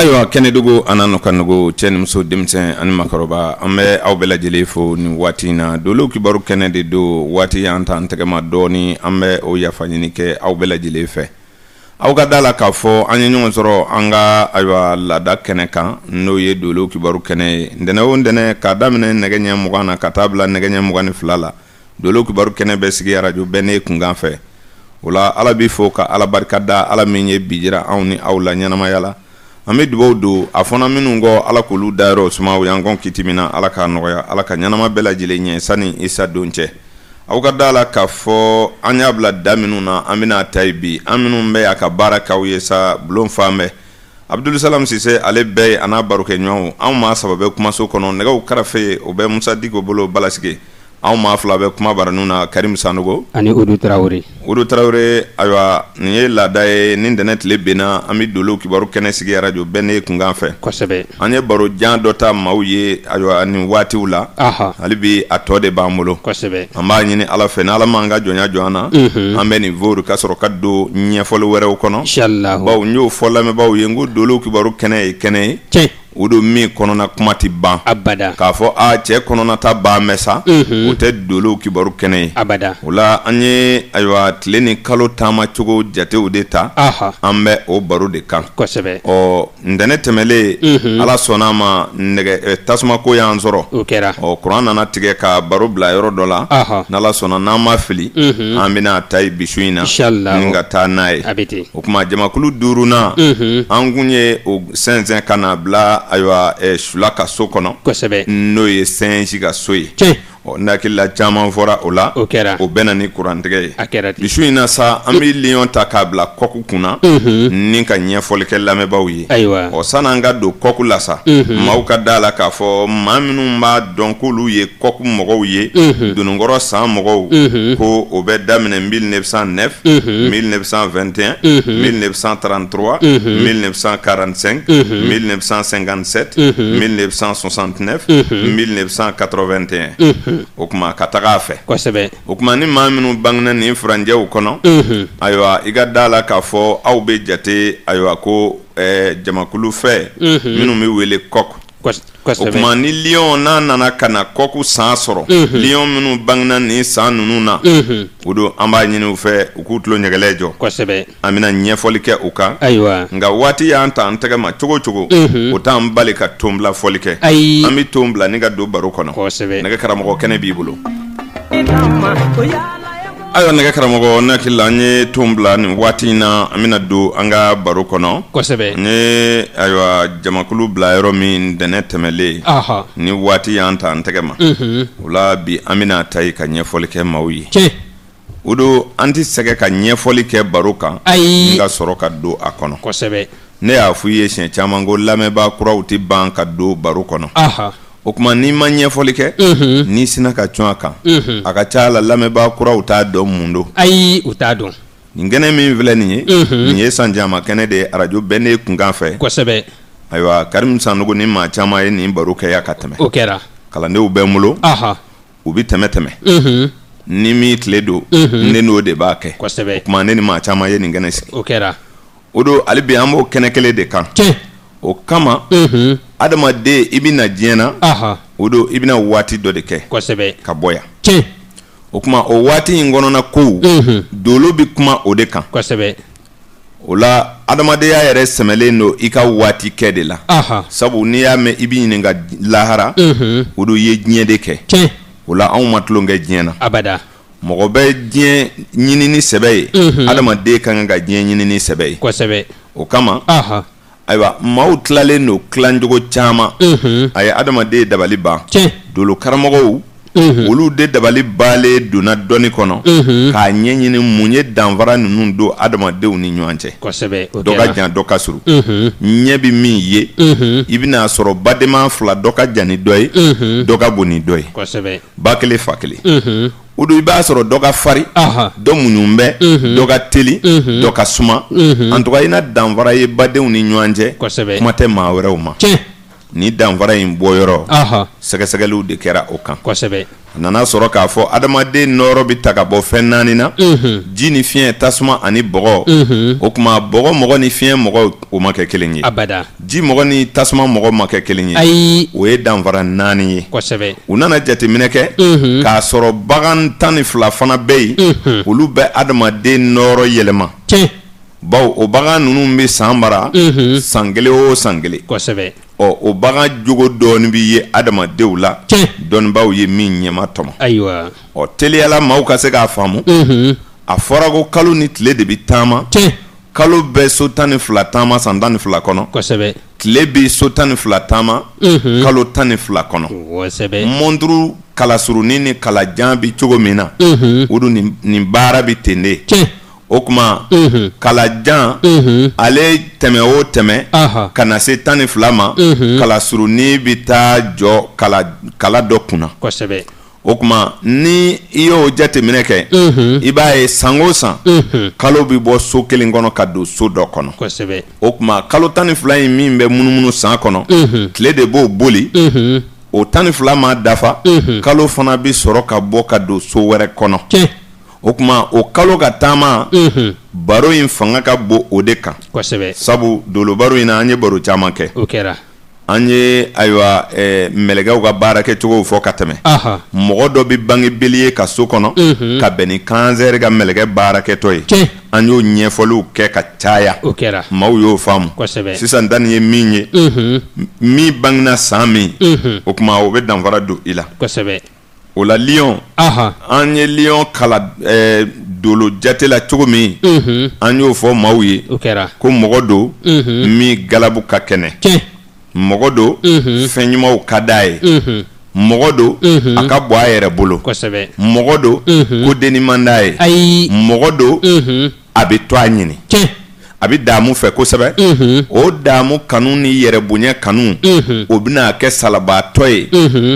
Ayiwa kɛnɛdugu an'an kanugu cɛ ni muso denmisɛn ani makɔrɔba an bɛ aw bɛɛ lajɛlen fo nin waati in na dolo kibaru kɛnɛ de don waati an ta an tɛgɛma dɔɔni an bɛ o yafa ɲini kɛ aw bɛɛ lajɛlen fɛ aw ka da la k'a fɔ an ye ɲɔgɔn sɔrɔ an ka ayiwa laada kɛnɛ kan n'o ye dolo kibaru kɛnɛ ye ntɛnɛn o ntɛnɛn k'a daminɛ nɛgɛ ɲɛ 20 na ka taa bila nɛgɛ ɲɛ 22 la dolo kibaru kɛnɛ bɛ sigi arajo bɛɛ ne kunkan fɛ o la ala b'i fo ka ala barika da ala min ye bi jira anw ni aw la ɲɛnamaya la an bɛ dugawu don a fɔna minnu kɔ ala k'olu dayɔrɔ suma o y'an kɔn kiti min na ala k'a nɔgɔya ala ka ɲɛnama bɛɛ lajɛlen ɲɛ sani isa don cɛ aw ka da la k'a fɔ an y'a bila da minnu na an bɛna ta ye bi an minnu bɛ a ka baara k'aw ye sa bulon fan bɛɛ Abdulusalam Sise ale bɛɛ ye a n'a barokɛɲɔgɔnw anw maa saba bɛ kumaso kɔnɔ nɛgɛw karafe o bɛ Musa Diko bolo Balasige anw maa fila bɛ kuma baranu na Karim Sanogo ani Odu Tarawele ayiwa nin ye laada ye ni ntɛnɛn tile benna an bɛ dolo kibaru kɛnɛ sigi arajo bɛɛ ne kunkan fɛ kosɛbɛ an ye baro jan dɔ ta maaw ye ayiwa nin waatiw la hali bi a tɔ de b'an bolo kosɛbɛ an b'a ɲini ala fɛ n'ala m'an ka jɔnya jɔ an na an bɛ nin vooru ka sɔrɔ ka don ɲɛfɔli wɛrɛw kɔnɔ inshallah bawo n y'o fɔ lamɛnbaaw ye n ko dolo kibaru kɛnɛ ye kɛnɛ ye tiɲɛ o don min kɔnɔna kuma ti ban abada k'a fɔ cɛ kɔnɔna ta ban mɛ sa o tɛ dolo kibaru kɛnɛ ye abada o la an ye ayiwa tile ni kalo taama cogo jatew de ta an bɛ o baro de kan kosɛbɛ ntɛnɛn tɛmɛlen ala sɔnna ma tasuma ko y'an sɔrɔ o kɛra kuran nana tigɛ ka baro bila yɔrɔ dɔ la n'ala sɔnna n'an ma fili an bɛna ta ye bisu in na ni ka taa n'a ye o tuma jamakulu 5nan an kun ye o sɛnsɛn ka na bila ayiwa Sula ka so kɔnɔ kosɛbɛ n'o ye sɛnsi ka so ye n'akilila caman fɔra o la o kɛra o bɛna ni kurantigɛ ye a kɛra bisu in na sa an bɛ lion ta k'a bila kɔku kunna ni ka ɲɛfɔli kɛ lamɛnbaaw ye ayiwa san'an ka don kɔku la sa maaw ka da la k'a fɔ maa minnu b'a dɔn k'olu ye kɔku mɔgɔw ye donikɔrɔ san mɔgɔw ko o bɛ daminɛ 1909 1921 1933 1945 1957 1969 1981 o kuma ka taga a fɛ kosɛbɛ o kuma ni maa minnu bangena nin furanjɛw kɔnɔ ayiwa i ka da la k'a fɔ aw bɛ jate ayiwa ko jamakulu fɛ minnu bɛ wele kɔku o kuma ni lion n'a nana ka na kɔku san sɔrɔ lion minnu bangena nin san ninnu na o don an b'a ɲini u fɛ u k'u tulo ɲɛgɛlɛ jɔ kosɛbɛ an bɛna ɲɛfɔli kɛ u kan ayiwa nka waati y'an ta an tɛgɛ ma cogo cogo o t'an bali ka ton bila fɔli kɛ an bɛ ton bila ni ka don baro kɔnɔ kosɛbɛ nɛgɛ karamɔgɔ kɛnɛ b'i bolo ayiwa nɛgɛ karamɔgɔ ne hakili la an ye ton bila nin waati in na an bɛna don an ka baro kɔnɔ kosɛbɛ n ye ayiwa jamakulu bila yɔrɔ min ntɛnɛn tɛmɛlen ni waati y'an ta an tɛgɛ ma o la bi an bɛna ta yen ka ɲɛfɔli kɛ maaw ye o don an tɛ sɛgɛ ka ɲɛfɔli kɛ baro kan n ka sɔrɔ ka don a kɔnɔ kosɛbɛ ne y'a fɔ i ye siɲɛ caman ko lamɛnbaa kuraw tɛ ban ka don baro kɔnɔ o kuma n'i ma ɲɛfɔli kɛ n'i sina ka cun a kan a ka ca la lamɛnbaa kuraw t'a dɔn mun don ayi u t'a dɔn nin kɛnɛ min filɛ nin ye nin ye sanjama kɛnɛ de ye arajo bɛɛ ne kunkan fɛ kosɛbɛ ayiwa Karim Sanogo ni maa caman ye nin baro kɛ ya ka tɛmɛ o kɛra kalandenw bɛ n bolo u bɛ tɛmɛ ni min tile don ne n'o de b'a kɛ kosɛbɛ o kuma ne ni maa caman ye nin kɛnɛ sigi o kɛra o don hali bi an b'o kɛnɛ kelen de kan o kama adamaden i bɛna diɲɛ na o don i bɛna waati dɔ de kɛ kosɛbɛ ka bɔ yan o kuma o waati in kɔnɔna kow dolo bɛ kuma o de kan kosɛbɛ o la adamadenya yɛrɛ sɛmɛlen don i ka waati kɛ de la sabu n'i y'a mɛn i bɛ ɲininka lahara o don i ye diɲɛ de kɛ o la anw ma tulon kɛ diɲɛ na abada mɔgɔ bɛ diɲɛ ɲini ni sɛbɛ ye adamaden ka kan ka diɲɛ ɲini ni sɛbɛ ye kosɛbɛ o kama ayiwa maaw tilalen don tilancogo caman a ye adamaden dabali ban dolo karamɔgɔw olu de dabali balen donna dɔnni kɔnɔ k'a ɲɛɲini mun ye danfara ninnu don adamadenw ni ɲɔgɔn cɛ kosɛbɛ dɔ ka jan dɔ ka surun ɲɛ bɛ min ye i bɛna sɔrɔ badenma fila dɔ ka jan ni dɔ ye dɔ ka bon ni dɔ ye kosɛbɛ ba kelen fa kelen o don i b'a sɔrɔ dɔ ka fari dɔ muɲun bɛ dɔ ka teli dɔ ka suma en tout cas i na danfara ye badenw ni ɲɔgɔn cɛ kosɛbɛ kuma tɛ maa wɛrɛw ma ni danfara in bɔyɔrɔ sɛgɛsɛgɛliw de kɛra o kan kosɛbɛ a nana sɔrɔ k'a fɔ adamaden nɔrɔ bɛ ta ka bɔ fɛn naani na ji ni fiɲɛ tasuma ani bɔgɔ o tuma bɔgɔ mɔgɔ ni fiɲɛ mɔgɔ o ma kɛ kelen ye abada ji mɔgɔ ni tasuma mɔgɔ ma kɛ kelen ye ayi o ye danfara naani ye kosɛbɛ u nana jateminɛ kɛ k'a sɔrɔ bagan 12 fana bɛ yen olu bɛ adamaden nɔrɔ yɛlɛma bawo o bagan ninnu bɛ san mara san kelen o san kelen kosɛbɛ o bagan jogo dɔɔni bi ye adamadenw la dɔnnibaw ye min ɲɛma tɔmɔ ayiwa teliyala maaw ka se k'a faamu a fɔra ko kalo ni tile de bɛ taama kalo bɛ so 12 taama san 12 kɔnɔ kosɛbɛ tile bɛ so 12 taama kalo 12 kɔnɔ kosɛbɛ mɔnturu kalasurunin ni kalajan bi cogo min na o dun nin baara bi ten de o kuma kalajan ale tɛmɛ o tɛmɛ ka na se 12 ma kalasurunin bi taa jɔ kala dɔ kunna kosɛbɛ o kuma ni i y'o jateminɛ kɛ i b'a ye san o san kalo bi bɔ so kelen kɔnɔ ka don so dɔ kɔnɔ kosɛbɛ o kuma kalo 12 in min bɛ munumunu san kɔnɔ tile de b'o boli o 12 ma dafa kalo fana bi sɔrɔ ka bɔ ka don so wɛrɛ kɔnɔ o kuma o kalo ka taama baro in fanga ka bon o de kan kosɛbɛ sabu dolo baro in na an ye baro caman kɛ o kɛra an ye ayiwa mɛlɛkɛw ka baara kɛcogow fɔ ka tɛmɛ mɔgɔ dɔ bɛ bange beli ye ka so kɔnɔ ka bɛn ni kansɛri ka mɛlɛkɛ baara kɛtɔ ye an y'o ɲɛfɔliw kɛ ka caya o kɛra maaw y'o faamu kosɛbɛ sisan da nin ye min ye min bangena san min o kuma o bɛ danfara don i la kosɛbɛ o la lion an ye lion kala dolo jate la cogo min an y'o fɔ maaw ye ko mɔgɔ don min galabu ka kɛnɛ mɔgɔ don fɛn ɲumanw ka d'a ye mɔgɔ don a ka bɔ a yɛrɛ bolo mɔgɔ don ko denni man d'a ye mɔgɔ don a bɛ to a ɲini a bɛ daamu fɛ kosɛbɛ o daamu kanu ni yɛrɛ bonya kanu o bɛna kɛ salabaatɔ ye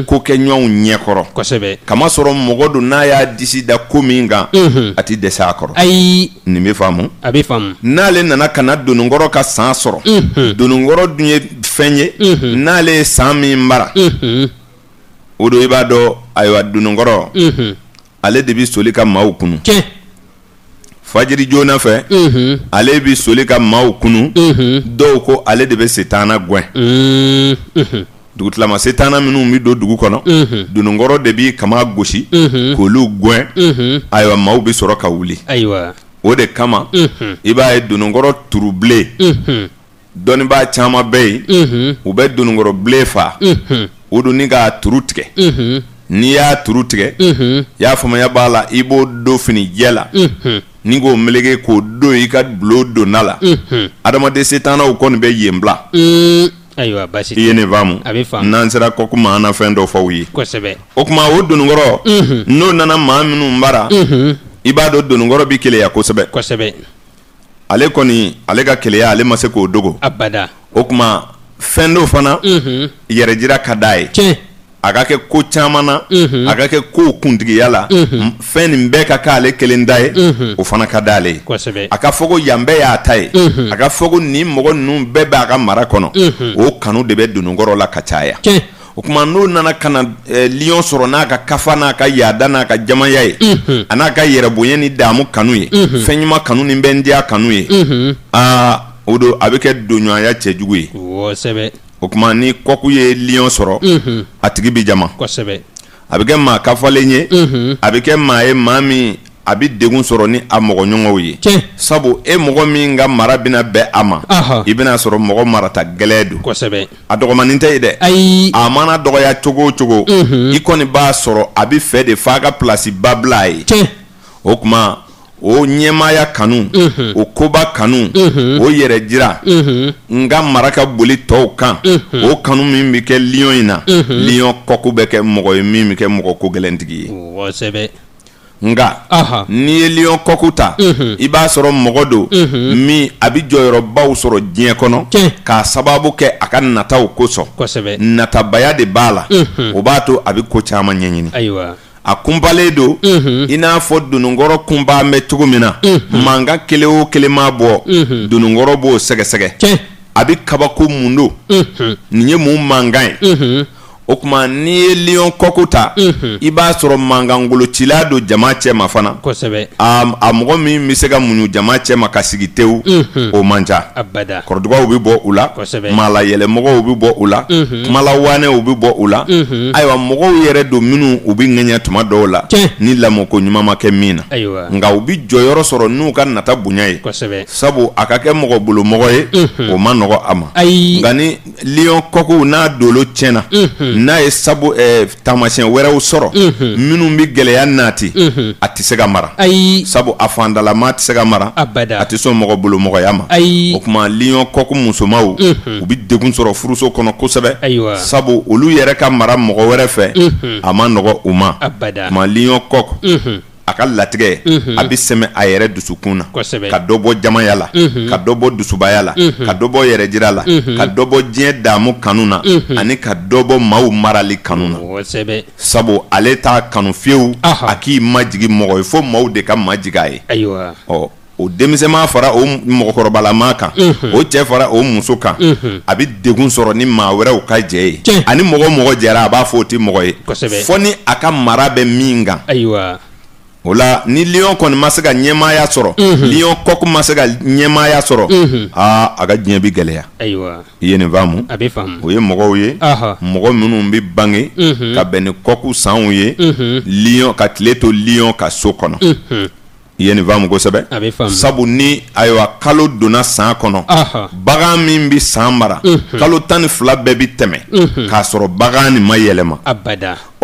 ko kɛ ɲɔgɔnw ɲɛkɔrɔ kosɛbɛ kamasɔrɔ mɔgɔ don n'a y'a disi da ko min kan a tɛ dɛsɛ a kɔrɔ ayi nin bɛ faamu a bɛ faamu n'ale nana ka na donnikɔrɔ ka san sɔrɔ donnikɔrɔ dun ye fɛn ye n'ale ye san min mara o don i b'a dɔn ayiwa donnikɔrɔ ale de bɛ soli ka maaw kunu fajiri joona fɛ ale bi soli ka maaw kunu dɔw ko ale de bɛ setana gɛn dugutilama setana minnu bɛ don dugu kɔnɔ donnikɔrɔ de b'i kama gosi k'olu gɛn ayiwa maaw bɛ sɔrɔ ka wuli o de kama i b'a ye donnikɔrɔ turubilen dɔnnibaa caman bɛ yen u bɛ donnikɔrɔ bilen fa o don ni k'a turu tigɛ n'i y'a turu tigɛ i y'a faamaya b'a la i b'o don fini jɛ la ni k'o meleke k'o don i ka bulon donna la adamaden setanaw kɔni bɛ yen bila ayiwa basi i ye nin faamu n'an sera kɔ kuma an na fɛn dɔ fɔ u ye kosɛbɛ o kuma o donnikɔrɔ n'o nana maa minnu mara i b'a dɔn donnikɔrɔ bi keleya kosɛbɛ kosɛbɛ ale kɔni ale ka keleya ale ma se k'o dogo abada o kuma fɛn dɔ fana yɛrɛjira ka d'a ye a ka kɛ ko caman na a ka kɛ ko kuntigiya la fɛn nin bɛɛ ka k'ale kelen da ye o fana ka d'ale ye a ka fɔ ko yan bɛɛ y'a ta ye a ka fɔ ko nin mɔgɔ ninnu bɛɛ b'a ka mara kɔnɔ o kanu de bɛ donnikɔrɔ la ka caya o kuma n'o nana ka na lion sɔrɔ n'a ka kafa n'a ka yaada n'a ka jamaya ye a n'a ka yɛrɛbonya ni daamu kanu ye fɛn ɲuman kanu ni bɛndiya kanu ye o don a bɛ kɛ donɲɔgɔnya cɛjugu ye o kuma ni kɔku ye lion sɔrɔ a tigi bi jama kosɛbɛ a bɛ kɛ maa kafalen ye a bɛ kɛ maa ye maa min a bɛ degun sɔrɔ ni a mɔgɔ ɲɔgɔnw ye sabu e mɔgɔ min ka mara bɛna bɛn a ma i bɛna sɔrɔ mɔgɔ marata gɛlɛn don kosɛbɛ a dɔgɔmanin tɛ ye dɛ ayi a mana dɔgɔya cogo o cogo i kɔni b'a sɔrɔ a bɛ fɛ de f'a ka place ba bila a ye o kuma o ɲɛmaaya kanu o koba kanu o yɛrɛ jira n ka mara ka boli tɔw kan o kanu min bɛ kɛ lion in na lion kɔku bɛ kɛ mɔgɔ ye min bɛ kɛ mɔgɔ ko gɛlɛntigi ye nka n'i ye lion kɔku ta i b'a sɔrɔ mɔgɔ don min a bɛ jɔyɔrɔbaw sɔrɔ diɲɛ kɔnɔ k'a sababu kɛ a ka nataw kosɔn natabaya de b'a la o b'a to a bɛ ko caman ɲɛɲini a kunbalen don i n'a fɔ donnikɔrɔ kunba bɛ cogo min na mankan kelen o kelen m'a bɔ donnikɔrɔ b'o sɛgɛsɛgɛ a bɛ kabako mun don nin ye mun mankan ye o tuma n'i ye lion kɔku ta i b'a sɔrɔ mangangolocila don jama cɛ ma fana a mɔgɔ min bɛ se ka muɲu jama cɛ ma ka sigi tewu o man ca kɔrɔdugaw bɛ bɔ u la maalayɛlɛmɔgɔw bɛ bɔ u la kumalawanɛw bɛ bɔ u la ayiwa mɔgɔw yɛrɛ don minnu u bɛ ŋɛɲɛ tuma dɔw la ni lamɔko ɲuman ma kɛ min na nka u bɛ jɔyɔrɔ sɔrɔ n'u ka nata bonya ye sabu a ka kɛ mɔgɔ bolo mɔgɔ ye o ma nɔgɔ a ma nka ni lion kɔku n'a dolo tiɲɛna n'a ye sabu taamasiyɛn wɛrɛw sɔrɔ minnu bɛ gɛlɛya nati a tɛ se ka mara sabu a fandalama tɛ se ka mara a tɛ sɔn mɔgɔ bolo mɔgɔya ma o tuma lion kɔku musomaw u bɛ degun sɔrɔ furuso kɔnɔ kosɛbɛ sabu olu yɛrɛ ka mara mɔgɔ wɛrɛ fɛ a ma nɔgɔ u ma o tuma lion kɔku a ka latigɛ a bɛ sɛmɛ a yɛrɛ dusukun na ka dɔ bɔ jamaya la ka dɔ bɔ dusubaya la ka dɔ bɔ yɛrɛjira la ka dɔ bɔ diɲɛ daamu kanu na ani ka dɔ bɔ maaw marali kanu na sabu ale t'a kanu fiyewu a k'i majigi mɔgɔ ye fo maaw de ka majigi a ye ɔ o denmisɛnma fara o mɔgɔkɔrɔbalama kan o cɛ fara o muso kan a bɛ degun sɔrɔ ni maa wɛrɛw ka jɛ ye ani mɔgɔ jɛra a b'a fɔ o tɛ mɔgɔ ye fo ni a ka mara bɛ min kan o la ni lion kɔni ma se ka ɲɛmaaya sɔrɔ lion kɔku ma se ka ɲɛmaaya sɔrɔ a ka diɲɛ bɛ gɛlɛya i ye nin faamu o ye mɔgɔw ye mɔgɔ minnu bɛ bange ka bɛn ni kɔku sanw ye lion ka tile to lion ka so kɔnɔ i ye nin faamu kosɛbɛ sabu ni ayiwa kalo donna san kɔnɔ bagan min bɛ san mara kalo 12 bɛɛ bɛ tɛmɛ k'a sɔrɔ bagan nin ma yɛlɛma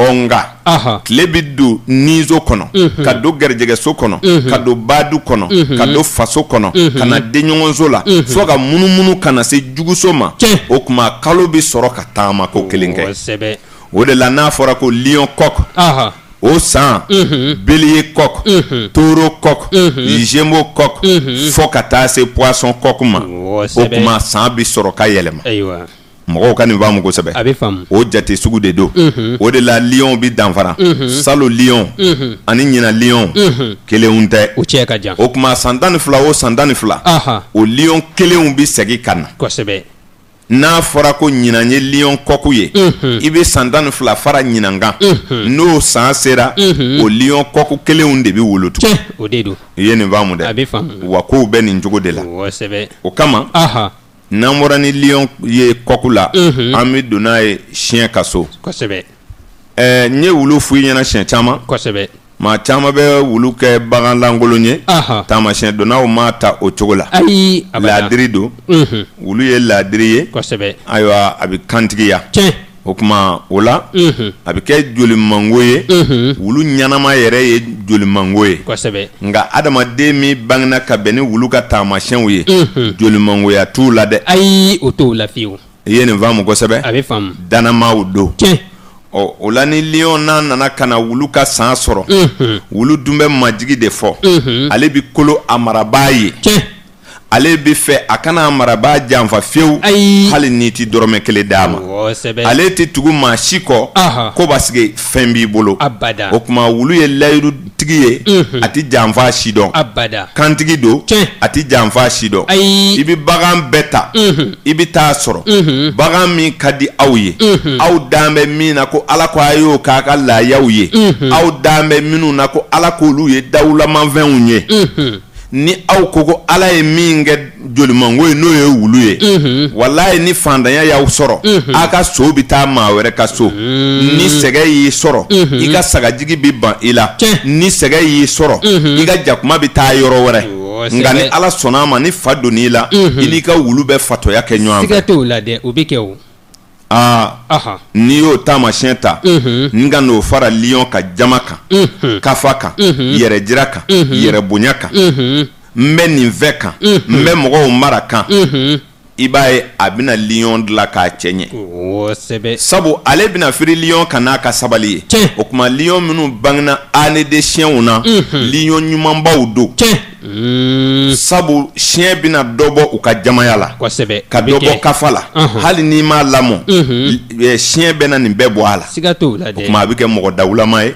nka tile bɛ don nizo kɔnɔ ka don gɛrɛjɛgɛso kɔnɔ ka don badu kɔnɔ ka don faso kɔnɔ ka na denɲɔgɔnso la fo ka munumunu ka na se juguso ma o tuma kalo bɛ sɔrɔ ka taama ko kelen kɛ o de la n'a fɔra ko lion kɔku o san bélier kɔku taureau kɔku gémeaux kɔku fo ka taa se poisson kɔku ma o tuma san bɛ sɔrɔ ka yɛlɛma mɔgɔw ka nin faamu kosɛbɛ o jate sugu de don o de la lion bɛ danfara salo lion ani ɲina lion kelenw tɛ o tuma san 12 o san 12 o lion kelenw bɛ segin ka na n'a fɔra ko ɲinan ye lion kɔku ye i bɛ san 12 fara ɲinankan n'o san sera o lion kɔku kelenw de bɛ wolotu i ye nin faamu dɛ wa kow bɛ nin cogo de la o kama n'an bɔra ni lion ye kɔku la an bɛ don n'a ye siɲɛ ka so n ye wulu f'i ɲɛna siɲɛ caman maa caman bɛ wulu kɛ bagan lankolon ye taamasiyɛn donnaw ma ta o cogo la laadiri don wulu ye laadiri ye ayiwa a bɛ kantigiya o tuma o la a bɛ kɛ jolimango ye wulu ɲanama yɛrɛ ye jolimango ye nka adamaden min bangena ka bɛn ni wulu ka taamasiyɛnw ye jolimangoya t'u la dɛ o t'o la fiyewu i ye nin faamu kosɛbɛ danamaw don o la ni lion n'a nana ka na wulu ka san sɔrɔ wulu dun bɛ majigi de fɔ ale bɛ kolo a marabaa ye ale bɛ fɛ a kana a marabaa janfa fiyewu hali n'i ti dɔrɔmɛ kelen d'a ma ale tɛ tugu maa si kɔ ko basike fɛn b'i bolo o tuma wulu ye layiru tigi ye a tɛ janfa si dɔn kantigi don a tɛ janfa si dɔn i bɛ bagan bɛɛ ta i bɛ taa sɔrɔ bagan min ka di aw ye aw dan bɛ min na ko ala ko a y'o k'a ka laayaw ye aw dan bɛ minnu na ko ala k'olu ye dawulamafɛnw ye ni aw ko ala ye min kɛ jolimango ye n'o ye wulu ye walayi ni fandanya y'aw sɔrɔ a ka so bɛ taa maa wɛrɛ ka so ni sɛgɛ y'i sɔrɔ i ka sagajigi bɛ ban i la ni sɛgɛ y'i sɔrɔ i ka jakuma bɛ taa yɔrɔ wɛrɛ nka ni ala sɔnna a ma ni fa donn'i la i n'i ka wulu bɛ fatɔya kɛ ɲɔgɔn fɛ siga t'o la dɛ o bɛ kɛ o n'i y'o taamasiyɛn ta n ka n'o fara lion ka jama kan kafa kan yɛrɛjira kan yɛrɛbonya kan n bɛ nin fɛ kan n bɛ mɔgɔw mara kan i b'a ye a bɛna lion dilan k'a cɛ ɲɛ sabu ale bɛna firi lion kan n'a ka sabali ye o tuma lion minnu bangena anede siyɛnw na lion ɲumanbaw don sabu siyɛn bɛna dɔ bɔ u ka jamaya la ka dɔ bɔ kafa la hali n'i m'a lamɔ siyɛn bɛna nin bɛɛ bɔ a la o tuma a bɛ kɛ mɔgɔ dawulama ye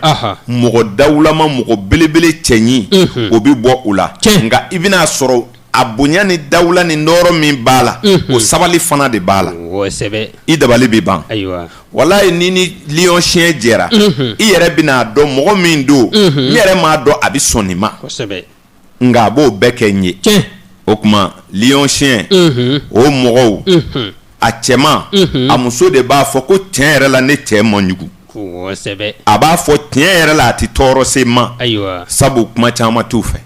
mɔgɔ dawulama mɔgɔ belebele cɛɲi o bɛ bɔ u la nka i bɛna sɔrɔ a bonya ni dawula ni nɔrɔ min b'a la o sabali fana de b'a la i dabali bɛ ban walayi ni lion chien jɛra i yɛrɛ bɛna dɔn mɔgɔ min don i yɛrɛ m'a dɔn a bɛ sɔn nin ma nka a b'o bɛɛ kɛ n ye o tuma lion chien o mɔgɔw a cɛman a muso de b'a fɔ ko tiɲɛ yɛrɛ la ne cɛ man jugu a b'a fɔ tiɲɛ yɛrɛ la a tɛ tɔɔrɔ se ma sabu kuma caman t'u fɛ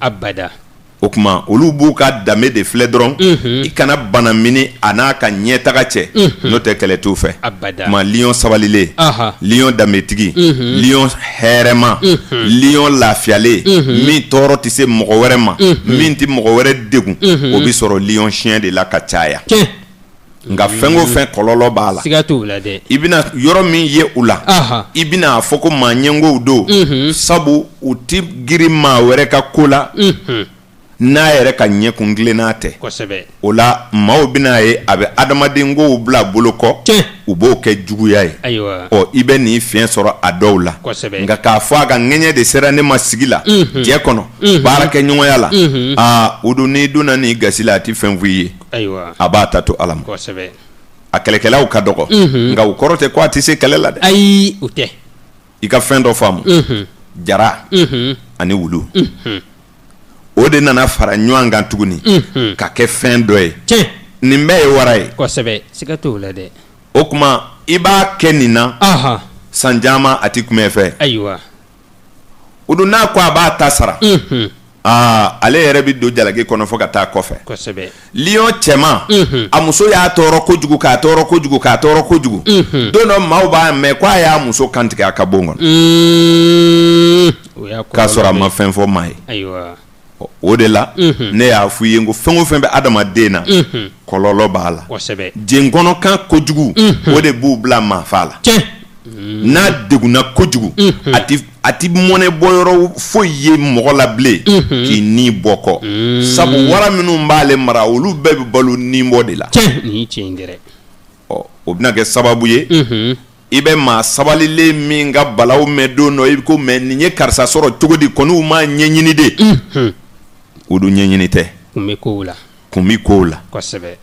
o tuma olu b'u ka danbe de filɛ dɔrɔn i kana bana mini a n'a ka ɲɛtaga cɛ n'o tɛ kɛlɛ t'u fɛ tuma lion sabalilen lion danbetigi lion hɛrɛma lion lafiyalen min tɔɔrɔ tɛ se mɔgɔ wɛrɛ ma min tɛ mɔgɔ wɛrɛ degun o bɛ sɔrɔ lion chien de la ka caya nka fɛn o fɛn kɔlɔlɔ b'a la i bɛna yɔrɔ min ye u la i bɛna fɔ ko maa ɲɛngow don sabu u tɛ girin maa wɛrɛ ka ko la n'a yɛrɛ ka ɲɛkun tilenna tɛ o la maaw bɛna ye a bɛ adamadenkow bila bolo kɔ u b'o kɛ juguya ye ɔ i bɛ nin fiɲɛ sɔrɔ a dɔw la nka k'a fɔ a ka ŋɛɲɛ de sera ne ma sigi la jɛ kɔnɔ baarakɛɲɔgɔnya la o don n'i donna nin gasi la a tɛ fɛn f'i ye a b'a ta to ala ma a kɛlɛkɛlaw ka dɔgɔ nka o kɔrɔ tɛ ko a tɛ se kɛlɛ la dɛ i ka fɛn dɔ faamu jara ani wulu o de nana fara ɲɔgɔn kan tuguni ka kɛ fɛn dɔ ye nin bɛɛ ye wara ye o tuma i b'a kɛ nin na san caman a tɛ kumɛ fɛ o don n'a ko a b'a ta sara ale yɛrɛ bɛ don jalaki kɔnɔ fɔ ka taa kɔfɛ lion cɛman a muso y'a tɔɔrɔ kojugu k'a tɔɔrɔ kojugu k'a tɔɔrɔ kojugu don dɔ maaw b'a mɛn k'a y'a muso kantigɛ a ka bon kɔnɔ k'a sɔrɔ a ma fɛn fɔ maa ye o de la ne y'a fɔ i ye ko fɛn o fɛn bɛ adamaden na kɔlɔlɔ b'a la jɛnkɔnɔkan kojugu o de b'u bila maafa la n'a degunna kojugu a ti mɔnɛ bɔyɔrɔ foyi ye mɔgɔ la bilen k'i ni bɔ kɔ sabu wara minnu b'ale mara olu bɛɛ bɛ balo ni bɔ de la o bɛna kɛ sababu ye i bɛ maa sabalilen min ka balaw mɛn don dɔ i bɛ ko mɛ nin ye karisa sɔrɔ cogo di kɔni u m'a ɲɛɲini de o dun ɲɛɲini tɛ kun bɛ kow la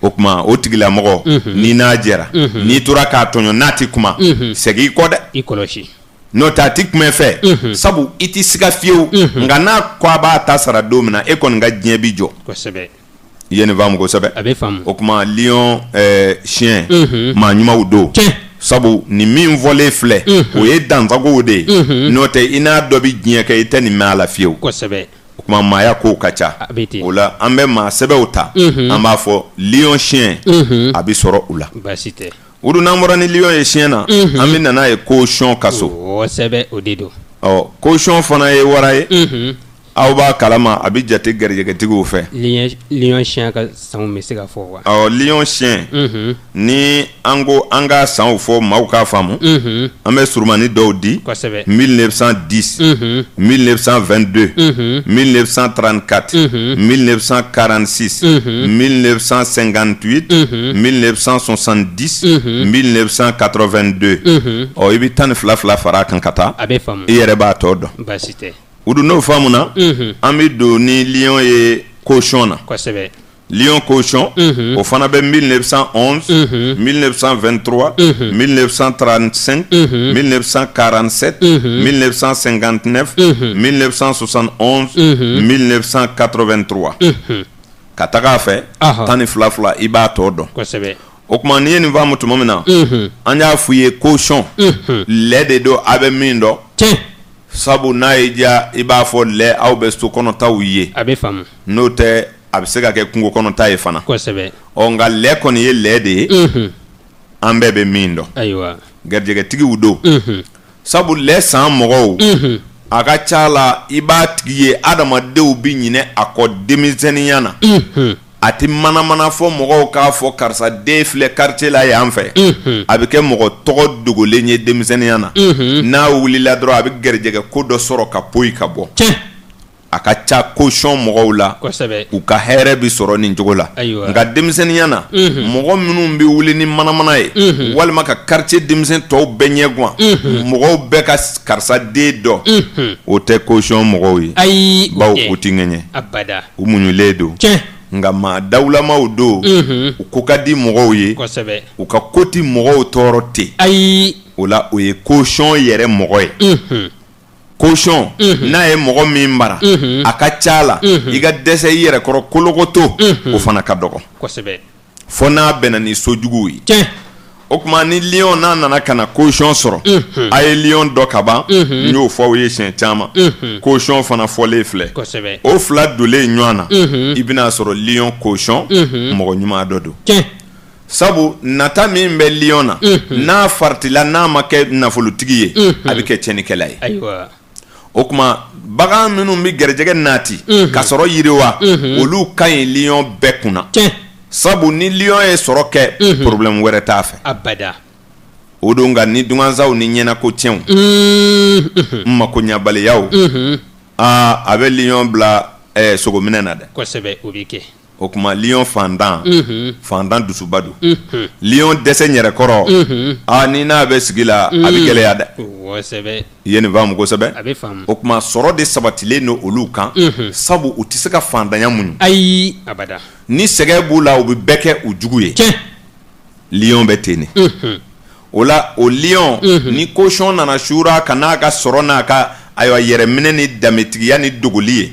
o tuma o tigilamɔgɔ n'i n'a jɛra n'i tora k'a tɔɲɔ n'a tɛ kuma segin i kɔ dɛ n'o tɛ a tɛ kumɛ fɛ sabu i tɛ siga fiyewu nka n'a ko a b'a ta sara don min na e kɔni ka diɲɛ bi jɔ i ye nin faamu kosɛbɛ o tuma lion chien maa ɲumanw don sabu nin min fɔlen filɛ o ye dansagow de ye n'o tɛ i n'a dɔ bɛ diɲɛ kɛ i tɛ nin mɛn a la fiyewu o tuma maaya kow ka ca o la an bɛ maa sɛbɛw ta an b'a fɔ lion chien a bɛ sɔrɔ u la o dun n'an bɔra ni lion ye chien na an bɛ nana ye caution ka so caution fana ye wara ye aw b'a kalama a bɛ jate garijɛgɛtigiw fɛ lion chien ka sanw bɛ se ka fɔ wa lion chien ni an ko an ka sanw fɔ maaw k'a faamu an bɛ surumani dɔw di 1910 1922 1934 1946 1958 1970 1982 i bɛ 12 fara a kan ka taa i yɛrɛ b'a tɔ dɔn o dun n'o faamu na an bɛ don ni lion ye caution na lion caution o fana bɛ 1911 1923 1935 1947 1959 1971 1983 ka taga a fɛ 12 i b'a tɔ dɔn o tuma n'i ye nin faamu tuma min na an y'a f'i ye caution lɛ de don a bɛ min dɔn sabu n'a ye diya i b'a fɔ lɛ aw bɛ so kɔnɔtaw ye n'o tɛ a bɛ se ka kɛ kungo kɔnɔta ye fana nka lɛ kɔni ye lɛ de ye an bɛɛ bɛ min dɔn garijɛgɛtigiw don sabu lɛ san mɔgɔw a ka ca la i b'a tigi ye adamadenw bɛ ɲinɛ a kɔ denmisɛnninya na a tɛ manamana fɔ mɔgɔw k'a fɔ karisa den filɛ quartier la yan fɛ a bɛ kɛ mɔgɔ tɔgɔ dogolen ye denmisɛnninya na n'a wulila dɔrɔn a bɛ garijɛgɛ ko dɔ sɔrɔ ka poyi ka bɔ a ka ca caution mɔgɔw la u ka hɛrɛ bɛ sɔrɔ nin cogo la nka denmisɛnninya na mɔgɔ minnu bɛ wuli ni manamana ye walima ka quartier denmisɛn tɔw bɛɛ ɲɛ guwan mɔgɔw bɛɛ ka karisa den dɔn o tɛ caution mɔgɔw ye bawo u tɛ ŋɛɲɛ u muɲulen don nga maa dawulamaw do u ko ka di mɔgɔw ye u ka ko ti mɔgɔw tɔɔrɔ ten ayi o la o ye caution yɛrɛ mɔgɔ ye caution n'a ye mɔgɔ min mara a ka ca la i ka dɛsɛ i yɛrɛ kɔrɔ kolokoto o fana ka dɔgɔ fo n'a bɛnna ni sojuguw ye o tuma ni lion n'a nana ka na caution sɔrɔ a ye lion dɔ ka ban n y'o fɔ aw ye siɲɛ caman caution fana fɔlen filɛ o fila donnen ɲɔgɔn na i bɛna sɔrɔ lion caution mɔgɔ ɲuman dɔ don sabu nata min bɛ lion na n'a faritila n'a ma kɛ nafolotigi ye a bɛ kɛ tiɲɛnikɛla ye o tuma bagan minnu bɛ garijɛgɛ naati ka sɔrɔ yiriwa olu ka ɲi lion bɛɛ kunna sabu ni lion ye sɔrɔ kɛ problème wɛrɛ t'a fɛ abada o don nka ni dungansaw ni ɲɛnako tiɲɛw n mako ɲabaliyaw a bɛ lion bila sogominɛ na dɛ kosɛbɛ o bɛ kɛ o tuma lion fandan dusuba don lion dɛsɛ yɛrɛkɔrɔ ni n'a bɛ sigi la a bɛ gɛlɛya dɛ i ye nin faamu kosɛbɛ o tuma sɔrɔ de sabatilen don olu kan sabu u tɛ se ka fandanya muɲu ayi abada ni sɛgɛ b'u la u bɛ bɛɛ kɛ u jugu ye lion bɛ ten de o la o lion ni caution nana sura ka n'a ka sɔrɔ n'a ka ayiwa yɛrɛminɛ ni danbetigiya ni dogoli ye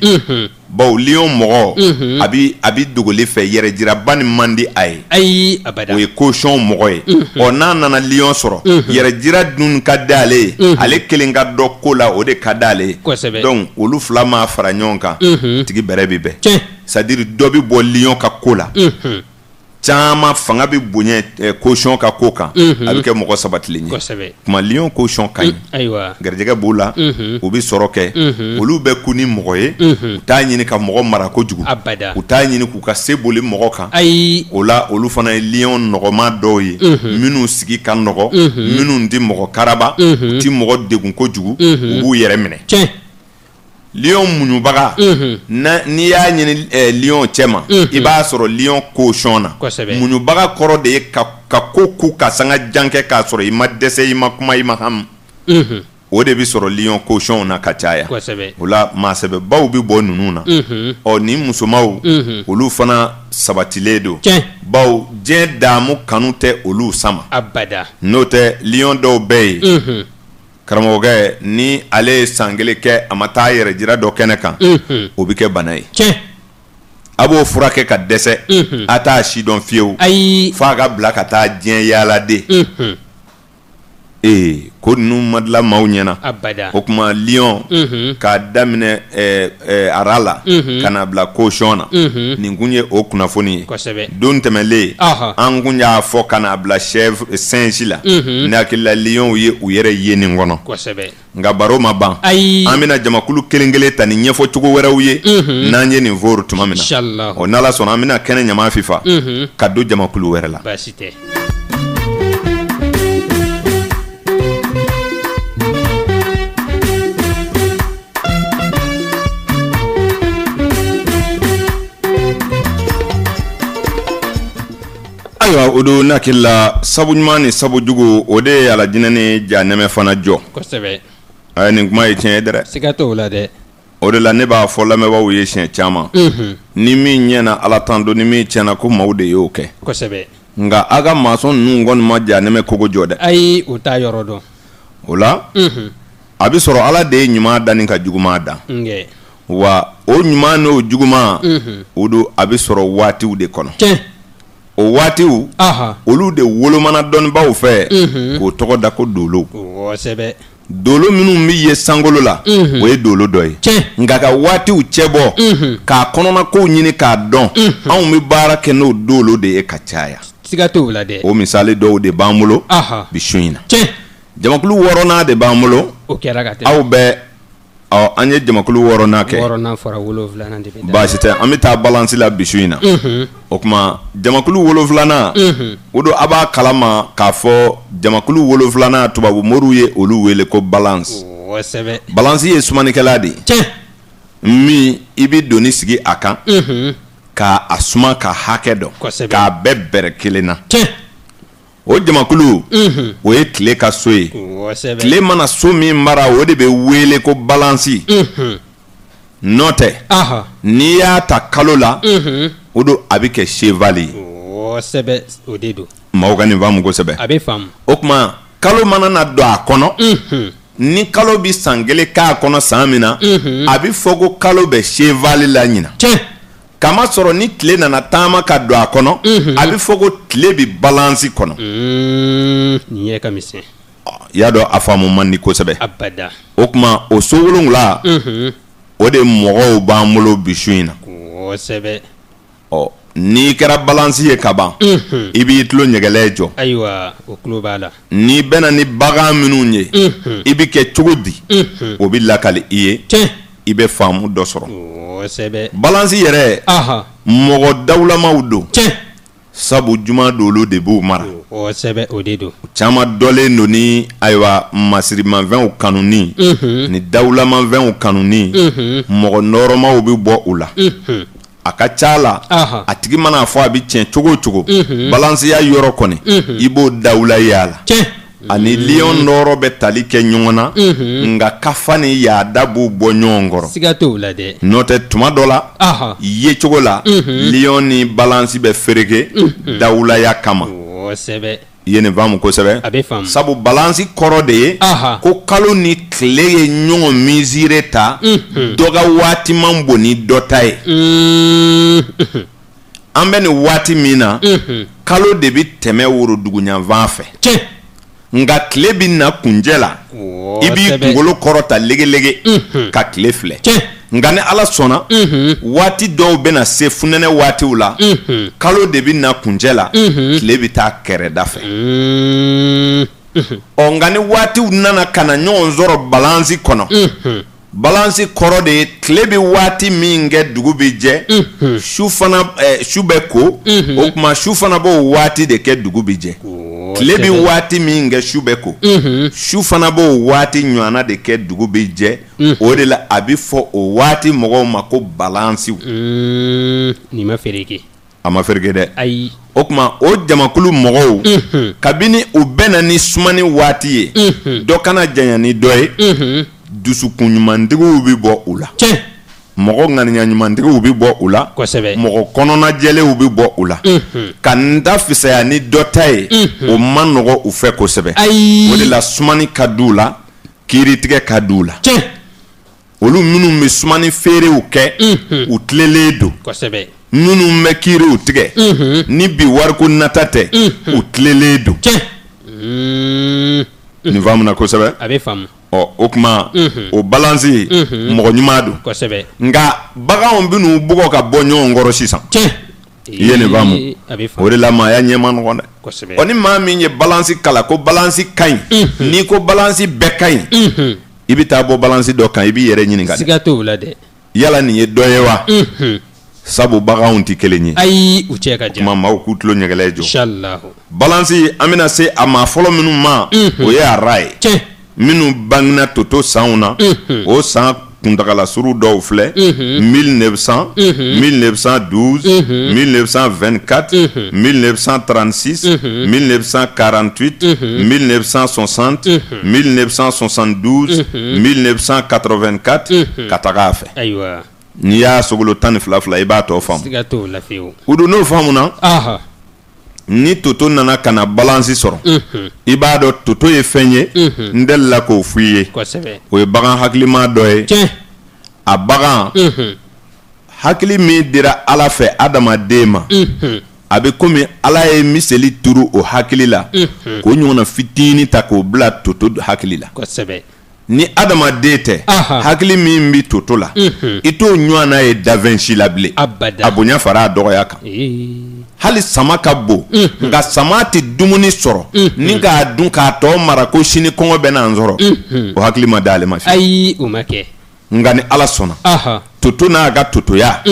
bawo lion mɔgɔ a bi dogoli fɛ yɛrɛjiraba ni man di a ye ayi abada o ye caution mɔgɔ ye n'a nana lion sɔrɔ yɛrɛjira dun ka d'ale ye ale kelen ka dɔ ko la o de ka d'ale ye donc olu fila ma fara ɲɔgɔn kan tigi bɛrɛ bi bɛn c'est à dire dɔ bi bɔ lion ka ko la caman fanga bɛ bonya caution ka ko kan a bɛ kɛ mɔgɔ sabatilen ye kuma lion caution ka ɲi garijɛgɛ b'u la u bɛ sɔrɔ kɛ olu bɛ kun ni mɔgɔ ye u t'a ɲini ka mɔgɔ mara kojugu u t'a ɲini k'u ka se boli mɔgɔ kan o la olu fana ye lion nɔgɔma dɔw ye minnu sigi ka nɔgɔ minnu tɛ mɔgɔ karaba u tɛ mɔgɔ degun kojugu u b'u yɛrɛ minɛ lion muɲubaga n'i y'a ɲini lion cɛ ma i b'a sɔrɔ lion caution na muɲubaga kɔrɔ de ye ka ko ku ka sanga jan kɛ k'a sɔrɔ i ma dɛsɛ i ma kuma i ma hamu o de bɛ sɔrɔ lion caution na ka caya o la maasɛbɛbaw bɛ bɔ ninnu na ni musomaw olu fana sabatilen don bawo diɲɛ daamu kanu tɛ olu sama n'o tɛ lion dɔw bɛɛ ye karamɔgɔkɛ ni ale ye san kelen kɛ a ma taa yɛrɛ jira dɔ kɛnɛ kan o bɛ kɛ bana ye a b'o furakɛ ka dɛsɛ a t'a si dɔn fiyewu f'a ka bila ka taa diɲɛ yaaladen ko ninnu ma dilan maaw ɲɛna o tuma lion k'a daminɛ ara la ka na bila caution na nin kun ye o kunnafoni ye don tɛmɛlen an kun y'a fɔ ka na bila singe la ne hakili la lion ye u yɛrɛ ye nin kɔnɔ nka baro ma ban an bɛna jamakulu kelen kelen ta ni ɲɛfɔcogo wɛrɛw ye n'an ye nin fɔra tuma min na n'ala sɔnna an bɛna kɛnɛ ɲama fifa ka don jamakulu wɛrɛ la. ayiwa o don nakila sabu ɲuman ni sabu jugu o de ye alajinɛ ni janɛmɛ fana jɔ nin kuma ye tiɲɛ ye dɛ siga t'o la dɛ o de la ne b'a fɔ lamɛnbaaw ye siɲɛ caman ni min ɲɛna ala tan don ni min tiɲɛna ko maaw de y'o kɛ nka a ka maçon ninnu kɔni ma janɛmɛ kogo jɔ dɛ ayi o t'a yɔrɔ dɔn o la a bɛ sɔrɔ ala de ye ɲuman da ni ka juguman da wa o ɲuman n'o juguman o don a bɛ sɔrɔ waatiw de kɔnɔ o waatiw olu de wolomana dɔnnibaaw fɛ k'o tɔgɔ da ko dolo dolo minnu bɛ ye sankolo la o ye dolo dɔ ye nka ka waatiw cɛ bɔ k'a kɔnɔna kow ɲini k'a dɔn anw bɛ baara kɛ n'o dolo de ye ka caya siga t'o la dɛ o misali dɔw de b'an bolo bi su in na jamakulu 6nan de b'an bolo aw bɛɛ an ye jamakulu 6nan kɛ baasi tɛ an bɛ taa balance la bi su in na o tuma jamakulu 7nan o don a b'a kalama k'a fɔ jamakulu 7nan tubabu moriw ye olu wele ko balance balance ye sumanikɛla de ye min i bɛ doni sigi a kan k'a suma ka hakɛ dɔn k'a bɛɛ bɛrɛ kelen na o jamakulu o ye tile ka so ye tile mana so min mara o de bɛ wele ko balance n'o tɛ n'i y'a ta kalo la o don a bɛ kɛ cheval ye. Sɛbɛ o de don. Maaw ka nin faamu kosɛbɛ. A bɛ faamu. O tuma kalo mana na don a kɔnɔ. Ni kalo bɛ san kelen k'a kɔnɔ san min na. A bɛ fɔ ko kalo bɛ cheval la ɲina. Kama sɔrɔ ni tile nana taama ka don a kɔnɔ. A bɛ fɔ ko tile bɛ balance kɔnɔ. Nin ye ka misɛn. I y'a dɔn a faamu man di kosɛbɛ. Abada. O tuma o so wolonwula. O de mɔgɔw b'an bolo bi su in na. Kosɛbɛ. N'i kɛra balance ye ka ban. I b'i tulo ɲɛgɛlɛ jɔ. Ayiwa o tulo b'a la. N'i bɛna ni bagan minnu ye. I bɛ kɛ cogo di. O bɛ lakali i ye. I bɛ faamu dɔ sɔrɔ. Kosɛbɛ. Balance yɛrɛ. Mɔgɔ dawulamaw don. Sabu juma don olu de b'u mara. Kosɛbɛ o de don. Caman dɔlen don ni ayiwa masirimafɛnw kanuni. Ni dawulamafɛnw kanuni. Mɔgɔ nɔrɔmaw bɛ bɔ u la. A ka ca la. A tigi mana fɔ a bɛ tiɲɛ cogo o cogo. Balanceya yɔrɔ kɔni. I b'o dawula ye a la. Ani lion nɔrɔ bɛ tali kɛ ɲɔgɔn na. Nka kafa ni yaada b'u bɔ ɲɔgɔn kɔrɔ. Siga t'o la dɛ. N'o tɛ tuma dɔ la. Ye cogo la. Lion ni balance bɛ fereke. Dawulaya kama. Kosɛbɛ. I ye nin faamu kosɛbɛ. A bɛ faamu. Sabu balance kɔrɔ de ye. Ko kalo ni tile ye ɲɔgɔn misire ta. Dɔ ka waati man bon ni dɔ ta ye. An bɛ nin waati min na. Kalo de bɛ tɛmɛ woroduguyanfan fɛ. Nka tile bɛ na kunjɛ la. I b'i kunkolo kɔrɔta legelege. Ka tile filɛ. Nka ni Ala sɔnna. Waati dɔw bɛna se funɛnɛ waatiw la. Kalo de bɛ na kunjɛ la. Tile bɛ taa kɛrɛda fɛ. Nka ni waatiw nana ka na ɲɔgɔn sɔrɔ balance kɔnɔ. Balance kɔrɔ de ye tile bɛ waati min kɛ dugu bɛ jɛ. Su bɛ ko. O tuma su fana b'o waati de kɛ dugu bɛ jɛ. Tile bɛ waati min kɛ su bɛ ko. Su fana b'o waati ɲɔgɔnna de kɛ dugu bɛ jɛ. O de la a bɛ fɔ o waati mɔgɔw ma ko balance. Nin ma fereke. A ma fereke dɛ. Ayi. O tuma o jamakulu mɔgɔw. Kabini u bɛ na ni sumani waati ye. Dɔ kana janya ni dɔ ye. Dusukun ɲumantigiw bɛ bɔ u la. Mɔgɔ ŋaniya ɲumantigiw bɛ bɔ u la. Kosɛbɛ. Mɔgɔ kɔnɔnajɛlenw bɛ bɔ u la. Ka n da fisaya ni dɔ ta ye. O man nɔgɔ u fɛ kosɛbɛ. O de la sumani ka di u la. Kiiritigɛ ka di u la. Olu minnu bɛ sumani feerew kɛ. U tilelen don. Kosɛbɛ. Minnu bɛ kiiriw tigɛ. Ni bi wariko nata tɛ. U tilelen don. Nin faamuna kosɛbɛ. A bɛ faamu. O tuma o balance mɔgɔ ɲuman don. Kosɛbɛ. Nka baganw bɛ n'u bugɔ ka bɔ ɲɔgɔn kɔrɔ sisan. I ye nin faamu. O de la maaya ɲɛ ma nɔgɔn dɛ. Kosɛbɛ. Ni maa min ye balance kala ko balance ka ɲi. N'i ko balance bɛɛ ka ɲi. I bɛ taa bɔ balance dɔ kan i b'i yɛrɛ ɲininka. Siga t'o la dɛ. Yala nin ye dɔ ye wa? Sabu baganw tɛ kelen ye. Ayi u cɛ ka jan. Tuma maaw k'u tulo ɲɛgɛlɛ jɔ. Inshallah. Balance an bɛna se a maa fɔlɔ minnu ma. O ye ara ye. Minnu bangena toto sanw na. O san kuntagala suru dɔw filɛ. 1900, 1912, 1924, 1936, 1948, 1960, 1972, 1984 ka taga a fɛ. Ayiwa. N'i y'a sogolo 12 i b'a tɔ faamu. Siga t'o la fiyewu. Udu n'o faamuna. Ni toto nana ka na balance sɔrɔ. I b'a dɔn toto ye fɛn ye. N delila k'o f'i ye. Kosɛbɛ. O ye bagan hakilima dɔ ye. A bagan. Hakili min dira Ala fɛ adamaden ma. A bɛ komi Ala ye miseli turu o hakili la. K'o ɲɔgɔnna fitinin ta k'o bila toto hakili la. Kosɛbɛ. Ni adamaden tɛ. Hakili min bɛ toto la. I t'o ɲɔgɔnna ye dafɛn si la bilen. Abada. A bonya fara a dɔgɔya kan. Hali sama ka bon. Nka sama tɛ dumuni sɔrɔ. Ni k'a dun k'a tɔ mara ko sini kɔngɔ bɛ n'an sɔrɔ. O hakili ma d'ale ma fiyewu. Ayi o ma kɛ. Nka ni Ala sɔnna. Toto n'a ka totoya.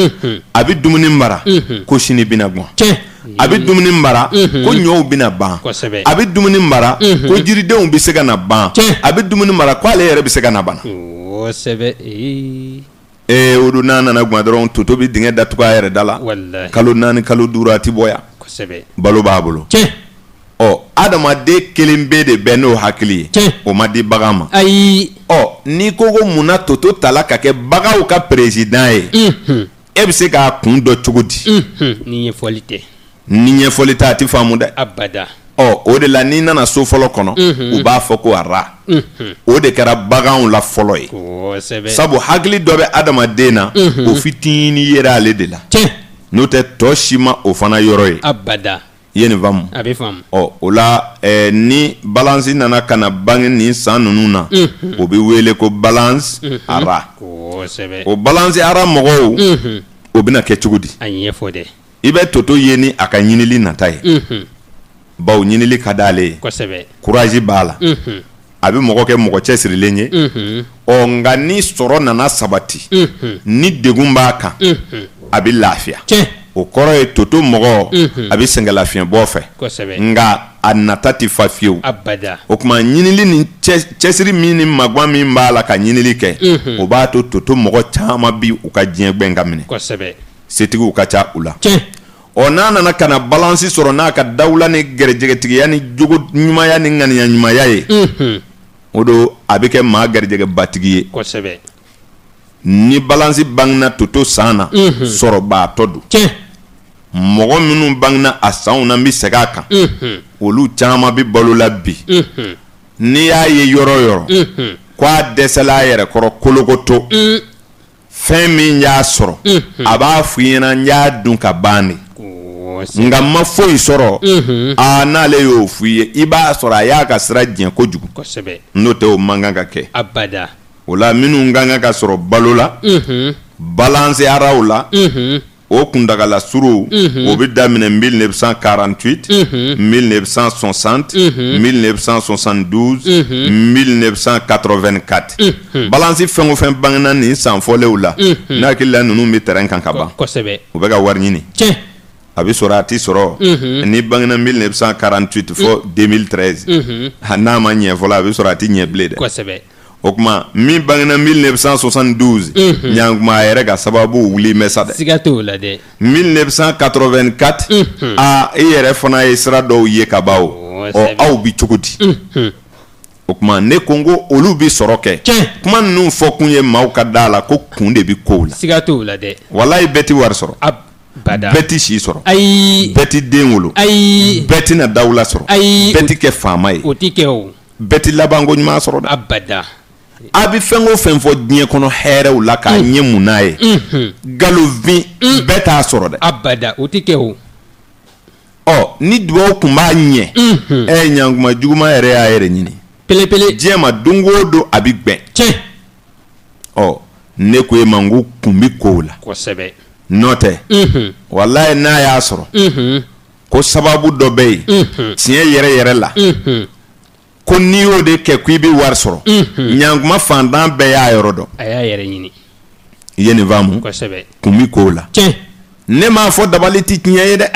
A bɛ dumuni mara. Ko sini bɛna gɔn. A bɛ dumuni mara. Ko ɲɔw bɛna ban. A bɛ dumuni mara. Ko jiridenw bɛ se ka na ban. A bɛ dumuni mara ko ale yɛrɛ bɛ se ka na bana. Kosɛbɛ. O don n'a nana guwan dɔrɔn toto bɛ dingɛ datugu a yɛrɛ da la. Kalo 4 kalo 5 a tɛ bɔ yan. Balo b'a bolo. Adamaden kelen bɛ de bɛn n'o hakili ye. O ma di bagan ma. Ayi. N'i ko ko munna toto tala ka kɛ baganw ka président ye. e bɛ se k'a kun dɔ cogo di ni ɲɛfɔli tɛ ni ɲɛfɔli tɛ a tɛ faamu dɛ abada o de la n'i nana so fɔlɔ kɔnɔ u b'a fɔ ko ara o de kɛra baganw la fɔlɔ ye sabu hakili dɔ bɛ adamaden na o fitinin yera ale de la n'o tɛ tɔ si ma o fana yɔrɔ ye abada i ye nin faamu a bɛ faamu o la ni balansi nana ka na bange nin san ninnu na o bɛ wele ko balance ara o balance ara mɔgɔw o bɛna kɛ cogo di a ɲɛfɔ dɛ i bɛ toto ye ni a ka ɲinili nata ye bawo ɲinili ka d'ale ye kosɛbɛ courage b'a la a bɛ mɔgɔ kɛ mɔgɔ cɛsirilen ye nka ni sɔrɔ nana sabati ni degun b'a kan a bɛ lafiya o kɔrɔ ye toto mɔgɔ a bɛ sɛngɛlafiɲɛbɔ fɛ nka a nata tɛ fa fiyewu o tuma ɲinili ni cɛsiri min ni magwan min b'a la ka ɲinili kɛ o b'a to toto mɔgɔ caman bi u ka diɲɛ gbɛn ka minɛ setigiw ka ca u la n'a nana ka na balansi sɔrɔ n'a ka dawula ni gɛrɛjɛgɛtigiya ni jogo ɲumanya ni ŋaniya ɲumanya ye o don a bɛ kɛ maa gɛrɛjɛgɛbatigi ye ni balansi bangena toto san na sɔrɔbaatɔ don mɔgɔ minnu bangena a sanw na n bɛ segin a kan olu caman bɛ balo la bi n'i y'a ye yɔrɔ yɔrɔ k'a dɛsɛla a yɛrɛ kɔrɔ kolokoto fɛn min y'a sɔrɔ a b'a f'i ɲɛna n y'a dun ka ban de nka ma foyi sɔrɔ n'ale y'o f'i ye i b'a sɔrɔ a y'a ka sira diɲɛ kojugu n'o tɛ o man kan ka kɛ o la minnu kan ka sɔrɔ balo la balance araw la o kundagala suruw o bɛ daminɛ 1948 1960 1972 1984 balance fɛn o fɛn bangena nin san fɔlenw la n'a hakili la ninnu bɛ terrain kan ka ban u bɛ ka wari ɲini a bɛ sɔrɔ a tɛ sɔrɔ ni bangena 1948 fɔ 2013 n'a ma ɲɛ fɔlɔ a bɛ sɔrɔ a tɛ ɲɛ bilen dɛ o kuma min bangena 1972 ɲankuma a yɛrɛ ka sababu wuli mɛ sa dɛ siga t'o la dɛ 1984 i yɛrɛ fana ye sira dɔw ye ka ban o aw bi cogo di o kuma ne ko n ko olu bi sɔrɔ kɛ kuma ninnu fɔ kun ye maaw ka da la ko kun de bi kow la siga t'o la dɛ walayi bɛɛ ti wari sɔrɔ bɛɛ ti si sɔrɔ bɛɛ ti den wolo bɛɛ ti na dawula sɔrɔ bɛɛ ti kɛ faama ye o ti kɛ o bɛɛ ti laban ko ɲuman sɔrɔ dɛ a bɛ fɛn o fɛn fɔ diɲɛ kɔnɔ hɛrɛw la k'a ɲɛ mun n'a ye nkalonfin bɛɛ t'a sɔrɔ dɛ o ti kɛ o ni dugawu kun b'a ɲɛ ɲankuma juguman yɛrɛ y'a yɛrɛ ɲini pelepele diɲɛ ma don o don a bɛ gbɛn ne ko e ma n ko kun bɛ kow la n'o tɛ walayi n'a y'a sɔrɔ ko sababu dɔ bɛ yen tiɲɛ yɛrɛ yɛrɛ la ko n'i y'o de kɛ k'i bɛ wari sɔrɔ ɲankuma fantan bɛɛ y'a yɔrɔ dɔn a y'a yɛrɛ ɲini i ye nin faamu kun bɛ kow la ne m'a fɔ dabali tɛ tiɲɛ ye dɛ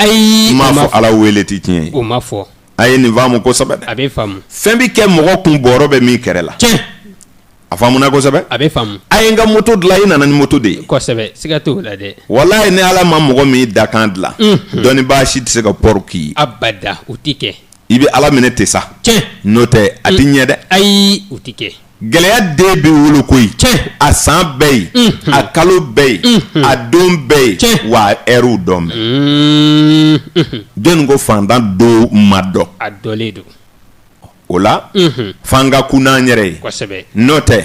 n m'a fɔ ala wele tɛ tiɲɛ ye o ma fɔ a ye nin faamu kosɛbɛ dɛ a bɛ faamu fɛn bɛ kɛ mɔgɔ kun bɔrɔ bɛ min kɛrɛ la a faamuna kosɛbɛ a bɛ faamu a ye n ka moto dilan i nana ni moto de ye kosɛbɛ siga t'o la dɛ walayi ni ala ma mɔgɔ min dakan dilan dɔnnibaa si tɛ se ka pɔri k'i ye abada o ti kɛ i bɛ ala minɛ ten sa n'o tɛ a ti ɲɛ dɛ ayi o ti kɛ gɛlɛya den bɛ wolo koyi a san bɛɛ ye a kalo bɛɛ ye a don bɛɛ ye wa a ɛriw dɔn bɛ jɔnni ko fantan dɔw ma dɔn a dɔlen don o la f'an ka kun n'an yɛrɛ ye n'o tɛ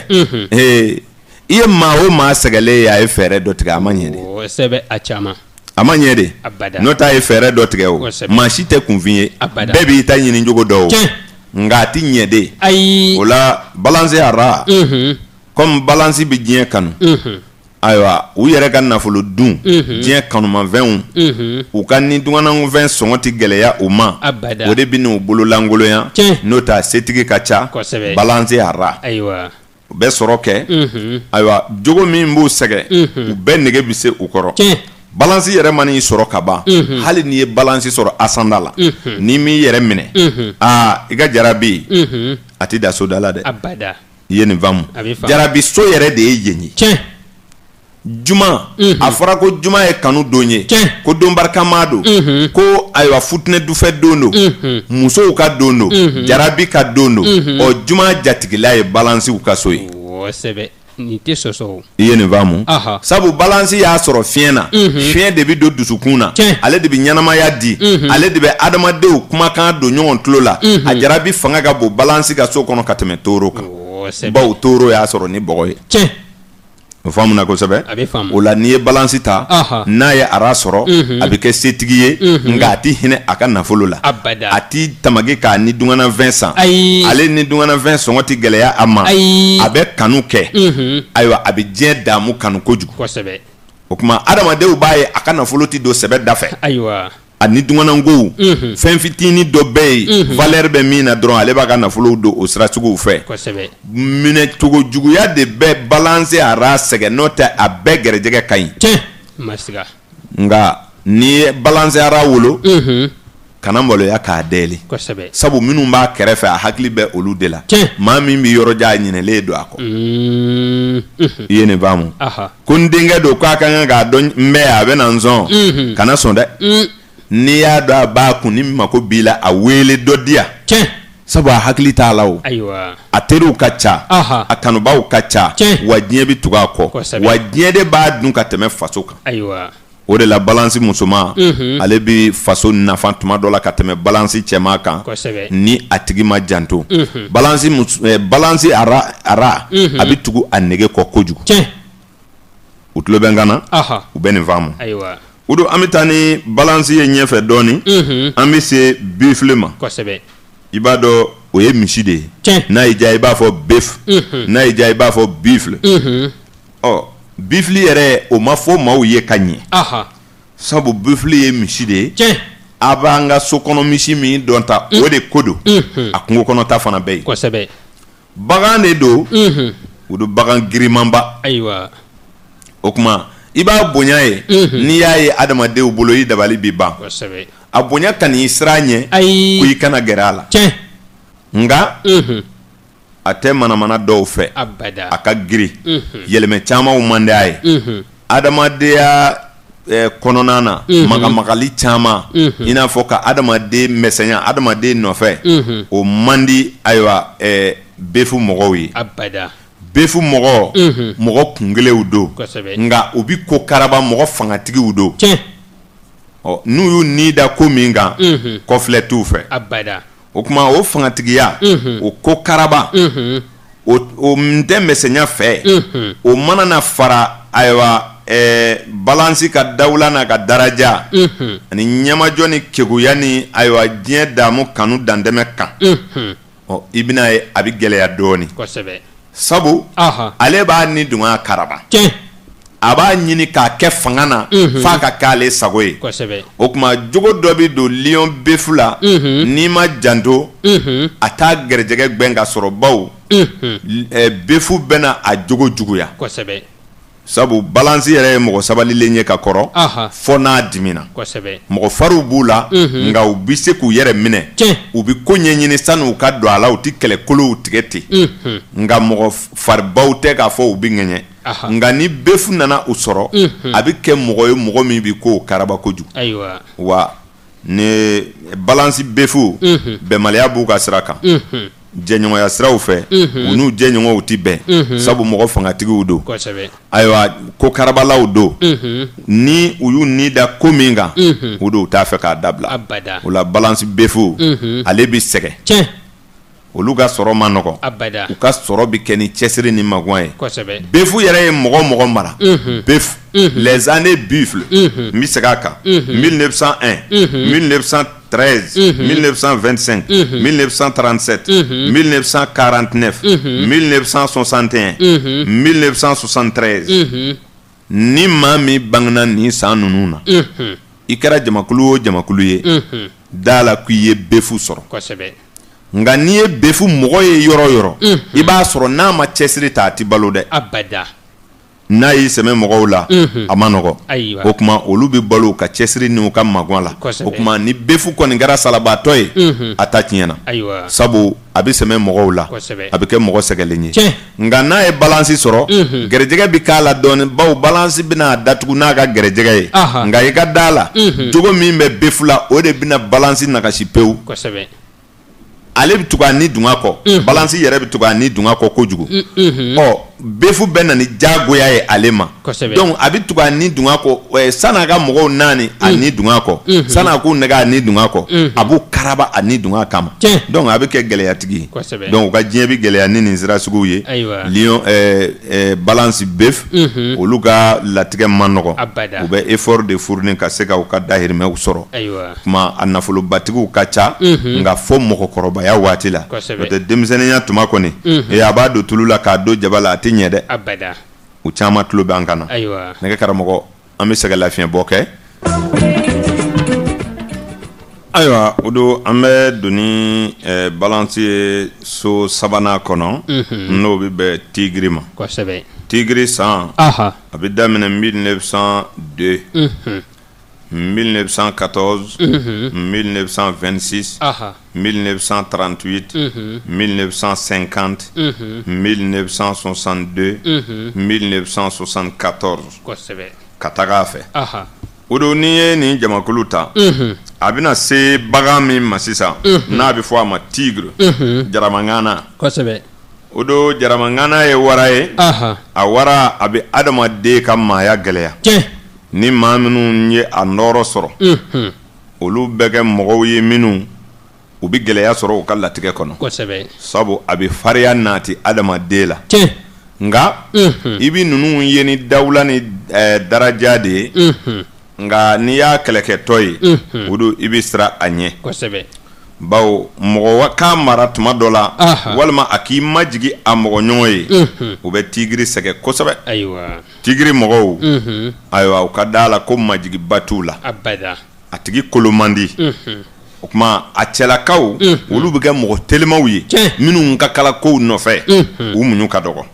i ye maa o maa sɛgɛlen ye a ye fɛɛrɛ dɔ tigɛ a ma ɲɛ de kosɛbɛ a caman a ma ɲɛ de n'o t'a ye fɛɛrɛ dɔ tigɛ o maa si tɛ kunfin ye bɛɛ b'i ta ɲini cogo dɔ o nka a ti ɲɛ de o la balance ara comme balance bɛ diɲɛ kanu ayiwa u yɛrɛ ka nafolo dun diɲɛ kanumafɛnw u ka ni dunanafɛn sɔngɔ tɛ gɛlɛya u ma o de bɛ n'u bololankolonya n'o t'a setigi ka ca balance ara u bɛ sɔrɔ kɛ ayiwa jogo min b'u sɛgɛn u bɛɛ nege bɛ se u kɔrɔ balance yɛrɛ ma n'i sɔrɔ ka ban hali n'i ye balance sɔrɔ asanda la n'i m'i yɛrɛ minɛ i ka jarabi a tɛ da soda la dɛ i ye nin faamu jarabi so yɛrɛ de ye yen ye juma a fɔra ko juma ye kanu don ye ko don barikama don ko ayiwa futinɛ dufɛ don don musow ka don don jarabi ka don don juma jatigila ye balansiw ka so ye ni tɛ sɔsɔ. I ye nin faamu. Sabu balance y'a sɔrɔ fiɲɛ na. Fiɲɛ de bɛ don dusukun na. Ale de bɛ ɲɛnamaya di. Ale de bɛ adamadenw kumakan don ɲɔgɔn tulo la. A jarabi fanga ka bon balance ka so kɔnɔ ka tɛmɛ toro kan. Bawo toro y'a sɔrɔ ni bɔgɔ ye. O faamuna kosɛbɛ. A bɛ faamu. O la n'i ye balance ta. N'a ye ara sɔrɔ. A bɛ kɛ setigi ye. Nka a ti hinɛ a ka nafolo la. Abada. A ti tamaki k'a ni dunganafɛn san. Ayi. Ale ni dunganafɛn sɔngɔ ti gɛlɛya a ma. Ayi. A bɛ kanu kɛ. Ayiwa a bɛ diɲɛ daamu kanu kojugu. Kosɛbɛ. O tuma adamadenw b'a ye a ka nafolo ti don sɛbɛ da fɛ. Ayiwa. Ani dunganangow. Fɛn fitinin dɔ bɛɛ ye. Valeur bɛ min na dɔrɔn ale b'a ka nafolo don o sira suguw fɛ. Kosɛbɛ. Minɛ cogo juguya de bɛ balance ara sɛgɛn n'o tɛ a bɛɛ gɛrɛjɛgɛ ka ɲi. Masiga. Nka n'i ye balance ara wolo. Kana maloya k'a dɛɛli. Kosɛbɛ. Sabu minnu b'a kɛrɛfɛ a hakili bɛ olu de la. Maa min bɛ yɔrɔjan ɲinɛlen don a kɔ. I ye nin faamu. Ko n denkɛ don k'a ka kan k'a dɔn n bɛ a bɛ na n sɔn. Kana sɔn dɛ. N'i y'a dɔn a b'a kun ni mako b'i la a wele dɔ di yan. Sabu a hakili t'a la o. Ayiwa. A teriw ka ca. A kanubaw ka ca. Wa diɲɛ bɛ tugu a kɔ. Wa diɲɛ de b'a dun ka tɛmɛ faso kan. Ayiwa. O de la balance musoman. Ale bɛ faso nafa tuma dɔ la ka tɛmɛ balance cɛman kan. Ni a tigi ma janto. Balance ara a bɛ tugu a nege kɔ kojugu. U tulo bɛ n kan na. U bɛ nin faamu. Ayiwa. O don an bɛ taa ni balance ye ɲɛfɛ dɔɔni. An bɛ se buffle ma. Kosɛbɛ. I b'a dɔn o ye misi de ye. N'a y'i diya i b'a fɔ bœuf. N'a y'i diya i b'a fɔ buffle. Ɔ buffle yɛrɛ o ma fɔ maaw ye ka ɲɛ. Sabu buffle ye misi de ye. A b'an ka sokɔnɔ misi min dɔn ta o de ko don. A kungo kɔnɔ ta fana bɛ yen. Kosɛbɛ. Bagan de don. O don bagan girimanba. Ayiwa. O tuma i b'a bonya ye. N'i y'a ye adamadenw bolo i dabali bɛ ban. Kosɛbɛ. A bonya ka n'i siran ɲɛ. Ayi. Ko i kana gɛrɛ a la. Nka a tɛ manamana dɔw fɛ. Abada. A ka giri. Yɛlɛmɛ camanw man di a ye. Adamadenya kɔnɔna na. Magamagali caman. I n'a fɔ ka adamaden mɛsɛnya adamaden nɔfɛ. O man di ayiwa befu mɔgɔw ye. Abada. Befu mɔgɔ mɔgɔ kungelenw don. Nka u bɛ ko karaba mɔgɔ fangatigiw don. N'u y'u ni da ko min kan. Kɔfilɛ t'u fɛ. Abada. O tuma o fangatigiya. O ko karaba. O n tɛ mɛsɛnya fɛ. O mana na fara ayiwa balance ka dawula n'a ka daraja. Ani ɲɛmajɔ ni keguya ni ayiwa diɲɛ daamu kanu dantɛmɛ kan. I bɛna ye a bɛ gɛlɛya dɔɔni. Kosɛbɛ. Sabu ale b'a ni dun a karaba. A b'a ɲini k'a kɛ fanga na f'a ka k'ale sago ye. O tuma jogo dɔ bɛ don lion befu la n'i ma janto a t'a gɛrɛjɛgɛ gbɛn ka sɔrɔ baw befu bɛna a jogo juguya. Sabu balance yɛrɛ ye mɔgɔ sabalilen ye ka kɔrɔ fɔ n'a dimina. Mɔgɔ fariw b'u la nka u bɛ se k'u yɛrɛ minɛ u bɛ ko ɲɛɲini sani u ka don a la u tɛ kɛlɛkolow tigɛ ten nka mɔgɔ faribaw tɛ k'a fɔ u bɛ ŋɛɲɛ. Nka ni befu nana u sɔrɔ a bɛ kɛ mɔgɔ ye mɔgɔ min bɛ k'o karaba kojugu. Wa ni balance befu bɛnbaliya b'u ka sira kan. Jɛɲɔgɔnya siraw fɛ u n'u jɛɲɔgɔnw tɛ bɛn sabu mɔgɔ fangatigiw don. Ayiwa ko karabalaw don ni u y'u ni da ko min kan o don u t'a fɛ k'a dabila. O la balance befu ale bɛ sɛgɛn. Olu ka sɔrɔ ma nɔgɔn. U ka sɔrɔ bɛ kɛ ni cɛsiri ni magoya ye. Befu yɛrɛ ye mɔgɔ mɔgɔ mara. Befu les années buffle n bɛ segin a kan 1901 1913 1925 1937 1949 1961 1973 ni maa min bangena nin san ninnu na i kɛra jamakulu o jamakulu ye da la k'i ye befu sɔrɔ. Nka n'i ye befu mɔgɔ ye yɔrɔ yɔrɔ i b'a sɔrɔ n'a ma cɛsiri ta a tɛ balo dɛ. N'a y'i sɛmɛ mɔgɔw la a ma nɔgɔ. O tuma olu bɛ balo ka cɛsiri n'u ka magan la. O tuma ni befu kɔni kɛra salabatɔ ye a ta tiɲɛna. Sabu a bɛ sɛmɛ mɔgɔw la a bɛ kɛ mɔgɔ sɛgɛlen ye. Nka n'a ye balance sɔrɔ gɛrɛjɛgɛ bɛ k'a la dɔɔni bawo balance bɛna datugu n'a ka gɛrɛjɛgɛ ye. Nka i ka da la jogo min bɛ befu la o de bɛna balance nagasi pewu. ale bɛ tugu a ni dunga kɔ balance yɛrɛ bɛ tugu a ni dunga kɔ kojugu befu bɛ na ni jagoya ye ale ma donc a bɛ tugu a ni dunga kɔ san'a ka mɔgɔw naani a ni dunga kɔ san'a k'u nɛgɛ a ni dunga kɔ a b'u karaba a ni dunga kama donc a bɛ kɛ gɛlɛyatigi ye donc u ka diɲɛ bɛ gɛlɛya ni nin sira suguw ye lion balance bef olu ka latigɛ man nɔgɔn u bɛ effort de fournir ka se ka u ka dahirimɛw sɔrɔ kuma a nafolobatigiw ka ca nka fo mɔgɔkɔrɔbaya waati la o tɛ denmisɛnninya tuma kɔni a b'a don tulu la k'a don jaba la a tɛ ɲɛ dɛ u caman tulo bɛ an kana nɛgɛ karamɔgɔ an bɛ se ka lafiɲɛbɔ kɛ ayiwa o don an bɛ don ni balance ye so sabanan kɔnɔ n'o bɛ bɛn tigiri ma tigiri san a bɛ daminɛ 1902 1914 1926 1938 1950 1962 1974 ka taga a fɛ o don n'i ye nin jamakulu ta a bɛna se bagan min ma sisan n'a bɛ fɔ a ma tigre jaramangana o don jaramangana ye wara ye a wara a bɛ adamaden ka maaya gɛlɛya ni maa minnu ye a nɔrɔ sɔrɔ olu bɛ kɛ mɔgɔw ye minnu u bɛ gɛlɛya sɔrɔ u ka latigɛ kɔnɔ sabu a bɛ fariya naati adamaden la nka i bɛ ninnu ye ni dawula ni daraja de ye nka n'i y'a kɛlɛkɛtɔ ye o don i bɛ siran a ɲɛ bawo mɔgɔ k'a mara tuma dɔ la walima a k'i majigi a mɔgɔ ɲɔgɔn ye u bɛ tigiri sɛgɛ kosɛbɛ tigiri mɔgɔw ayiwa u ka d'a la ko majigiba t'u la a tigi kolo man di o tuma a cɛlakaw olu bɛ kɛ mɔgɔ telimaw ye minnu ka kala kow nɔfɛ u muɲu ka dɔgɔ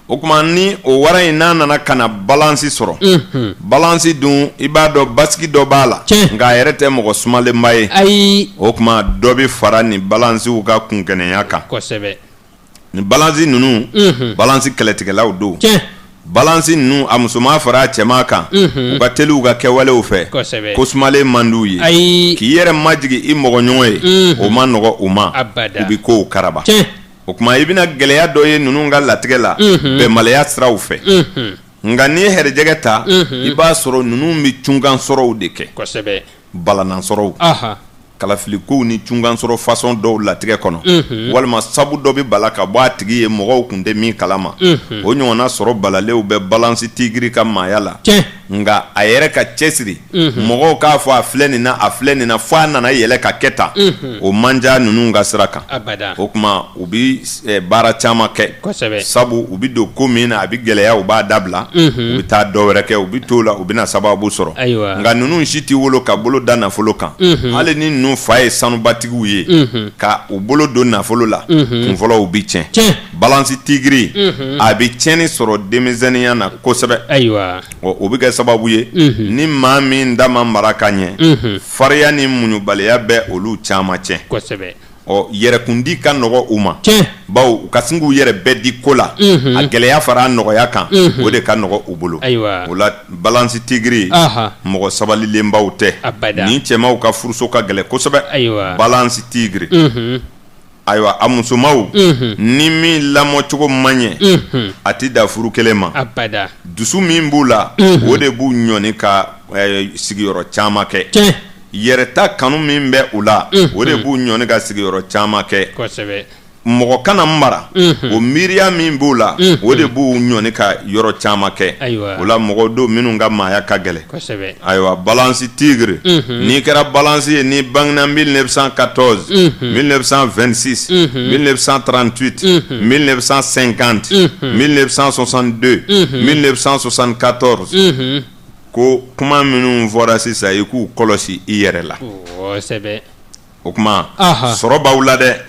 o tuma ni o wara in n'a nana ka na balance sɔrɔ balance dun i b'a dɔn basigi dɔ b'a la nka a yɛrɛ tɛ mɔgɔ sumalenba ye o tuma dɔ bɛ fara nin balancew ka kunkɛnɛya kan ni balance ninnu balance kɛlɛtigɛlaw don balance ninnu a musoman fara a cɛman kan u ka teli u ka kɛwalew fɛ ko sumalen man d'u ye k'i yɛrɛ majigi i mɔgɔ ɲɔgɔn ye o ma nɔgɔ u ma u bɛ kow karaba o tuma i bɛna gɛlɛya dɔ ye ninnu ka latigɛ la bɛnbaliya siraw fɛ nka n'i ye hɛrɛjɛgɛ ta i b'a sɔrɔ ninnu bɛ cunkan sɔrɔw de kɛ balanan sɔrɔw kalafilikow ni cunkan sɔrɔ façon dɔw latigɛ kɔnɔ walima sabu dɔ bɛ bala ka bɔ a tigi ye mɔgɔw kun tɛ min kalama o ɲɔgɔnna sɔrɔ balalew bɛ balance tigiri ka maaya la nka a yɛrɛ ka cɛsiri mɔgɔw k'a fɔ a filɛ nin na fo a nana yɛlɛ ka kɛ tan o manja ninnu ka sira kan o tuma u bɛ baara caman kɛ sabu u bɛ don ko min na a bɛ gɛlɛya u b'a dabila u bɛ taa dɔ wɛrɛ kɛ u bɛ t'o la u bɛna sababu sɔrɔ nka ninnu si t'i wolo ka bolo da nafolo kan hali ni ninnu fa ye sanubatigiw ye ka u bolo don nafolo la kunfɔlɔw bi tiɲɛ balance tigiri a bɛ tiɲɛni sɔrɔ denmisɛnninya na kosɛbɛ o bɛ kɛ sababu ye ni maa min da ma mara ka ɲɛ fariya ni muɲubaliya bɛ olu caman tiɲɛ yɛrɛkundi ka nɔgɔ u ma bawo u ka sin k'u yɛrɛ bɛɛ di ko la a gɛlɛya fara a nɔgɔya kan o de ka nɔgɔ u bolo o la balance tigiri mɔgɔ sabalilenbaw tɛ ni cɛmaw ka furuso ka gɛlɛ kosɛbɛ balance tigiri ayiwa a musomaw ni min lamɔcogo man ɲɛ a tɛ da furu kelen ma dusu min b'u la o de b'u ɲɔni ka sigiyɔrɔ caman kɛ yɛrɛta kanu min bɛ u la o de b'u ɲɔni ka sigiyɔrɔ caman kɛ mɔgɔ kana mara o miiriya min b'u la o de b'u ɲɔni ka yɔrɔ caman kɛ o la mɔgɔ don minnu ka maaya ka gɛlɛn ayiwa balance tigre n'i kɛra balance ye ni bangena 1914 1926 1938 1950 1962 1974 ko kuma minnu fɔra sisan i k'u kɔlɔsi i yɛrɛ la o kuma sɔrɔ b'aw la dɛ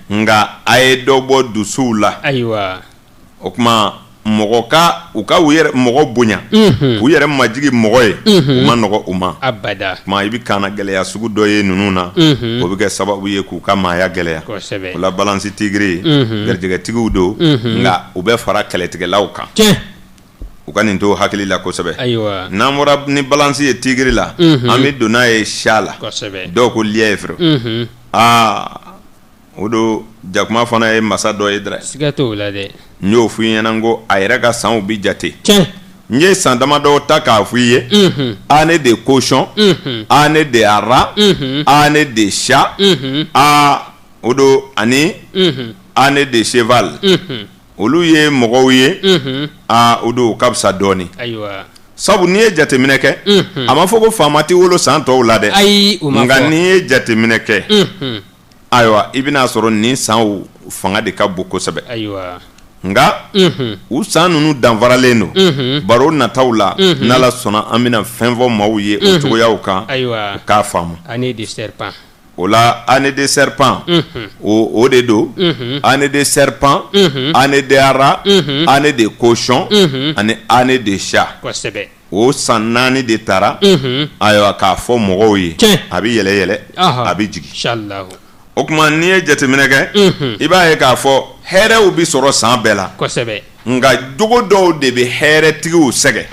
nka a ye dɔ bɔ dusuw la o kuma mɔgɔ u ka u yɛrɛ mɔgɔ bonya u yɛrɛ majigi mɔgɔ ye u ma nɔgɔ u ma kuma i bɛ kaana gɛlɛya sugu dɔ ye ninnu na o bɛ kɛ sababu ye k'u ka maaya gɛlɛya o la balance tigiri garijɛgɛtigiw don nka u bɛ fara kɛlɛtigɛlaw kan u ka nin to hakili la kosɛbɛ n'an bɔra ni balance ye tigiri la an bɛ don n'a ye sa la dɔw ko lièvre o do jakuma fana ye masa dɔ ye dɛ. siga t'o la dɛ. n y'o f'i ɲɛna n ko a yɛrɛ ka sanw bi jate. tiɲɛ. n ye san damadɔ ta k'a f'i ye. année de cochon. année de ara. année de chat. o do ani. année de cheval. olu ye mɔgɔw ye. o do o ka fisa dɔɔni. ayiwa. sabu n'i ye jateminɛ kɛ. a ma fɔ ko faama tɛ wolo san tɔw la dɛ. ayi o ma fɔ. nka n'i ye jateminɛ kɛ. ayiwa i bɛna sɔrɔ nin sanw fanga de ka bon kosɛbɛ. ayiwa. nka u san ninnu danfaralen don. baro nataw la n'Ala sɔnna an bɛna fɛn fɔ maaw ye o cogoyaw kan. ayiwa. u k'a faamu. année de serpent. o la année de serpent. o de don. année de serpent. année de ara. année de cochon. ani année de chat. kosɛbɛ. o san 4 de taara. ayiwa k'a fɔ mɔgɔw ye. a bɛ yɛlɛ yɛlɛ. a bɛ jigin. inshallah. o tuma n'i ye jateminɛ kɛ. i b'a ye k'a fɔ hɛrɛw bi sɔrɔ san bɛɛ la. kosɛbɛ. nka jogo dɔw de bɛ hɛrɛtigiw sɛgɛ.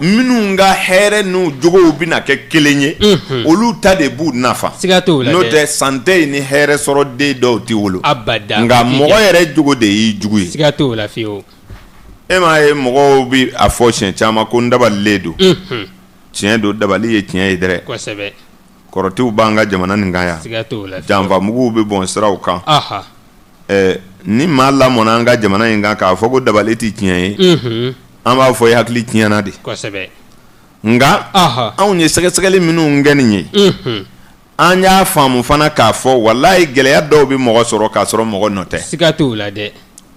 minnu ka hɛrɛ n'u jogow bɛna kɛ kelen ye. olu ta de b'u nafa. siga t'o la dɛ. n'o tɛ san tɛ yen ni hɛrɛ sɔrɔ den dɔw t'i wolo. abada. nka mɔgɔ yɛrɛ jogo de y'i jugu ye. siga t'o la fiyewu. e m'a ye mɔgɔw bi a fɔ siɲɛ caman ko n dabalilen don. tiɲɛ don dabali ye tiɲɛ ye dɛrɛ. kosɛbɛ. kɔrɔtiw b'an ka jamana nin kan yan. siga t'o la. janfamuguw bɛ bɔn siraw kan. ni maa lamɔna an ka jamana in kan k'a fɔ ko dabali tɛ tiɲɛ ye. an b'a fɔ i hakili tiɲɛna de. kosɛbɛ. nka anw ye sɛgɛsɛgɛli minnu kɛ nin ye. an y'a faamu fana k'a fɔ walayi gɛlɛya dɔw bɛ mɔgɔ sɔrɔ k'a sɔrɔ mɔgɔ nɔ tɛ. siga t'o la dɛ.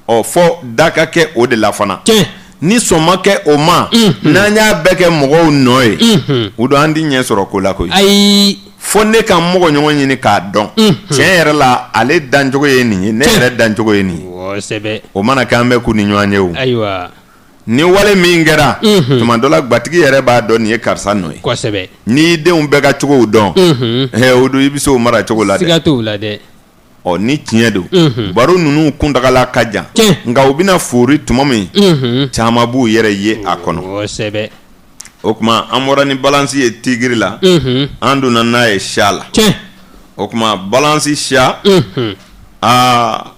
fɔ da ka kɛ o de la fana. tiɲɛ. ni sɔn ma kɛ o ma. n'an y'a bɛɛ kɛ mɔgɔw nɔ ye. o don an ti ɲɛ sɔrɔ ko la koyi. ayi. fo ne ka mɔgɔ ɲɔgɔn ɲini k'a dɔn. tiɲɛ yɛrɛ la ale dancogo ye nin ye ne yɛrɛ dancogo ye nin ye. kosɛbɛ. o mana kɛ an bɛ k'u ni ɲɔgɔn ye o. ayiwa. ni wale min kɛra. tuma dɔ la gatigi yɛrɛ b'a dɔn nin ye karisa nɔ ye. kosɛbɛ. n'i denw bɛɛ ka cogow dɔn. o don i bɛ se o mara cogo la dɛ. siga t'o la dɛ. ni tiɲɛ don. baro ninnu kuntagala ka jan. nka u bɛna fori tuma min. caman b'u yɛrɛ ye a kɔnɔ. kosɛbɛ. o tuma an bɔra ni balansi ye tigiri la. an donna n'a ye siya la. o tuma balansi siya.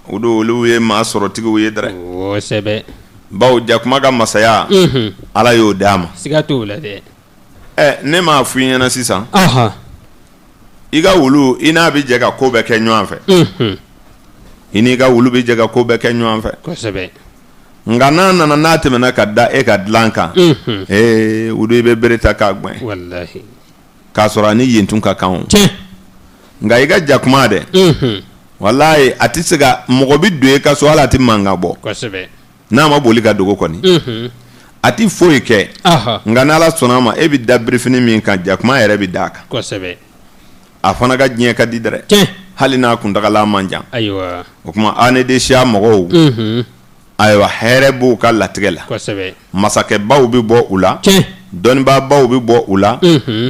o don olu ye maa sɔrɔtigiw ye dɛrɛ. kosɛbɛ. bawo jakuma ka masaya. ala y'o d'a ma. siga t'o la dɛ. ne m'a f'i ɲɛna sisan. i ka wulu i n'a bɛ jɛ ka ko bɛɛ kɛ ɲɔgɔn fɛ. i n'i ka wulu bɛ jɛ ka ko bɛɛ kɛ ɲɔgɔn fɛ. kosɛbɛ. nka n'a nana n'a tɛmɛna ka da e ka dilan kan. wulu i bɛ bere ta k'a gbɛn. walahi. k'a sɔrɔ a ni yen tun ka kan o. nka i ka jakuma dɛ. walayi a tɛ se ka mɔgɔ bɛ don e ka so hali a tɛ mankan bɔ. kosɛbɛ. n'a ma boli ka dogo kɔni. a tɛ foyi kɛ. nka n'Ala sɔnna a ma e bɛ da birifini min kan jakuma yɛrɛ bɛ d'a kan. kosɛbɛ. a fana ka diɲɛ ka di dɛrɛ. hali n'a kuntagala man jan. ayiwa. o tuma année de siya mɔgɔw. ayiwa hɛrɛ b'u ka latigɛ la. kosɛbɛ. masakɛbaw bɛ bɔ u la. dɔnnibaabaw bɛ bɔ u la.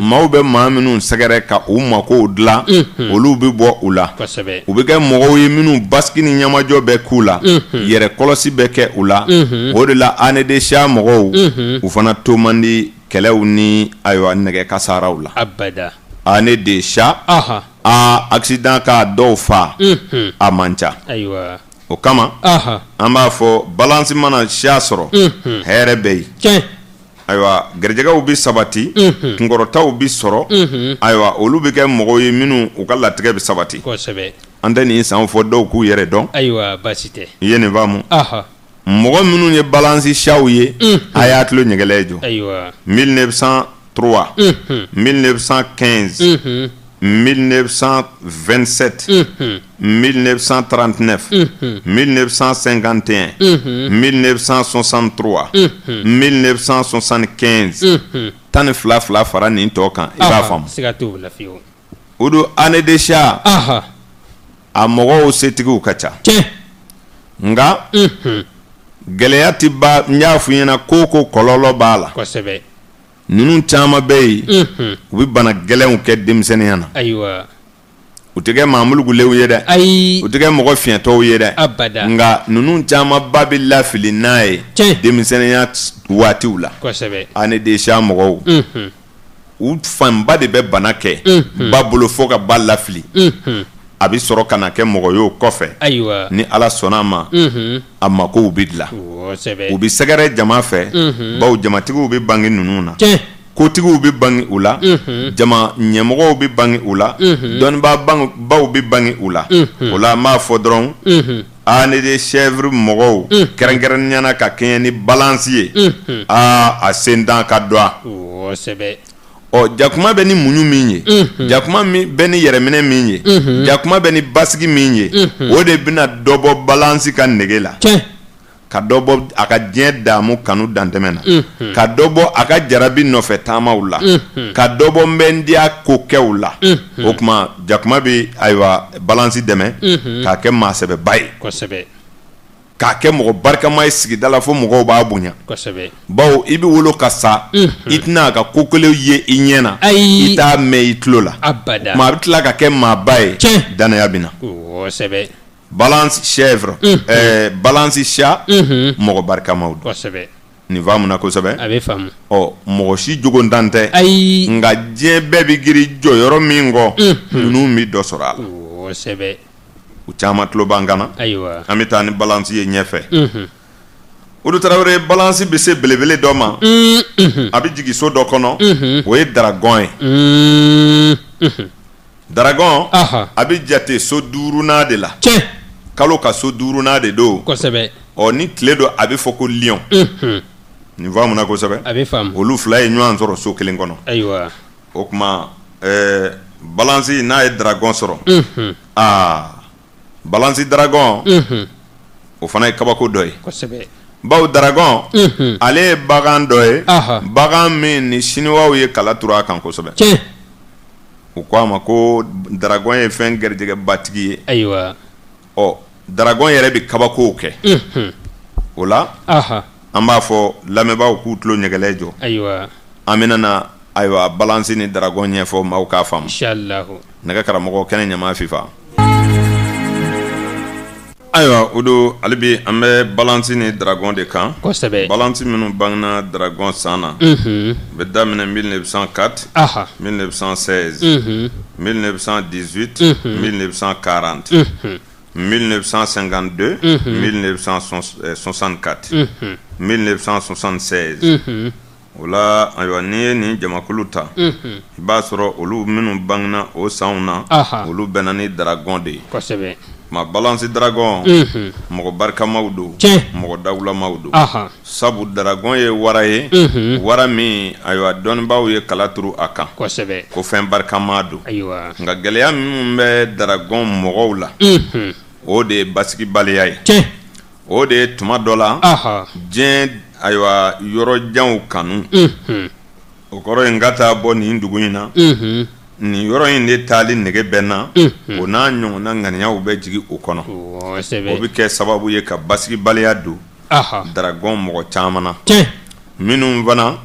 maaw bɛ maa minnu sɛgɛrɛ ka u makow dilan. olu bɛ bɔ u la. kosɛbɛ. u bɛ kɛ mɔgɔw ye minnu basigi ni ɲamajɔ bɛ k'u la. yɛrɛ kɔlɔsi bɛ kɛ u la. o de la année de siya mɔgɔw. u fana to man di kɛlɛw ni ayiwa nɛgɛ kasaraw la. abada. année de chat. accident ka dɔw fa. a man ca. ayiwa. o kama. an b'a fɔ balansi mana siya sɔrɔ. hɛrɛ bɛ yen. ayiwa garijɛgɛw bɛ sabati. kunkɔrɔtaw bɛ sɔrɔ. ayiwa olu bɛ kɛ mɔgɔw ye minnu u ka latigɛ bɛ sabati. kosɛbɛ. an tɛ nin san fɔ dɔw k'u yɛrɛ dɔn. ayiwa baasi tɛ. i ye nin faamu. mɔgɔ minnu ye balansi siyaw ye. a y'a tulo ɲɛgɛlɛ jɔ. ayiwa. 1903. 1915. 1927. 1939. 1951. 1963. 1975. tan ni fila fara nin tɔ kan i b'a faamu. siga t'o la fiyewu. o don année de siya. a mɔgɔw setigiw ka ca. nka gɛlɛya tɛ ban n y'a f'i ɲɛna ko kɔlɔlɔ b'a la. kosɛbɛ. ninnu caman bɛ yen. u bɛ bana gɛlɛnw kɛ denmisɛnninya na. ayiwa. u tɛ kɛ maamulugulenw ye dɛ. ayi. u tɛ kɛ mɔgɔ fiɲɛtɔw ye dɛ. abada. nka ninnu caman ba bɛ lafili n'a ye. denmisɛnninya waatiw la. kosɛbɛ. année de siya mɔgɔw. u fanba de bɛ bana kɛ. ba bolo fo ka ba lafili. a bɛ sɔrɔ ka na kɛ mɔgɔ y'o kɔfɛ ni ala sɔnna a ma a makow bɛ dilan u bɛ sɛgɛrɛ jama fɛ baw jamatigiw bɛ bange ninnu na kotigiw bɛ bange u la jama ɲɛmɔgɔw bɛ bange u la dɔnnibaa baw bɛ bange u la o la an b'a fɔ dɔrɔn ne de sɛvri mɔgɔw kɛrɛnkɛrɛnɲana ka kɛɲɛ ni balansi ye a sen dan ka dɔn a jakuma bɛ ni muɲu min ye jakuma bɛ ni yɛrɛminɛ min ye jakuma bɛ ni basigi min ye o de bɛna dɔbɔ balansi ka nege la ka dɔbɔ a ka diɲɛ daamu kanu dantɛmɛ na ka dɔbɔ a ka jarabi nɔfɛ taamaw la ka dɔbɔ mbɛndiya ko kɛw la o tuma jakuma bɛ ayiwa balansi dɛmɛ k'a kɛ maasɛbɛba ye k'a kɛ mɔgɔ barikama ye sigida la fo mɔgɔw b'a bonya bawo i bɛ wolo ka sa i tɛna a ka ko kelen ye i ɲɛ na i t'a mɛn i tulo la maa bɛ tila ka kɛ maaba ye danaya bɛ na balance chèvre balance chat mɔgɔ barikamaw don nin faamu na kosɛbɛ mɔgɔ si jogo ntan tɛ nka diɲɛ bɛɛ bɛ giri jɔyɔrɔ min kɔ ninnu bɛ dɔ sɔrɔ a la u caman tulo b'an kana an bɛ taa ni balance ye ɲɛfɛ Odu Traoré balance bɛ se belebele dɔ ma a bɛ jigin so dɔ kɔnɔ o ye Daragon ye Daragon a bɛ jate so 5nan de la kalo ka so 5nan de don ni tile don a bɛ fɔ ko lion nin faamu na kosɛbɛ olu fila ye ɲɔgɔn sɔrɔ so kelen kɔnɔ o tuma balance n'a ye Daragon sɔrɔ balance Daragon o fana ye kabako dɔ ye bawo Daragon ale ye bagan dɔ ye bagan min ni siniwaw ye kala turu a kan kosɛbɛ u ko a ma ko Daragon ye fɛn garijɛgɛ batigi ye Daragon yɛrɛ bɛ kabakow kɛ o la an b'a fɔ lamɛnbaaw k'u tulo ɲɛgɛlɛ jɔ an bɛna na ayiwa balance ni Daragon ɲɛfɔ maaw k'a faamu nɛgɛ karamɔgɔ kɛnɛ ɲama fifa ayiwa o don ale bi an bɛ balance ni Daragon de kan balance minnu bangena Daragon san na bɛ daminɛ 1904 1916 1918 1940 1952 1964 1976 o la ayiwa n'i ye nin jamakulu ta i b'a sɔrɔ olu minnu bangena o sanw na olu bɛnna ni Daragon de ye ma balance Daragon mɔgɔ barikamaw don mɔgɔ dawulamaw don sabu Daragon ye wara ye wara min ayiwa dɔnnibaaw ye kala turu a kan ko fɛn barikama don nka gɛlɛya minnu bɛ Daragon mɔgɔw la o de ye basigibaliya ye o de ye tuma dɔ la diɲɛ ayiwa yɔrɔ janw kanu o kɔrɔ ye n ka taa bɔ nin dugu in na nin yɔrɔ in de taali nege bɛ na o n'a ɲɔgɔnna ŋaniyaw bɛ jigin o kɔnɔ o bɛ kɛ sababu ye ka basigibaliya don Daragon mɔgɔ caman na minnu fana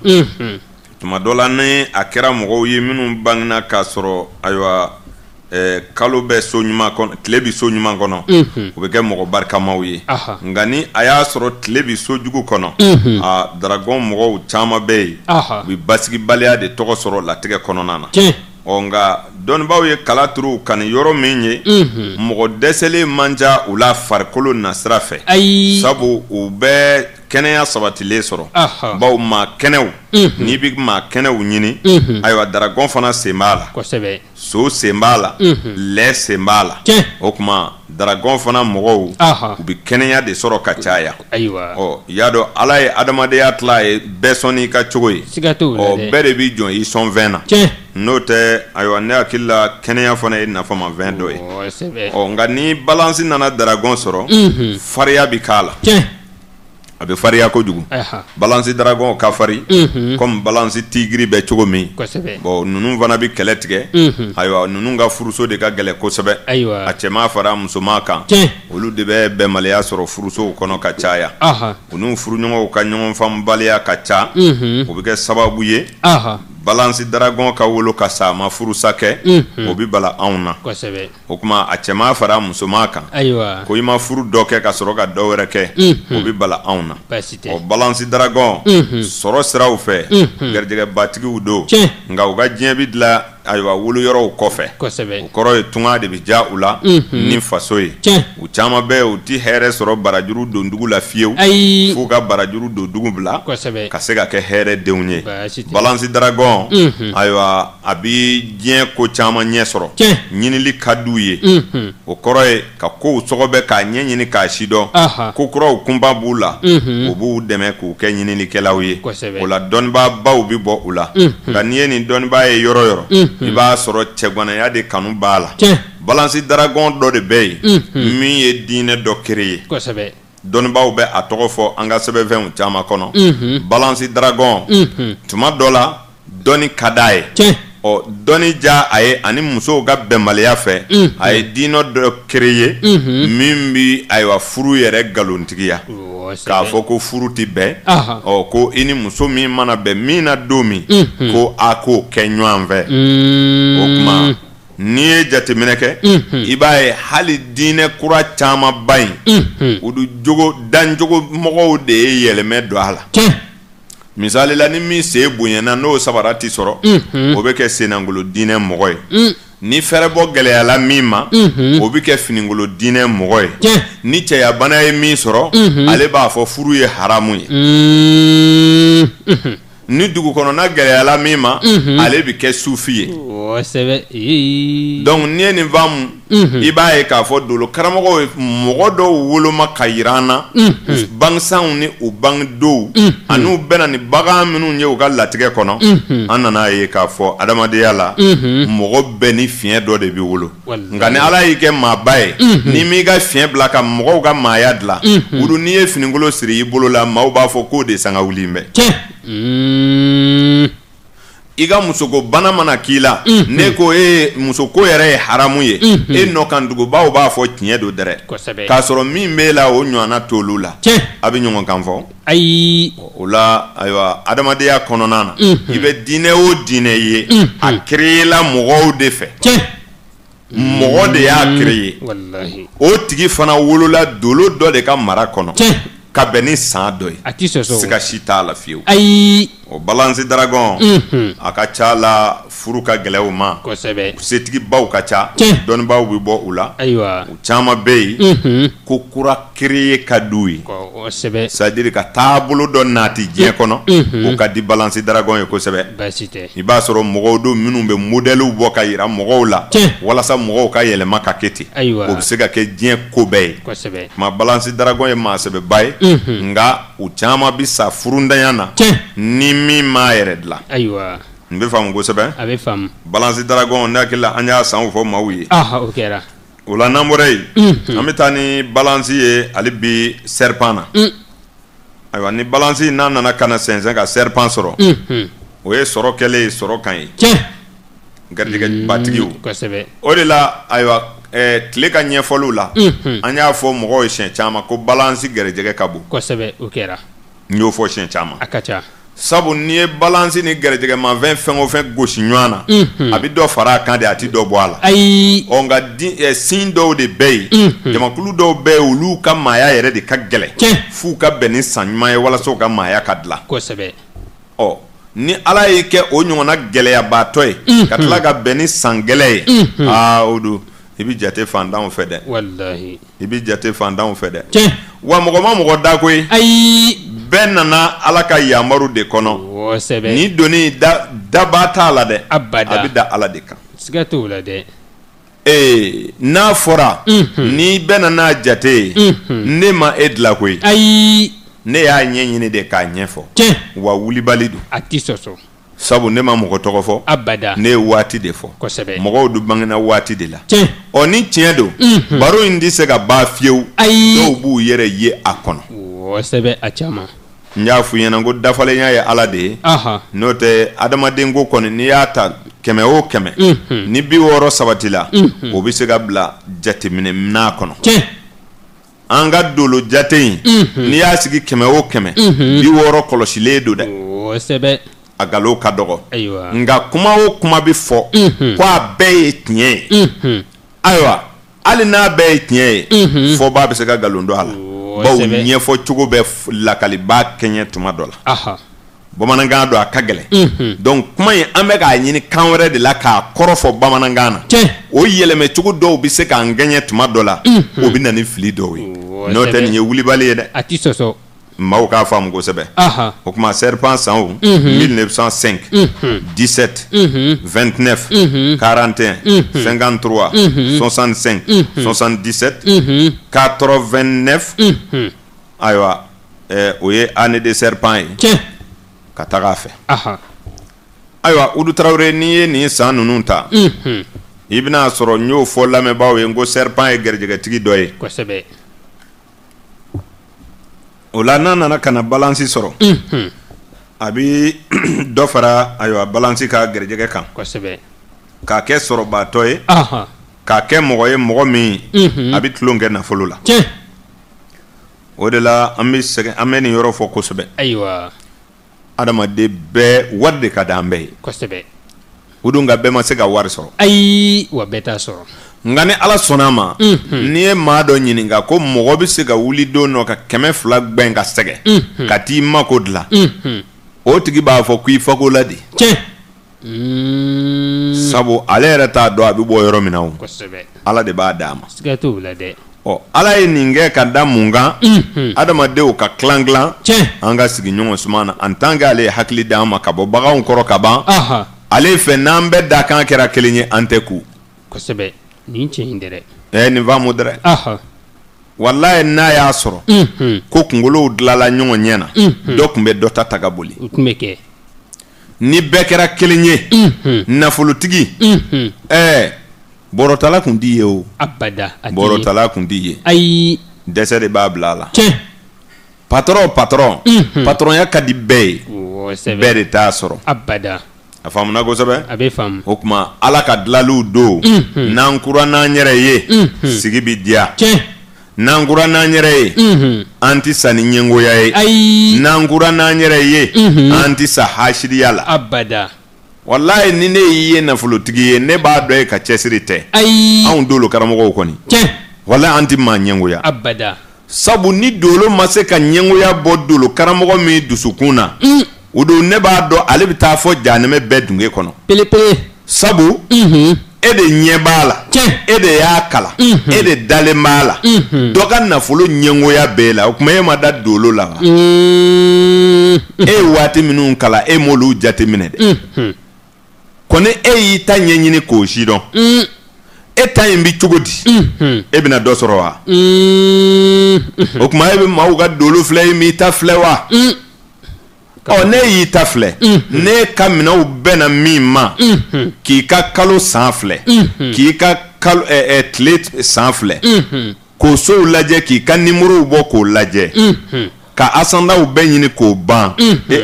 tuma dɔ la ni a kɛra mɔgɔw ye minnu bangena k'a sɔrɔ ayiwa kalo bɛ so ɲuman kɔnɔ tile bɛ so ɲuman kɔnɔ o bɛ kɛ mɔgɔ barikamaw ye nka ni a y'a sɔrɔ tile bɛ so jugu kɔnɔ Daragon mɔgɔw caman bɛ yen u bɛ basigibaliya de tɔgɔ sɔrɔ latigɛ kɔnɔna na nka dɔnnibaaw ye kala turu ka nin yɔrɔ min ye mɔgɔ dɛsɛlen man ca u la farikolo nasira fɛ sabu u bɛ kɛnɛya sabatilen sɔrɔ bawo maa kɛnɛw n'i bɛ maa kɛnɛw ɲini ayiwa Daragon fana sen b'a la so sen b'a la lɛ sen b'a la o tuma Daragon fana mɔgɔw u bɛ kɛnɛya de sɔrɔ ka caya i y'a dɔn ala ye adamadenya tila ye bɛɛ sɔn n'i ka cogo ye bɛɛ de b'i jɔ i sɔn fɛn na n'o tɛ ayiwa ne hakili la kɛnɛya fana ye nafamafɛn dɔ ye nka ni balance nana Daragon sɔrɔ fariya bɛ k'a la a bɛ fariya kojugu balance Daragon ka fari comme balance tigiri bɛ cogo min ninnu fana bɛ kɛlɛ tigɛ ayiwa ninnu ka furuso de ka gɛlɛ kosɛbɛ a cɛman fara musoman kan olu de bɛ bɛnbaliya sɔrɔ furusow kɔnɔ ka caya u n'u furuɲɔgɔnw ka ɲɔgɔn faamubaliya ka ca o bɛ kɛ sababu ye balance Daragon ka wolo ka sa ma furusa kɛ o bɛ bala anw na o tuma a cɛman fara musoman kan ko i ma furu dɔ kɛ ka sɔrɔ ka dɔ wɛrɛ kɛ o bɛ bala anw na balance Daragon sɔrɔ siraw fɛ garijɛgɛ batigiw don nka u ka diɲɛ bɛ dilan ayiwa wolo yɔrɔw kɔfɛ o kɔrɔ ye tunga de bi ja u la ni faso ye u caman bɛ u ti hɛrɛ sɔrɔ barajuru don dugu la fiyewu f'u ka barajuru don dugu bila ka se ka kɛ hɛrɛ denw ye Balansi Dragon ayiwa a bi diɲɛ ko caman ɲɛ sɔrɔ ɲinili ka d'u ye o kɔrɔ ye ka kow sɔgɔbɛ k'a ɲɛ ɲini k'a sidɔn ko kuraw kunba b'u la o b'u dɛmɛ k'u kɛ ɲininikɛlaw ye o la dɔnnibaa baw bi bɔ u la nka n'i ye nin dɔnnibaa ye yɔrɔ yɔrɔ i b'a sɔrɔ cɛganaya de kanu b'a la Balansi Dragon dɔ de bɛ yen min ye diinɛ dɔ créer dɔnnibaaw bɛ a tɔgɔ fɔ an ka sɛbɛnfɛnw caman kɔnɔ Balansi Dragon tuma dɔ la dɔnni ka d'a ye ɔ dɔnni ja a ye ani musow ka bɛnbaliya fɛ a ye diinɛ dɔ créer min bi ayiwa furu yɛrɛ galontigiya k'a fɔ ko furu ti bɛn ɔ ko i ni muso min mana bɛn min na don min ko a k'o kɛ ɲɔgɔn fɛ o tuma n'i ye jateminɛ kɛ i b'a ye hali diinɛ kura caman ba in olu danjogo mɔgɔw de ye yɛlɛmɛ don a la misali la ni min sen bonyana n'o sabara ti sɔrɔ o bɛ kɛ senangolo diinɛ mɔgɔ ye ni fɛrɛbɔ gɛlɛyala min ma o bɛ kɛ finingolo diinɛ mɔgɔ ye ni cɛyabana ye min sɔrɔ ale b'a fɔ furu ye haramu ye ni dugu kɔnɔna gɛlɛyala min ma ale bɛ kɛ sufi ye donc n'i ye nin faamu i b'a ye k'a fɔ dolo karamɔgɔw ye mɔgɔ dɔw woloma ka yira an na bangesanw ni u bangedow ani u bɛna ni bagan minnu ye u ka latigɛ kɔnɔ an nana ye k'a fɔ adamadenya la mɔgɔ bɛɛ ni fiɲɛ dɔ de bɛ wolo nka ni Ala y'i kɛ maaba ye n'i m'i ka fiɲɛ bila ka mɔgɔw ka maaya dilan olu n'i ye finikolo siri i bolo la maaw b'a fɔ k'o de sanga wuli bɛ i ka musoko bana mana k'i la ne ko musoko yɛrɛ ye haramu ye e nɔkandugubaw b'a fɔ tiɲɛ do dɛrɛ k'a sɔrɔ min b'e la o ɲɔgɔnna t'olu la a bɛ ɲɔgɔn kan fɔ ayi o la ayiwa adamadenya kɔnɔna na i bɛ diinɛ o diinɛ ye a créer mɔgɔw de fɛ mɔgɔ de y'a créer o tigi fana wolola dolo dɔ de ka mara kɔnɔ ka bɛn ni san dɔ ye siga si t'a la fiyewu ayi o Balansi Dragon a ka ca la furu ka gɛlɛ u ma setigi baw ka ca dɔnnibaaw bɛ bɔ u la u caman bɛ yen ko kura créer ka d'u ye c'est à dire ka taabolo dɔ nati diɲɛ kɔnɔ o ka di Balansi Dragon ye kosɛbɛ i b'a sɔrɔ mɔgɔw don minnu bɛ modèle bɔ ka yira mɔgɔw la walasa mɔgɔw ka yɛlɛma ka kɛ ten o bɛ se ka kɛ diɲɛ ko bɛɛ ye tuma Balansi Dragon ye maa sɛbɛba ye nka u caman bi sa furundanya na ni min m'a yɛrɛ dilan n bɛ faamu kosɛbɛ Balansi Dragon ne hakili la an y'a sanw fɔ maaw ye o la n'an bɔra yen an bɛ taa ni Balansi ye hali bi serpent na ayiwa ni Balansi n'a nana ka na sɛnsɛn ka serpent sɔrɔ o ye sɔrɔ kɛlen ye sɔrɔ kan ye garijɛgɛ batigiw o de la ayiwa tile ka ɲɛfɔliw la an y'a fɔ mɔgɔw ye siɲɛ caman ko Balansi garijɛgɛ ka bon n y'o fɔ siɲɛ caman sabu n'i ye Balansi ni garijɛgɛmafɛn fɛn o fɛn gosi ɲɔgɔn na a bɛ dɔ fara a kan de a tɛ dɔ bɔ a la nka sin dɔw de bɛ yen jamakulu dɔw bɛ yen olu ka maaya yɛrɛ de ka gɛlɛn f'u ka bɛn ni san ɲuman ye walasa u ka maaya ka dilan ɔ ni Ala y'i kɛ o ɲɔgɔnna gɛlɛyabaatɔ ye ka tila ka bɛn ni san gɛlɛn ye o don i bɛ jate fantanw fɛ dɛ i bɛ jate fantanw fɛ dɛ wa mɔgɔ ma mɔgɔ da koyi bɛɛ nana Ala ka yamaru de kɔnɔ ni doni daba t'a la dɛ a bɛ da Ala de kan n'a fɔra ni bɛɛ nana jate ye ne ma e dilan koyi ne y'a ɲɛɲini de k'a ɲɛfɔ wa wulibali don sabu ne ma mɔgɔ tɔgɔ fɔ ne ye waati de fɔ mɔgɔw dun bangena waati de la ɔ ni tiɲɛ don baro in tɛ se ka ban fiyewu dɔw b'u yɛrɛ ye a kɔnɔ n y'a f'u ɲɛna ko dafalenya ye Ala de ye n'o tɛ adamaden ko kɔni n'i y'a ta 100 o 100 ni 60 sabatila o bɛ se ka bila jateminɛ minan kɔnɔ an ka dolo jate in n'i y'a sigi 100 o 100 60 kɔlɔsilen don dɛ a nkalon ka dɔgɔ nka kuma o kuma bɛ fɔ ko a bɛɛ ye tiɲɛ ye ayiwa hali n'a bɛɛ ye tiɲɛ ye fɔbaa bɛ se ka nkalon don a la bawo ɲɛfɔ cogo bɛ lakaliba kɛɲɛ tuma dɔ la bamanankan do a ka gɛlɛn donc kuma in an bɛ k'a ɲini kan wɛrɛ de la k'a kɔrɔ fɔ bamanankan na o yɛlɛmɛ cogo dɔw bɛ se k'an gɛɲɛ tuma dɔ la o bɛ na ni fili dɔw ye n'o tɛ nin ye wulibali ye dɛ a ti sɔsɔ maaw k'a faamu kosɛbɛ o tuma serpent san o 1905 17 29 41 53 65 77 89 ayiwa o ye année de serpent ye ka taga a fɛ ayiwa Udu Tarawele n'i ye nin san ninnu ta i bɛna sɔrɔ n y'o fɔ lamɛnbaaw ye n ko serpent ye garijɛgɛtigi dɔ ye kosɛbɛ o la n'a nana ka na balance sɔrɔ a bɛ dɔ fara ayiwa balance ka garijɛgɛ kan kosɛbɛ k'a kɛ sɔrɔbaatɔ ye k'a kɛ mɔgɔ ye mɔgɔ min a bɛ tulon kɛ nafolo la o de la an bɛ nin yɔrɔ fɔ kosɛbɛ ayiwa adamaden bɛɛ wari de ka di an bɛɛ ye kosɛbɛ o dun ka bɛɛ ma se ka wari sɔrɔ ayi wa bɛɛ t'a sɔrɔ nka ni Ala sɔnna ma n'i ye maa dɔ ɲininka ko mɔgɔ bɛ se ka wuli don dɔ ka 200 gbɛn ka sɛgɛ ka t'i mako dilan o tigi b'a fɔ k'i fako la de sabu ale yɛrɛ t'a dɔn a bɛ bɔ yɔrɔ min na o Ala de b'a d'a ma siga t'o la dɛ Ala ye nin kɛ ka da mun kan adamadenw ka tilan tilan an ka sigi ɲɔgɔn suma na en tant que ale ye hakili d'an ma ka bɔ baganw kɔrɔ ka ban ale fɛ n'an bɛɛ da kan kɛra kelen ye an tɛ ku kosɛbɛ nin cɛ in dɛ nin faamu dɛrɛ wallahi n'a y'a sɔrɔ ko kunkolow dilala ɲɔgɔn ɲɛ na dɔ tun bɛ dɔ ta ka boli o tun bɛ kɛ ni bɛɛ kɛra kelen ye nafolotigi bɔrɔtala kun t'i ye o abada bɔrɔtala kun t'i ye ayi dɛsɛ de b'a bila a la patron ya ka di bɛɛ ye bɛɛ de t'a sɔrɔ abada a faamuna kosɛbɛ a bɛ faamu o tuma Ala ka dilaliw don n'an kura n'an yɛrɛ ye sigi bi diya n'an kura n'an yɛrɛ ye an tɛ sa ni ɲɛngoya ye n'an kura n'an yɛrɛ ye an tɛ sa hasiriya la abada wallahi ni ne y'i ye nafolotigi ye ne b'a dɔn e ka cɛsiri tɛ anw dolo karamɔgɔw kɔni wallahi an tɛ maa ɲɛngoya abada sabu ni dolo ma se ka ɲɛngoya bɔ dolo karamɔgɔ min dusukun na o don ne b'a dɔn ale bɛ taa fɔ jahanɛmɛ bɛɛ dunge kɔnɔ pelepele sabu e de ɲɛ b'a la e de y'a kala e de dalen b'a la dɔ ka nafolo ɲɛngoya bɛɛ la o tuma e ma da dolo la wa e ye waati minnu kala e m'olu jate minɛ dɛ ko ni e y'i ta ɲɛɲini k'o sidɔn e ta in bi cogo di e bɛna dɔ sɔrɔ wa o tuma e bɛ maaw ka dolo filɛ e m'i ta filɛ wa ne y'i ta filɛ ne ka minɛnw bɛnna min ma k'i ka kalo san filɛ k'i ka tile san filɛ k'o sow lajɛ k'i ka nimorow bɔ k'o lajɛ ka asandaw bɛɛ ɲini k'o ban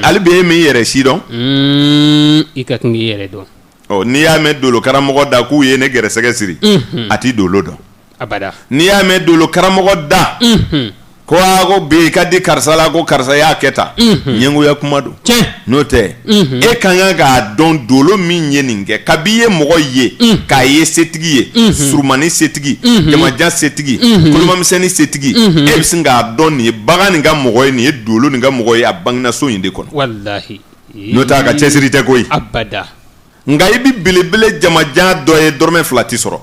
hali bi e min yɛrɛ sidɔn i ka kan k'i yɛrɛ dɔn n'i y'a mɛn dolo karamɔgɔ da k'u ye ne gɛrɛsɛgɛ siri a t'i dolo dɔn abada n'i y'a mɛn dolo karamɔgɔ da ko ko bi i ka di karisa la ko karisa y'a kɛ tan ɲɛngoya kuma don n'o tɛ e ka kan k'a dɔn dolo min ye nin kɛ kabi ye mɔgɔ ye k'a ye setigi ye surumani setigi jamajan setigi kolomamisɛnnin setigi e bɛ se k'a dɔn nin ye bagan nin ka mɔgɔ ye nin ye dolo nin ka mɔgɔ ye a bangena so in de kɔnɔ wallahi n'o tɛ a ka cɛsiri tɛ koyi abada nka i bi belebele jamajan dɔ ye dɔrɔmɛ 2 tɛ sɔrɔ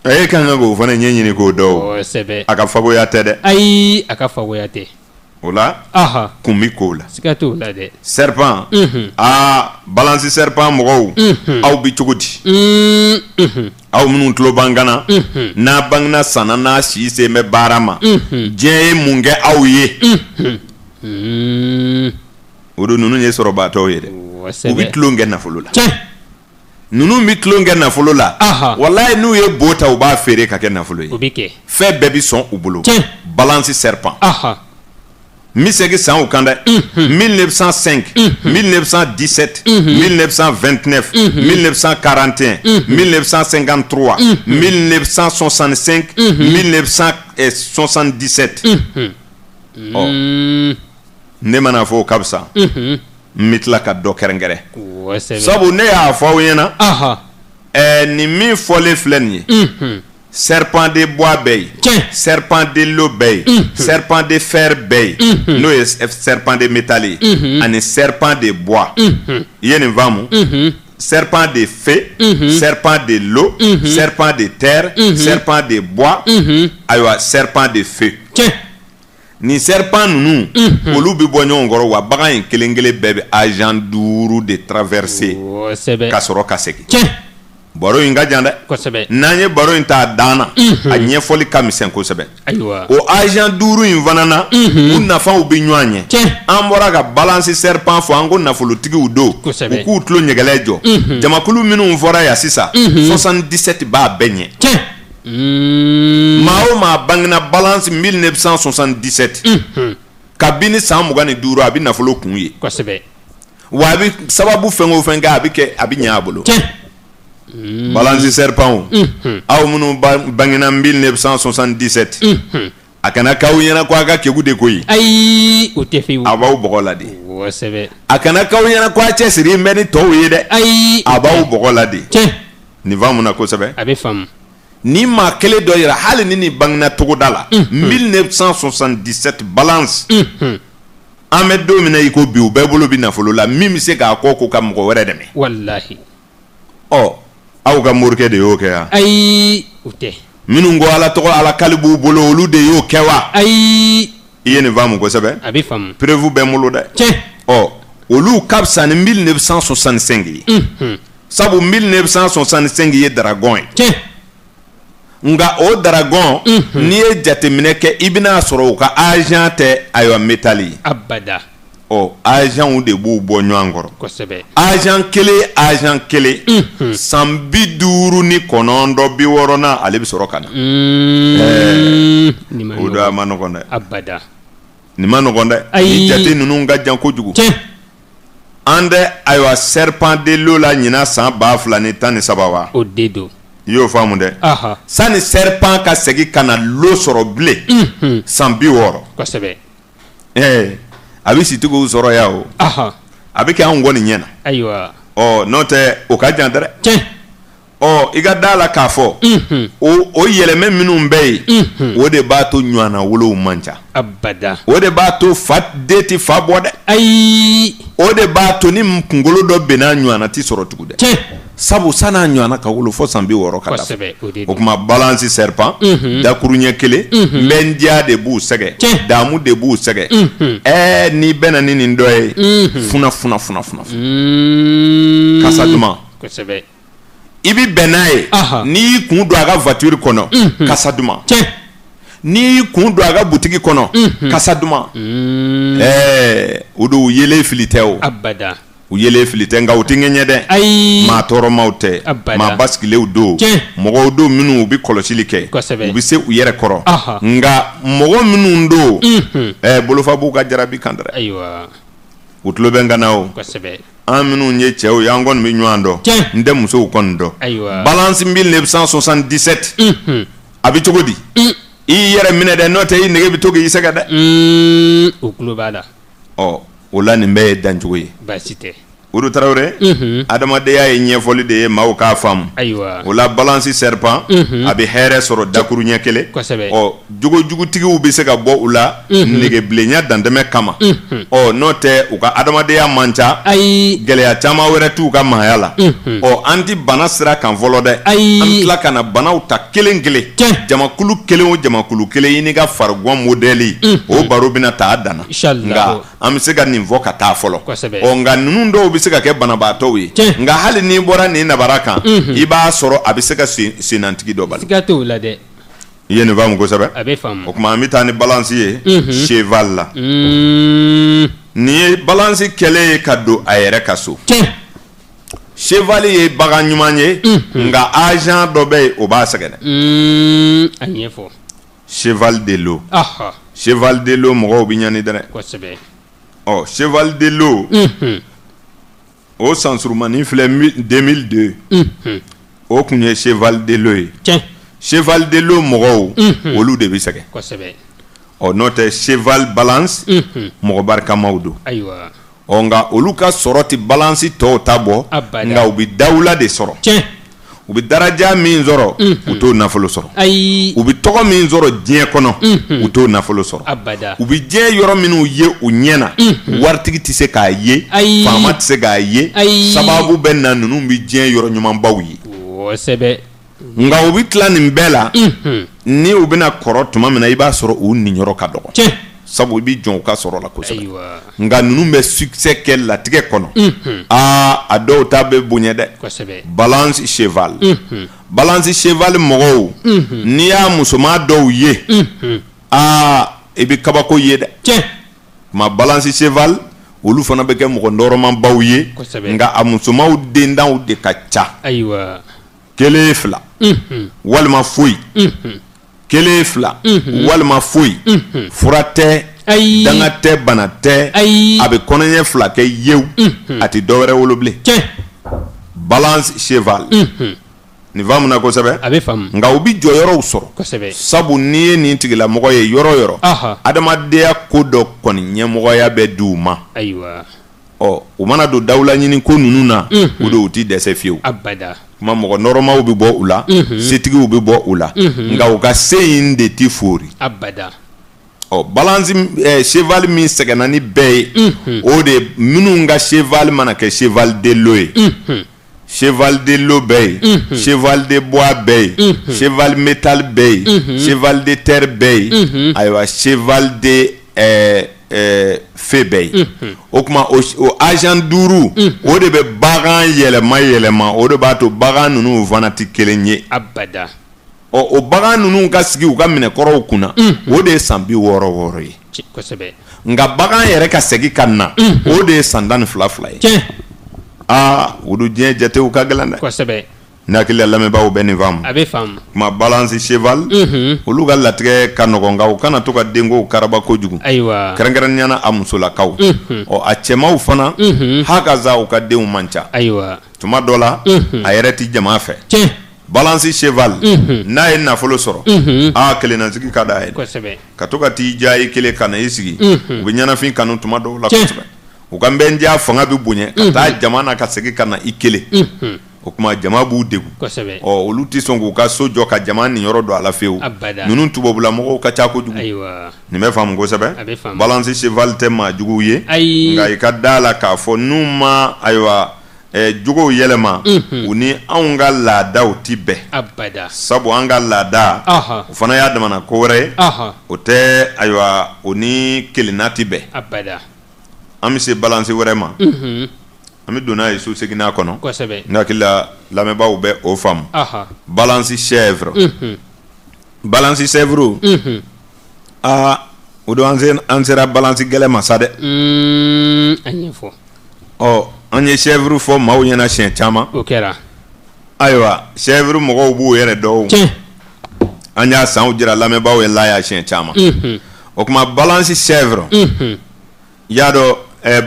e kan ka k'o fana ɲɛɲini k'o dɔn a ka fagoya tɛ dɛ ayi a ka fagoya tɛ o la kun bi k'o la siga t'o la dɛ serpent balance serpent mɔgɔw aw bi cogo di aw minnu tulo b'an kan na n'a bangena sanna n'a si sen bɛ baara ma diɲɛ ye mun kɛ aw ye o don ninnu ye sɔrɔbaatɔw ye dɛ u bi tulon kɛ nafolo la ninnu bi tulon kɛ nafolo la wallahi n'u ye bo ta u b'a feere ka kɛ nafolo ye fɛn bɛɛ bi sɔn u bolo balance serpent n bɛ segin san u kan dɛ 1905 1917 1929 1941 1953 1965 1977 ne mana fɔ o ka fisa n bɛ tila ka dɔ kɛrɛnkɛrɛn sabu ne y'a fɔ aw ɲɛna nin min fɔlen filɛ nin ye serpent de bois bey, serpent de l'eau bey, serpent de fer bey, no serpent de métal, ani serpent de bois. Yeni vamu. Serpent de feu, serpent de l'eau, serpent de terre, serpent de bois, aywa serpent de feu. Ni serpent nunu olu bi bɔ ɲɔgɔn kɔrɔ wa bagan in kelen-kelen bɛɛ bɛ agent 5 de traverser ka sɔrɔ ka segin. Baro in ka jan dɛ. N'an ye baro in ta dan na a ɲɛfɔli ka misɛn kosɛbɛ. O agent 5 in fana na u nafaw bi ɲɔgɔn ɲɛ. An bɔra ka balance serpent fɔ an ko nafolotigiw don u k'u tulo ɲɛgɛlɛ jɔ. Jamakulu minnu fɔra yan sisan 77 b'a bɛɛ ɲɛ. Maa o maa bangena balance 1977 kabini san 25 a bɛ nafolo kun ye wa a bɛ sababu fɛn o fɛn kɛ a bɛ kɛ a bɛ ɲɛ a bolo. Balance serpent aw minnu bangena 1977 a kana k'aw ɲɛna ko a ka kegu de koyi. Ayi o tɛ fewu. A b'aw bɔgɔ la de. A kana k'aw ɲɛna ko a cɛsiri bɛ ni tɔw ye dɛ. Ayi a b'aw bɔgɔ la de. Nin faamu na kosɛbɛ. A bɛ faamu. Ni maa kelen dɔ yira hali ni bangena togoda la 1977 balance an bɛ don min na i ko bi u bɛɛ bolo bi nafolo la min bɛ se k'a kɔ k'u ka mɔgɔ wɛrɛ dɛmɛ. Walahi. Aw ka morikɛ de y'o kɛ yan. Ayi o tɛ. Minnu ko ala tɔgɔ ala kali b'u bolo olu de y'o kɛ wa. Ayi. I ye nin faamu kosɛbɛ. A bɛ faamu. Preuve bɛ n bolo dɛ. Olu ka fisa ni 1965 ye. Sabu 1965 ye dragon ye. Nga o dragon ni ye jateminɛ kɛ i bɛna sɔrɔ u ka agent tɛ aywa métal ye. Abada. Agent de b'u bɔ ɲɔgɔn kɔrɔ. Kosɛbɛ. Agent kelen san 59 na ale bɛ sɔrɔ ka na. O don a ma nɔgɔn dɛ. Abada. Nin ma nɔgɔn dɛ. Ni jate ninnu ka jan kojugu. An tɛ aywa serpent de l'eau la ɲinan san 2013 wa. O de don. I y'o faamu dɛ. Sani serpent ka segin ka na l'eau sɔrɔ bilen san 60. Kosɛbɛ. A bɛ sitigiw sɔrɔ yan o. A bɛ kɛ anw kɔni ɲɛna. Ayiwa. N'o tɛ o ka jan dɛ. I ka da la k'a fɔ o yɛlɛmɛ minnu bɛ yen o de b'a to ɲɔana wolow man ca. Abada. O de b'a to den tɛ fa bɔ dɛ. Ayi. O de b'a to ni kunkolo dɔ bɛnna ɲɔana tɛ sɔrɔ tugun dɛ. Sabu san'a ɲɔana ka wolo fo san 60 ka dafa. O kuma balance serpent dakuru ɲɛ kelen bɛndiya de b'u sɛgɛ damu de b'u sɛgɛ n'i bɛna ni nin dɔ ye funa kasa duman. Kosɛbɛ. I bi bɛn n'a ye n'i y'i kun don a ka voiture kɔnɔ kasa duman. N'i y'i kun don a ka butigi kɔnɔ kasa duman. O don u yelen fili tɛ o. Abada. U yelen fili tɛ nka u tɛ ŋɛɲɛ dɛ. Ayi. Maa tɔɔrɔmaw tɛ. Maa basigilenw don. Mɔgɔw don minnu u bi kɔlɔsili kɛ. Kosɛbɛ. U bi se u yɛrɛ kɔrɔ. Nka mɔgɔ minnu don bolofa b'u ka jarabi kan dɛ. Ayiwa. U tulo bɛ n kana o. Kosɛbɛ. An minnu ye cɛw ye an kɔni bɛ ɲɔgɔn dɔn. N tɛ musow kɔni dɔn. Ayiwa. Balance 1977 a bɛ cogo di? I yɛrɛ minɛ dɛ n'o tɛ i nege bɛ to k'i sɛgɛ dɛ. O tulo b'a la. O la nin bɛɛ ye dancogo ye. Baasi tɛ. Udu Tarawele adamadenya ye ɲɛfɔli de ye maaw k'a faamu. Ayiwa. O la balance serpent a bɛ hɛrɛ sɔrɔ dakuru ɲɛ kelen. Kosɛbɛ. Jogojugutigiw bɛ se ka bɔ u la negebilenya dantɛmɛ kama. N'o tɛ u ka adamadenya man ca. Ayi. Gɛlɛya caman wɛrɛ t'u ka maaya la. An ti bana sira kan fɔlɔ dɛ. Ayi. An bɛ tila ka na banaw ta kelen kelen. Jamakulu kelen o jamakulu kelen i ni ka farigɔn modèle o baro bɛna ta a danna. Nka an bɛ se ka nin fɔ ka taa fɔlɔ. Kosɛbɛ. Nka ninnu dɔw bɛ se ka kɛ banabaatɔw ye. Nka hali n'i bɔra nin nabara kan i b'a sɔrɔ a bɛ se ka senantigi dɔ bali. Siga t'o la dɛ. I ye nin faamu kosɛbɛ. A bɛ faamu. O tuma an bɛ taa ni balance ye cheval la. Nin ye balance kɛlen ye ka don a yɛrɛ ka so. Cheval ye bagan ɲuman ye nka agent dɔ bɛ yen o b'a sɛgɛn dɛ. A ɲɛfɔ. Cheval de l'eau. Cheval de l'eau mɔgɔw bɛ ɲani dɛ. Kosɛbɛ. Cheval de l'eau o san surumani filɛ 2002 o kun ye cheval de l'eau ye. Cheval de l'eau mɔgɔw olu de bɛ sɛgɛn. Kosɛbɛ. N'o tɛ cheval balance mɔgɔ barikamaw don. Ayiwa. Nka olu ka sɔrɔ tɛ balance tɔw ta bɔ nka u bɛ dawula de sɔrɔ. u bɛ daraja min sɔrɔ u t'o nafolo sɔrɔ u bɛ tɔgɔ min sɔrɔ diɲɛ kɔnɔ u t'o nafolo sɔrɔ u bɛ diɲɛ yɔrɔ minnu ye u ɲɛ na waritigi tɛ se k'a ye faama tɛ se k'a ye sababu bɛ na ninnu bɛ diɲɛ yɔrɔ ɲumanbaw ye nka u bɛ tila nin bɛɛ la ni u bɛna kɔrɔ tuma min na i b'a sɔrɔ u ninyɔrɔ ka dɔgɔ sabu i bɛ jɔn u ka sɔrɔ la kosɛbɛ nka ninnu bɛ succès kɛ latigɛ kɔnɔ a dɔw ta bɛ bonya dɛ balance cheval mɔgɔw n'i y'a musoman dɔw ye i bɛ kabako ye dɛ ma balance cheval olu fana bɛ kɛ mɔgɔ nɔrɔmanbaw ye nka a musomanw dendaw de ka ca kelen fila walima foyi kelen fila walima foyi fura tɛ danga tɛ bana tɛ a bɛ kɔnɔɲɛ fila kɛ yewu a tɛ dɔwɛrɛ wolo bilen balance cheval nin faamuna kosɛbɛ nka u bɛ jɔyɔrɔw sɔrɔ sabu n'i ye nin tigilamɔgɔ ye yɔrɔ o yɔrɔ adamadenya ko dɔ kɔni ɲɛmɔgɔya bɛ di u ma u mana don dawula ɲini ko ninnu na o de u tɛ dɛsɛ fiyewu kuma mɔgɔ nɔrɔmaw bɛ bɔ u la setigiw bɛ bɔ u la nka u ka se in de tɛ fori balance cheval min sɛgɛnna ni bɛɛ ye o de minnu ka cheval mana kɛ cheval de l'eau ye cheval de l'eau bɛɛ ye cheval de bois bɛɛ ye cheval métal bɛɛ ye cheval de terre bɛɛ ye ayiwa cheval de feu bɛɛ ye o tuma o agent 5 o de bɛ bagan yɛlɛma o de b'a to bagan ninnu fana tɛ kelen ye o bagan ninnu ka sigi u ka minɛkɔrɔw kunna o de ye san 60 ye nka bagan yɛrɛ ka segin ka na o de ye san 12 ye olu diɲɛ jatew ka gɛlɛn dɛ ne hakili la lamɛnbaaw bɛ nin faamu kuma balance cheval olu ka latigɛ ka nɔgɔn nka u kana to ka denko karaba kojugu kɛrɛnkɛrɛnniyana a musolakaw a cɛmaw fana hakaza u ka denw man ca tuma dɔ la a yɛrɛ tɛ jama fɛ balance cheval n'a ye nafolo sɔrɔ kelennansigi ka d'a ye ka to ka t'i ja i kelen ka na i sigi u bɛ ɲɛnafin kanu tuma dɔw la kosɛbɛ u ka nbɛndiya fanga bɛ bonya ka taa jama na ka segin ka na i kelen o kuma jama b'u degun olu tɛ sɔn k'u ka so jɔ ka jama nin yɔrɔ don a la fewu ninnu tubabulamɔgɔw ka ca kojugu nin bɛ faamu kosɛbɛ balance cheval tɛ maa juguw ye nka i ka da la k'a fɔ n'u ma ayiwa jogow yɛlɛma u ni anw ka laadaw ti bɛn sabu an ka laada o fana y'a damana ko wɛrɛ ye o tɛ ayiwa o ni kelenna ti bɛn an bɛ se balance wɛrɛ ma an bɛ don n'a ye so seginna kɔnɔ ne hakili la lamɛnbaaw bɛ o faamu balance chèvre o don an sera balance gɛlɛ ma sa dɛ an ye chèvre fɔ maaw ɲɛna siɲɛ caman ayiwa chèvre mɔgɔw b'u yɛrɛ dɔn an y'a sanw jira lamɛnbaaw ye la y'a siɲɛ caman o kuma balance chèvre y'a dɔn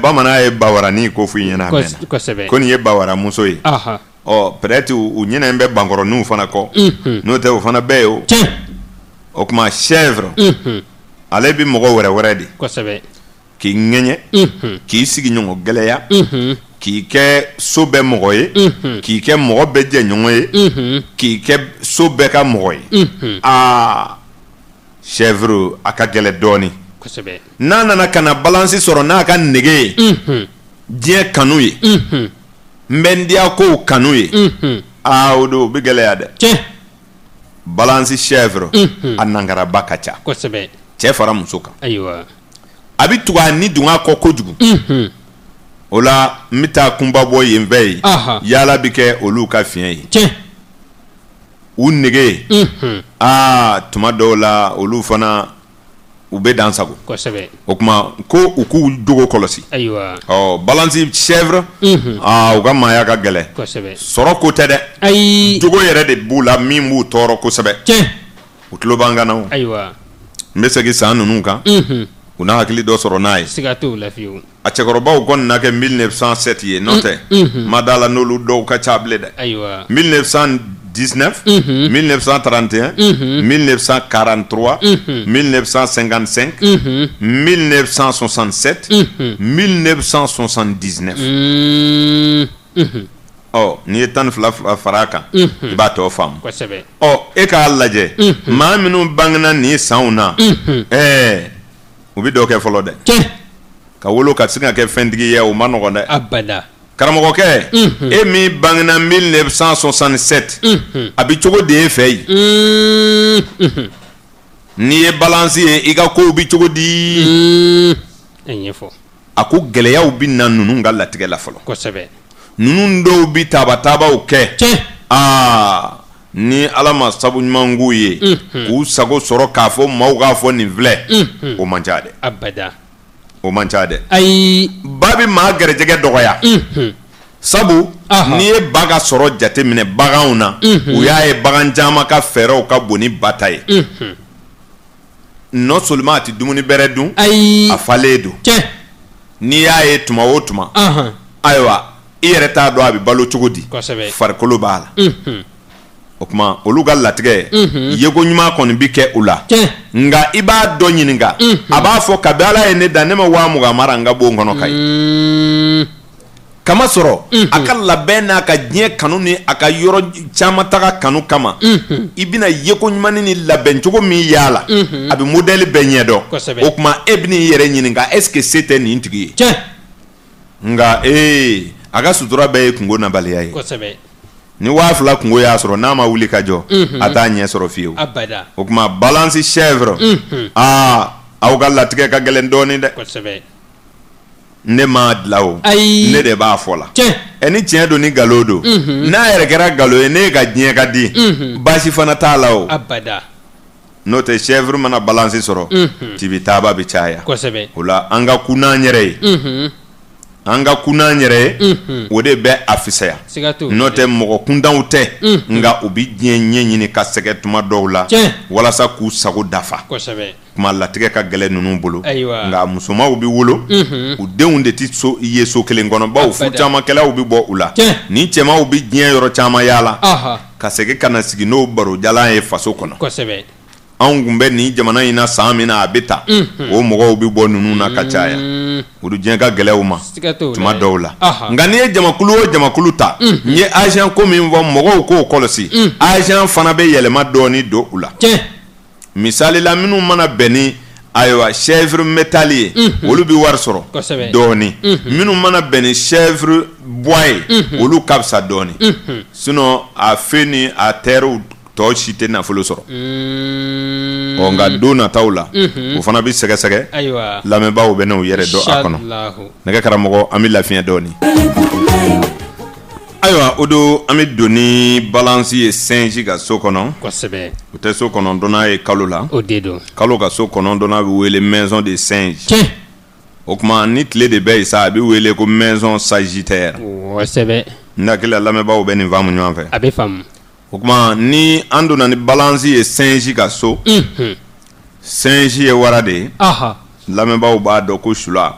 bamanan ye bawarani ko f'i ɲɛna mɛnna ko nin ye bawaramuso ye peut-être u ɲinɛn bɛ bankɔrɔninw fana kɔ n'o tɛ o fana bɛɛ ye o kuma chèvre ale bɛ mɔgɔ wɛrɛ de k'i ŋɛɲɛ k'i sigi ɲɔgɔn gɛlɛya k'i kɛ so bɛɛ mɔgɔ ye k'i kɛ mɔgɔ bɛɛ jɛɲɔgɔn ye k'i kɛ so bɛɛ ka mɔgɔ ye chèvre a ka gɛlɛn dɔɔnin n'a nana ka na balance sɔrɔ n'a ka nege ye diɲɛ kanu ye nbɛndiya kow kanu ye o don o bɛ gɛlɛya dɛ balance chèvre a nangaraba ka ca cɛ fara muso kan a bɛ tugu a ni dunga kɔ kojugu o la n bɛ taa kunba bɔ yen fɛ ye yaala bɛ kɛ olu ka fiɲɛ ye u nege tuma dɔw la olu fana u bɛ dan sago o kuma ko u k'u jogo kɔlɔsi balance chèvre u ka maaya ka gɛlɛn sɔrɔ ko tɛ dɛ jogo yɛrɛ de b'u la min b'u tɔɔrɔ kosɛbɛ u tulo b'an kan na n bɛ segin san ninnu kan u n'a hakili dɔ sɔrɔ n'a ye a cɛkɔrɔbaw kɔni na kɛ 1907 ye n'o tɛ ma d'a la n'olu dɔw ka ca bilen dɛ 1919 1931 1943 1955 1967 1979 n'i ye 12 fara kan I b'a tɔ faamu kosɛbɛ e k'a lajɛ maa minnu bangena nin sanw na u bɛ dɔ kɛ fɔlɔ dɛ ka wolo ka se ka kɛ fɛntigi ye o ma nɔgɔn dɛ abada karamɔgɔkɛ e min bangena 1967 a bɛ cogo di e fɛ yen n'i ye balance ye I ka kow bɛ cogo di a ko gɛlɛyaw bɛ na ninnu ka latigɛ la fɔlɔ kosɛbɛ ninnu dɔw bɛ taabatabaw kɛ ni Ala ma sabu ɲuman k'u ye k'u sago sɔrɔ k'a fɔ maaw k'a fɔ nin filɛ o man ca dɛ abada o man ca dɛ ayi ba bɛ maa gɛrɛjɛgɛ dɔgɔya sabu n'i ye ba ka sɔrɔ jate minɛ baganw na u y'a ye bagan caman ka fɛɛrɛw ka bon ni ba ta ye non seulement a tɛ dumuni bɛrɛ dun a falen don n'i y'a ye tuma o tuma ayiwa I yɛrɛ t'a dɔn a bɛ balo cogo di farikolo b'a la o tuma olu ka latigɛ yeko ɲuman kɔni bɛ kɛ u la nka I b'a dɔ ɲininka a b'a fɔ kabi Ala ye ne dan ne ma 20,000 mara n ka bon kɔnɔ ka ye kamasɔrɔ a ka labɛn n'a ka diɲɛ kanu ni a ka yɔrɔ caman taga kanu kama I bɛna yeko ɲuman ni labɛn cogo min y'a la a bɛ modèle bɛɛ ɲɛdɔn o tuma e bɛ n'i yɛrɛ ɲininka est-ce que se tɛ nin tigi ye nka a ka sutura bɛɛ ye kungo nabaliya ye ni 2000 kungo y'a sɔrɔ n'a ma wuli ka jɔ a t'a ɲɛ sɔrɔ fiyewu o tuma balance chèvre aw ka latigɛ ka gɛlɛn dɔɔnin dɛ ne m'a dilan o ne de b'a fɔ la ni tiɲɛ don ni nkalon don n'a yɛrɛ kɛra nkalon ye ne ka diɲɛ ka di baasi fana t'a la o n'o tɛ chèvre mana balance sɔrɔ tibitaaba bɛ caya o la an ka kun n'an yɛrɛ ye an ka kun n'an yɛrɛ ye o de bɛ a fisaya n'o tɛ mɔgɔ kuntanw tɛ nka u bɛ diɲɛ ɲɛ ɲini ka sɛgɛ tuma dɔw la walasa k'u sago dafa kuma latigɛ ka gɛlɛn ninnu bolo nka musomanw bɛ wolo u denw de tɛ ye so kelen kɔnɔ baw fu camankɛlaw bɛ bɔ u la ni cɛmanw bɛ diɲɛ yɔrɔ caman yaala ka segin ka na sigi n'o barojalan ye faso kɔnɔ anw kun bɛ nin jamana in na san min na a bɛ ta o mɔgɔw bɛ bɔ ninnu na ka caya o diɲɛ ka gɛlɛnw ma tuma dɔw la nka n'i ye jamakulu o jamakulu ta n ye agent ko min fɔ mɔgɔw k'o kɔlɔsi agent fana bɛ yɛlɛma dɔɔni don u la misali la minnu mana bɛn ni ayiwa chèvre métal ye olu bɛ wari sɔrɔ dɔɔni minnu mana bɛn ni chèvre bois ye olu ka fisa dɔɔni sinon a fɛ ni a terrew tɔ si tɛ nafolo sɔrɔ nka don nataw la o fana bɛ sɛgɛsɛgɛ lamɛnbaaw bɛ n'u yɛrɛ dɔn a kɔnɔ nɛgɛ karamɔgɔ an bɛ lafiya dɔɔni ayiwa o don an bɛ don ni balance ye singe ka so kɔnɔ o tɛ so kɔnɔntɔnnan ye kalo la kalo ka so kɔnɔntɔnnan bɛ wele maison de singe o tuma ni tile de bɛ yen sa a bɛ wele ko maison sagittaire n hakili la lamɛnbaaw bɛ nin faamu ɲɔgɔn fɛ a bɛ faamu o tuma ni an donna ni balance ye singe ka so singe ye wara de ye lamɛnbaaw b'a dɔn ko sula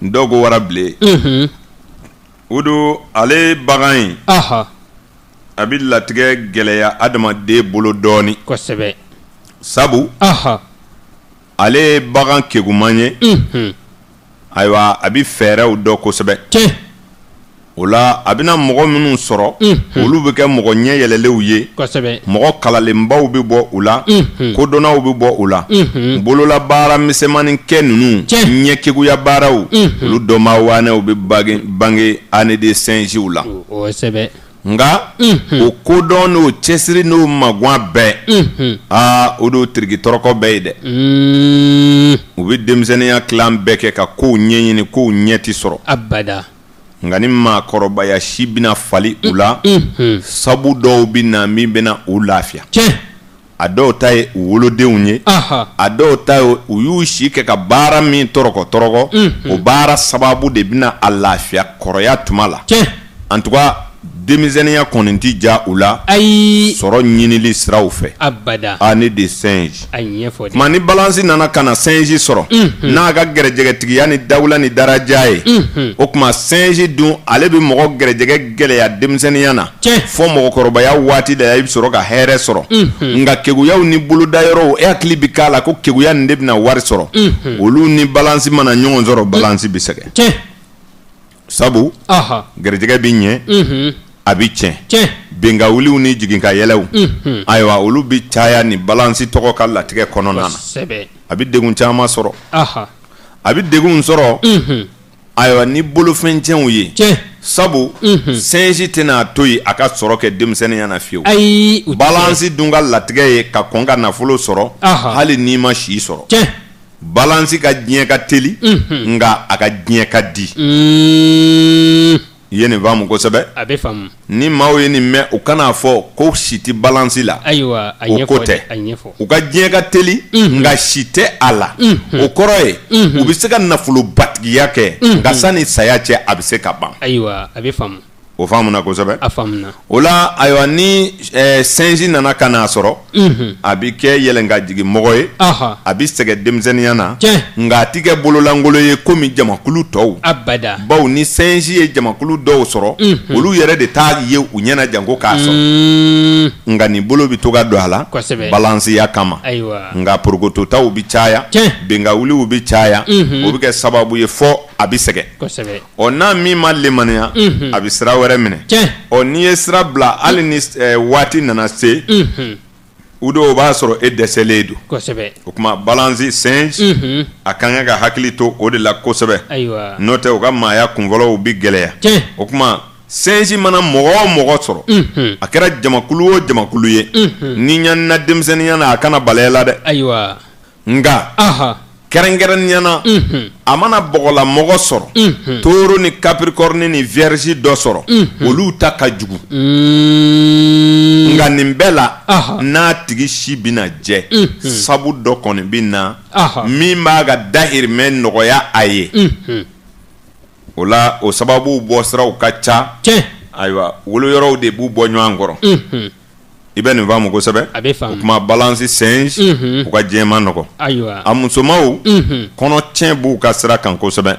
dɔw ko wara bilen o don ale bagan in a bɛ latigɛ gɛlɛya adamaden bolo dɔɔni sabu ale ye bagan keguman ye ayiwa a bɛ fɛɛrɛw dɔn kosɛbɛ o la a bɛna mɔgɔ minnu sɔrɔ olu bɛ kɛ mɔgɔ ɲɛ yɛlɛlenw ye mɔgɔ kalalenbaw bɛ bɔ u la kodɔnnaw bɛ bɔ u la bolola baara misɛnmanin kɛ ninnu ɲɛ keguya baaraw olu dɔnbaawanɛw bɛ bange année de singew la nka o kodɔn n'o cɛsiri n'o magan bɛɛ o don tirikitɔrɔkɔ bɛɛ ye dɛ u bɛ denmisɛnninya tilan bɛɛ kɛ ka kow ɲɛɲini kow ɲɛ tɛ sɔrɔ nka ni maakɔrɔbaya si bɛna fali u la sabu dɔw bɛ na min bɛna u lafiya a dɔw ta ye u wolodenw ye a dɔw ta ye u y'u si kɛ ka baara min tɔrɔkɔ o baara sababu de bɛna a lafiya kɔrɔya tuma la en tout cas denmisɛnninya kɔni tɛ ja u la sɔrɔ ɲinili siraw fɛ année de singe tuma ni balance nana ka na singe sɔrɔ n'a ka gɛrɛjɛgɛtigiya ni dawula ni daraja ye o tuma singe dun ale bɛ mɔgɔ gɛrɛjɛgɛ gɛlɛya denmisɛnninya na fɔ mɔgɔkɔrɔbaya waati de la i bɛ sɔrɔ ka hɛrɛ sɔrɔ nka keguyaw ni bolodayɔrɔw e hakili bɛ k'a la ko keguya nin de bɛna wari sɔrɔ olu ni balance mana ɲɔgɔn sɔrɔ balance bɛ sɛgɛn sabu gɛrɛjɛgɛ bɛ ɲɛ a bɛ tiɲɛ bɛnkawuliw ni jiginka yɛlɛw ayiwa olu bɛ caya ni balansi tɔgɔ ka latigɛ kɔnɔna na a bɛ degun caman sɔrɔ a bɛ degun sɔrɔ ayiwa ni bolofɛn tiɲɛw ye sabu sinji tɛna to yen a ka sɔrɔ kɛ denmisɛnninya na fiyewu balansi dun ka latigɛ ye ka kɔn ka nafolo sɔrɔ hali n'i ma si sɔrɔ balansi ka diɲɛ ka teli nka a ka diɲɛ ka di i ye nin faamu kosɛbɛ ni maaw ye nin mɛn u kan'a fɔ ko si tɛ balansi la o ko tɛ u ka diɲɛ ka teli nka si tɛ a la o kɔrɔ ye u bɛ se ka nafolobatigiya kɛ nka sani saya cɛ a bɛ se ka ban o faamuna kosɛbɛ o la ayiwa ni sinji nana ka n'a sɔrɔ a bɛ kɛ yɛlɛn ka jigin mɔgɔ ye a bɛ sɛgɛn denmisɛnninya na nka a tɛ kɛ bololangolo ye komi jamakulu tɔw bawo ni sinji ye jamakulu dɔw sɔrɔ olu yɛrɛ de t'a ye u ɲɛna janko k'a sɔrɔ nka nin bolo bɛ to ka don a la balansiya kama nka porokototaw bɛ caya bɛnkawuliw bɛ caya o bɛ kɛ sababu ye fɔ a bɛ sɛgɛn ɔ n'a min ma lemaniya a bɛ sira wɛrɛ minɛ ɔ n'i ye sira bila hali ni waati nana se u dɔw b'a sɔrɔ e dɛsɛlen don o tuma balansi sinji a kan ka hakili to o de la kosɛbɛ n'o tɛ u ka maaya kunfɔlɔw bɛ gɛlɛya o tuma sinji mana mɔgɔ o mɔgɔ sɔrɔ a kɛra jamakulu o jamakulu ye ni ɲanina denmisɛnninya na a kana balaya la dɛ nka kɛrɛnkɛrɛnniyana a mana bɔgɔla mɔgɔ sɔrɔ toro ni capricorne ni vierge dɔ sɔrɔ olu ta ka jugu nka nin bɛɛ la n'a tigi si bɛna jɛ sabu dɔ kɔni bɛ na min b'a ka dahirimɛ nɔgɔya a ye o la o sababu bɔ siraw ka ca ayiwa woloyɔrɔw de b'u bɔ ɲɔgɔn kɔrɔ i bɛ nin faamu kosɛbɛ o tuma balansi sinji u ka diɲɛma nɔgɔ a musomaw kɔnɔ tiɲɛ b'u ka sira kan kosɛbɛ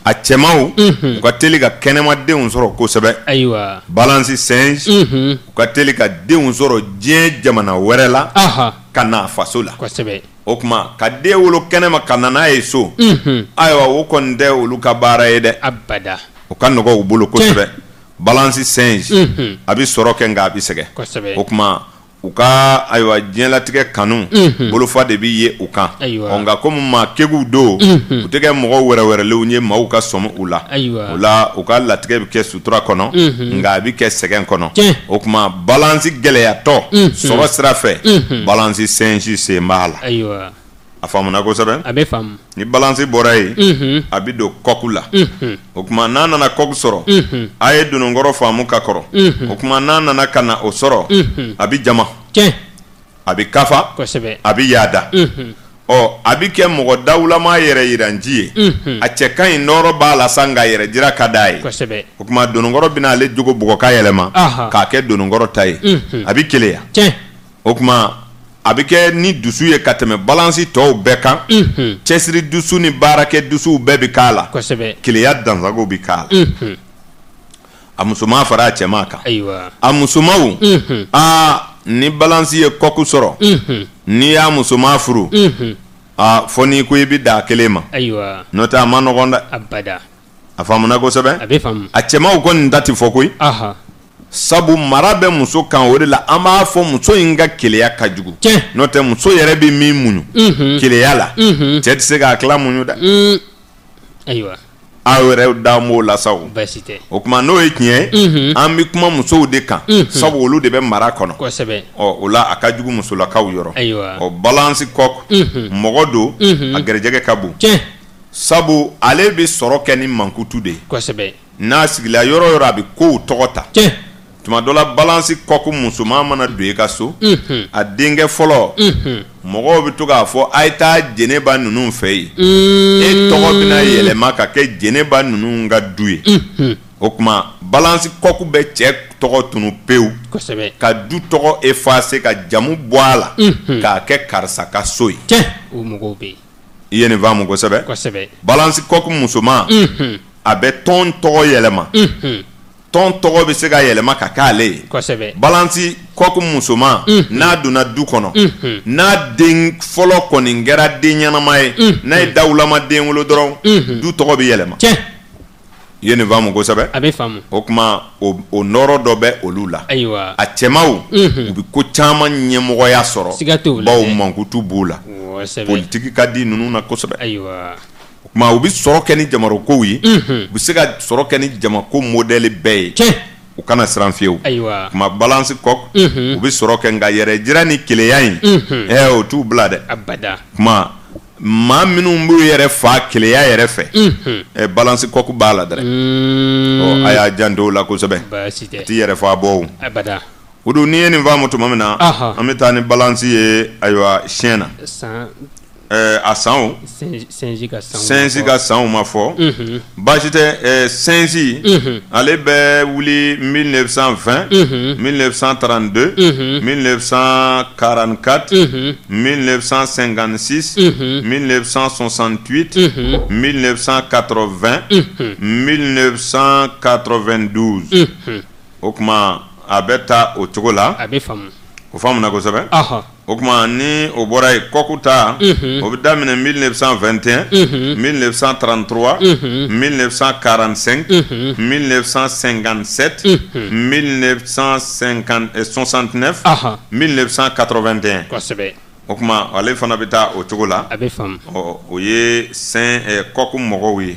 a cɛmaw u ka teli ka kɛnɛmadenw sɔrɔ kosɛbɛ balansi sinji u ka teli ka denw sɔrɔ diɲɛ jamana wɛrɛ la ka na faso la o tuma ka den wolo kɛnɛma ka na n'a ye so ayiwa o kɔni tɛ olu ka baara ye dɛ o ka nɔgɔ u bolo kosɛbɛ balansi sinji a bɛ sɔrɔ kɛ nka a bɛ sɛgɛn o tuma u ka ayiwa diɲɛlatigɛ kanu bolofa de bɛ ye u kan nka komi maa keguw don u tɛ kɛ mɔgɔ wɛrɛwɛrɛlenw ye maaw ka sɔmi u la o la u ka latigɛ bɛ kɛ sutura kɔnɔ nka a bɛ kɛ sɛgɛn kɔnɔ o tuma balansi gɛlɛyatɔ sɔrɔ sira fɛ balansi sinji sen b'a la a faamuna kosɛbɛ ni balansi bɔra yen a bɛ don kɔku la o tuma n'a nana kɔku sɔrɔ a ye donokɔrɔ faamu ka kɔrɔ o tuma n'a nana ka na o sɔrɔ a bɛ jama a bɛ kafa a bɛ yaada ɔ a bɛ kɛ mɔgɔ dawulama yɛrɛ yiranci ye a cɛ ka ɲi nɔrɔ b'a la sa nka yɛrɛ jira ka d'a ye o tuma donokɔrɔ bɛna ale jogo bɔgɔ ka yɛlɛma k'a kɛ donokɔrɔ ta ye a bɛ keleya o tuma a bɛ kɛ ni dusu ye ka tɛmɛ balansi tɔw bɛɛ kan cɛsiri dusu ni baarakɛ dusuw bɛɛ bɛ k'a la keleya dansago bɛ k'a la a musoman fara a cɛman kan a musomanw ni balansi ye kɔku sɔrɔ n'i y'a musoman furu fɔ n'i ko i bɛ dan kelen ma n'o tɛ a ma nɔgɔn dɛ a faamuna kosɛbɛ a cɛmanw kɔni ta tɛ fɔ koyi sabu mara bɛ muso kan o de la an b'a fɔ muso in ka keleya ka jugu n'o tɛ muso yɛrɛ bɛ min muɲu keleya la cɛ tɛ se k'a tila muɲu dɛ aw yɛrɛ d'an b'o la sa o tuma n'o ye tiɲɛ ye an bɛ kuma musow de kan sabu olu de bɛ mara kɔnɔ o la a ka jugu musolakaw yɔrɔ balansi kɔk mɔgɔ don a garijɛgɛ ka bon sabu ale bɛ sɔrɔ kɛ ni mankutu de ye n'a sigila yɔrɔ o yɔrɔ a bɛ kow tɔgɔ ta tuma dɔ la balansi kɔku musoman mana don i ka so a denkɛ fɔlɔ mɔgɔw bɛ to k'a fɔ a ye taa jɛnɛba ninnu fɛ yen e tɔgɔ bɛna yɛlɛma ka kɛ jɛnɛba ninnu ka du ye o tuma balansi kɔku bɛ cɛ tɔgɔ tunu pewu ka du tɔgɔ effacer ka jamu bɔ a la k'a kɛ karisa ka so ye i ye nin faamu kosɛbɛ balansi kɔku musoman a bɛ tɔn tɔgɔ yɛlɛma tɔn tɔgɔ bɛ se ka yɛlɛma ka k'ale ye balansi kɔku musoman n'a donna du kɔnɔ n'a den fɔlɔ kɔni kɛra den ɲɛnama ye n'a ye dawulama den wolo dɔrɔn du tɔgɔ bɛ yɛlɛma ye nin faamu kosɛbɛ a bɛ faamu o kuma o nɔrɔ dɔ bɛ olu la ayiwa a cɛmaw u bɛ ko caman ɲɛmɔgɔya sɔrɔ siga t'o la baw mankutu b'u la politiki ka di ninnu na kosɛbɛ ayiwa o kuma u bɛ sɔrɔ kɛ ni jamarokow ye u bɛ se ka sɔrɔ kɛ ni jamako modèle bɛɛ ye u kana siran fiyewu ayiwa kuma balance kɔ u bɛ sɔrɔ kɛ nka yɛrɛ jira ni keleya in o t'u bila dɛ abada kuma maa minnu b'u yɛrɛ fa keleya yɛrɛ fɛ balance kɔku b'a la dɛ a y'a janto o la kosɛbɛ a t'i yɛrɛ fa bɔ abada o don n'i ye nin faamu tuma min na an bɛ taa ni balance ye ayiwa siyɛn na a sanw Saint-Zy ka sanw ma fɔ baasi tɛ Saint-Zy ale bɛ wuli 1920 1932 1944 1956 1968 1980 1992 o kuma a bɛ taa o cogo la a bɛ faamu o faamuna kosɛbɛ o kuma ni o bɔra yen kɔku ta o bɛ daminɛ 1921 1933 1945 1957 1969 1981 kosɛbɛ o kuma ale fana bɛ taa o cogo la a bɛ faamu o ye kɔku mɔgɔw ye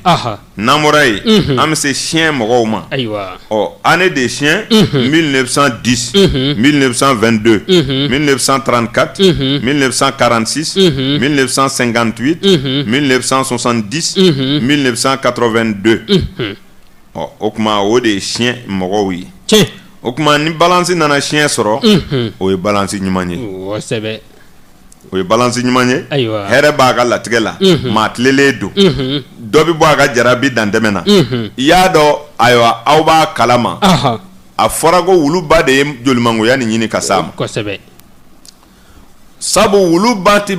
n'an bɔra yen an bɛ se siyɛn mɔgɔw ma ayiwa année de siyɛn 1910 1922 1934 1946 1958 1970 1982 o kuma o de ye siyɛn mɔgɔw ye o kuma ni balance nana siyɛn sɔrɔ o ye balance ɲuman ye o ye balance ɲuman ye hɛrɛ b'a ka latigɛ la maa tilelen don dɔ bɛ bɔ a ka jarabi dantɛmɛ na i y'a dɔn ayiwa aw b'a kalama a fɔra ko wuluba de ye jolimangoya nin ɲini ka s'a ma sabu wulu ba tɛ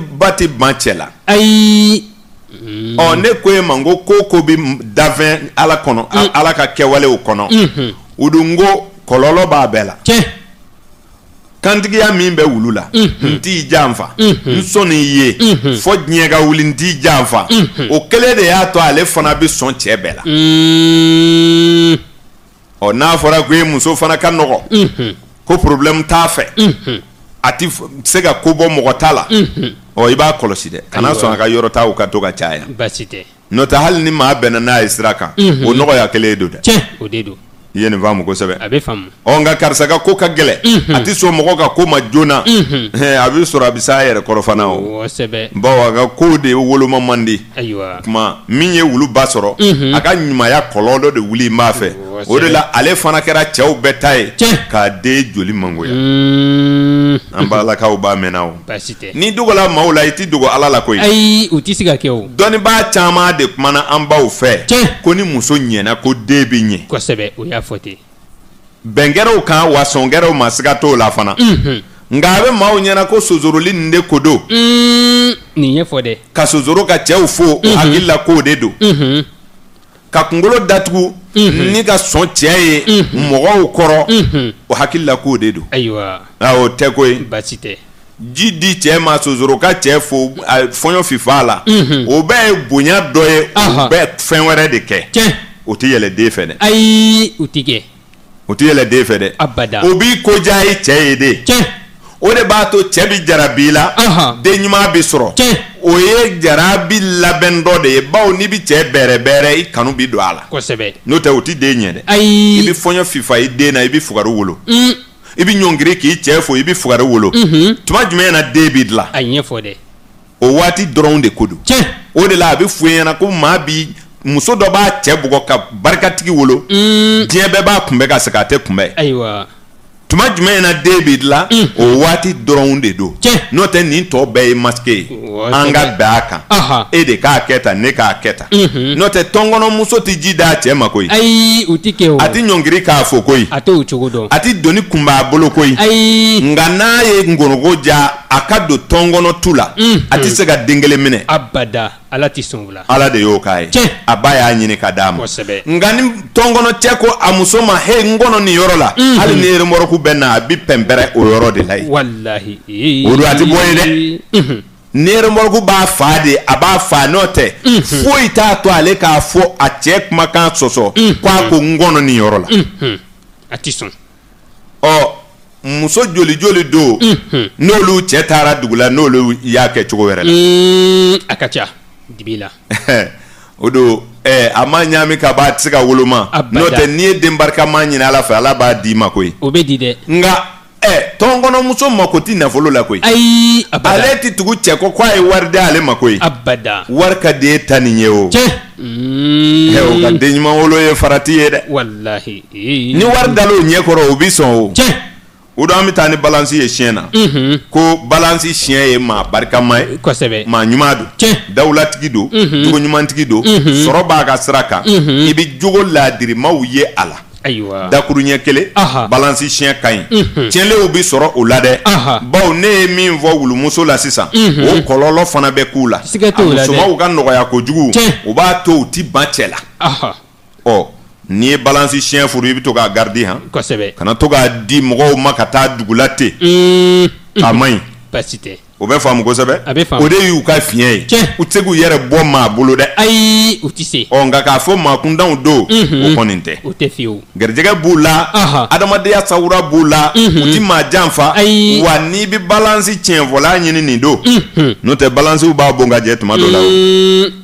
ban cɛ la ayi ne ko e ma ko ko bɛ dafɛn ala kɔnɔ ala ka kɛwalew kɔnɔ o dun ko kɔlɔlɔ b'a bɛɛ la kantigiya min bɛ wulu la n t'i janfa n sɔnni ye fɔ diɲɛ ka wuli n t'i janfa o kelen de y'a to ale fana bɛ sɔn cɛ bɛɛ la n'a fɔra ko e muso fana ka nɔgɔ ko problème t'a fɛ a ti se ka ko bɔ mɔgɔ ta la i b'a kɔlɔsi dɛ kana sɔn a ka yɔrɔ ta o ka to ka caya n'o tɛ hali ni maa bɛnna n'a ye sira kan o nɔgɔya kelen don dɛ o de don i ye nin faamu kosɛbɛ a bɛ faamu nka karisa ka ko ka gɛlɛn a tɛ sɔn mɔgɔ ka ko ma joona a bɛ sɔrɔ a bɛ s'a yɛrɛ kɔrɔ fana o bawo a ka ko de woloma man di kuma min ye wulu ba sɔrɔ a ka ɲumanya kɔlɔn dɔ de wuli n b'a fɛ o de la ale fana kɛra cɛw bɛɛ ta ye k'a den joli mangoya an balakaw b'a mɛnna o n'i dogola maaw la i tɛ dogo ala la koyi ayi u tɛ se ka kɛ o dɔnnibaa caman de kumana an baw fɛ ko ni muso ɲɛna ko den bɛ ɲɛ kosɛbɛ o y'a fɔ ten bɛnkɛrɛw kan wa sɔnkɛrɛw ma siga t'o la fana nka a bɛ maaw ɲɛna ko sozoroli nin de ko don nin ye fɔ dɛ ka sozoro ka cɛw fo o hakili la k'o de don ka kunkolo datugu ni ka sɔn cɛ ye mɔgɔw kɔrɔ o hakili la k'o de don ayiwa o tɛ ko ye baasi tɛ ji di cɛ ma sozoro ka cɛ fo fɔɲɔ fifa la o bɛɛ ye bonya dɔ ye o bɛɛ fɛn wɛrɛ de kɛ o tɛ yɛlɛ den fɛ dɛ ayi o tɛ kɛ o tɛ yɛlɛ den fɛ dɛ abada o b'i ko diya i cɛ ye de o de b'a to cɛ bɛ jarabi la den ɲuman bɛ sɔrɔ o ye jarabi labɛn dɔ de ye bawo n'i bɛ cɛ bɛrɛ bɛrɛ i kanu bɛ don a la kosɛbɛ n'o tɛ o tɛ den ɲɛ dɛ ayi i bɛ fɔɲɔ fifa i den na i bɛ fugari wolo i bɛ ɲɔngiri k'i cɛ fo i bɛ fugari wolo tuma jumɛn na den bɛ dilan a ɲɛ fɔ dɛ o waati dɔrɔn de ko don o de la a bɛ f'u ɲɛna ko maa bi muso dɔ b'a cɛ bugɔ ka barikatigi wolo diɲɛ bɛɛ b'a kunbɛ ka segin a tɛ kunbɛ ayiwa tuma jumɛn na den bɛ dilan o waati dɔrɔn de don n'o tɛ nin tɔ bɛɛ ye masque ye an ka bɛn a kan e de k'a kɛ tan ne k'a kɛ tan n'o tɛ tɔnkɔnɔmuso tɛ ji d'a cɛ ma koyi ayi u tɛ kɛ o a tɛ ɲɔngiri k'a fo koyi a t'o cogo dɔn a tɛ doni kunbɛ a bolo koyi ayi nka n'a ye ngɔnɔko ja a ka don tɔnkɔnɔ tu la a tɛ se ka den kelen minɛ abada ala tɛ sɔn o la ala de y'o k'a ye a ba y'a ɲini ka d'a ma kosɛbɛ nka ni tɔnkɔnɔ cɛ ko a muso ma he n kɔnɔ nin yɔrɔ la hali ni remɔrɔku bɛ na a bɛ pɛnpɛrɛ o yɔrɔ de la yen walahi o don a tɛ bɔ yen dɛ neeremɔrɔgu b'a fa de a b'a fa n'o tɛ foyi t'a to ale k'a fɔ a cɛ kumakan sɔsɔ k'a ko n kɔnɔ nin yɔrɔ la a ti sɔn muso joli don n'olu cɛ taara dugu la n'olu y'a kɛ cogo wɛrɛ la a ka ca dibi la o don a ma ɲaami ka b'a tɛ se ka woloma n'o tɛ n'i ye den barikama ɲini Ala fɛ Ala b'a d'i ma koyi o bɛ di dɛ nka tɔnkɔnɔmuso mako tɛ nafolo la koyi ayi abada ale tɛ tugu cɛ kɔ k'a ye wari di ale ma koyi abada wari ka di e ta nin ye o o ka den ɲuman wolo ye farati ye dɛ walahi ni wari dal'o ɲɛ kɔrɔ o bi sɔn o o don an bɛ taa ni balansi ye siɲɛ na ko balansi siɲɛ ye maa barikama ye kosɛbɛ maa ɲuman don dawulatigi don jogo ɲumantigi don sɔrɔ b'a ka sira kan i bɛ jogo laadirimaw ye a la ayiwa dakuru ɲɛ kelen balansi siɲɛ ka ɲi tiɲɛlenw bi sɔrɔ o la dɛ bawo ne ye min fɔ wulumuso la sisan o kɔlɔlɔ fana bɛ k'u la a musomanw ka nɔgɔya kojugu o b'a to u ti ban cɛ la n'i ye balansi siɲɛ furu i bɛ to k'a garidi kosɛbɛ kana to k'a di mɔgɔw ma ka taa dugu la ten a man ɲi basi tɛ o bɛ faamu kosɛbɛ a bɛ faamu o de y'u ka fiɲɛ ye u tɛ se k'u yɛrɛ bɔ maa bolo dɛ ayi u tɛ se nka k'a fɔ maa kundanw don o kɔni tɛ o tɛ fiyewu garijɛgɛ b'u la adamadenya sawura b'u la u ti maa janfa wa n'i bɛ balansi tiɲɛfɔla ɲini nin don n'o tɛ balansiw b'a bon ka jɛ tuma dɔ la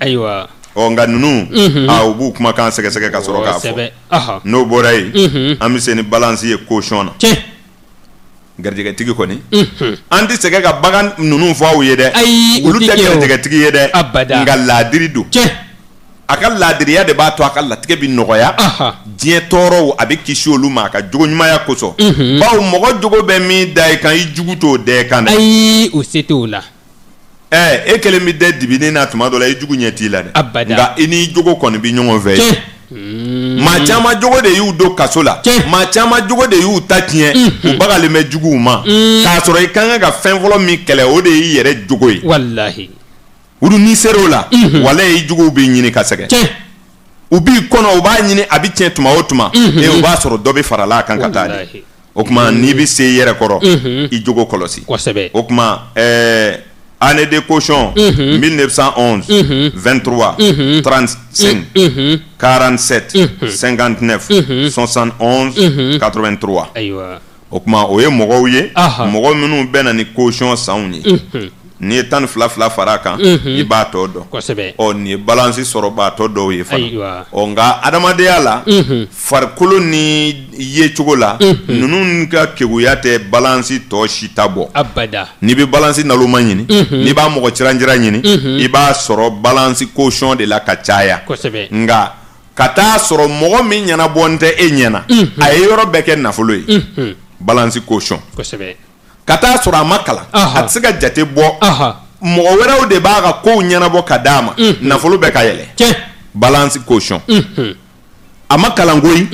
ayiwa nka ninnu u b'u kumakan sɛgɛsɛgɛ ka sɔrɔ k'a fɔ n'o bɔra yen an bɛ se ni balansi ye caution na garijɛgɛtigi kɔni an tɛ sɛgɛ ka bagan ninnu fɔ aw ye dɛ olu tɛ garijɛgɛtigi ye dɛ nka laadiri don a ka laadiriya de b'a to a ka latigɛ bɛ nɔgɔya diɲɛ tɔɔrɔw a bɛ kisi olu ma a ka jogo ɲumanya kosɔn bawo mɔgɔ jogo bɛ min da i kan i jugu t'o da i kan dɛ ayi o se t'o la e kelen bɛ dɛ dibini na tuma dɔ la i jugu ɲɛ t'i la dɛ nka i n'i jogo kɔni bɛ ɲɔgɔn fɛ yen maa caman jogo de y'u don kaso la maa caman jogo de y'u ta tiɲɛ u bagalen bɛ juguw ma k'a sɔrɔ i kan ka fɛn fɔlɔ min kɛlɛ o de y'i yɛrɛ jogo ye walahi olu n'i ser'o la walahi i juguw b'i ɲini ka sɛgɛn u b'i kɔnɔ u b'a ɲini a bɛ tiɲɛ tuma o tuma u b'a sɔrɔ dɔ bɛ farala a kan ka taa de o tuma n'i bɛ se i yɛrɛ kɔrɔ i jogo kɔlɔsi o tuma année de caution 1911 23 35 47 59 71 83 o tuma o ye mɔgɔw ye mɔgɔ minnu bɛ na ni caution sanw ye n'i ye 12 fara kan i b'a tɔ dɔn nin ye balansi sɔrɔbaatɔ dɔw ye fana nka adamadenya la farikolo ni yecogo la ninnu ka keguya tɛ balansi tɔ si ta bɔ n'i bɛ balansi naloma ɲini n'i b'a mɔgɔ cirandira ɲini i b'a sɔrɔ balansi caution de la ka caya nka ka taa sɔrɔ mɔgɔ min ɲɛnabɔ tɛ e ɲɛna a ye yɔrɔ bɛɛ kɛ nafolo ye balansi caution ka taa sɔrɔ a ma kalan a tɛ se ka jate bɔ mɔgɔ wɛrɛw de b'a ka kow ɲɛnabɔ ka d'a ma nafolo bɛ ka yɛlɛ balansi caution a ma kalan koyi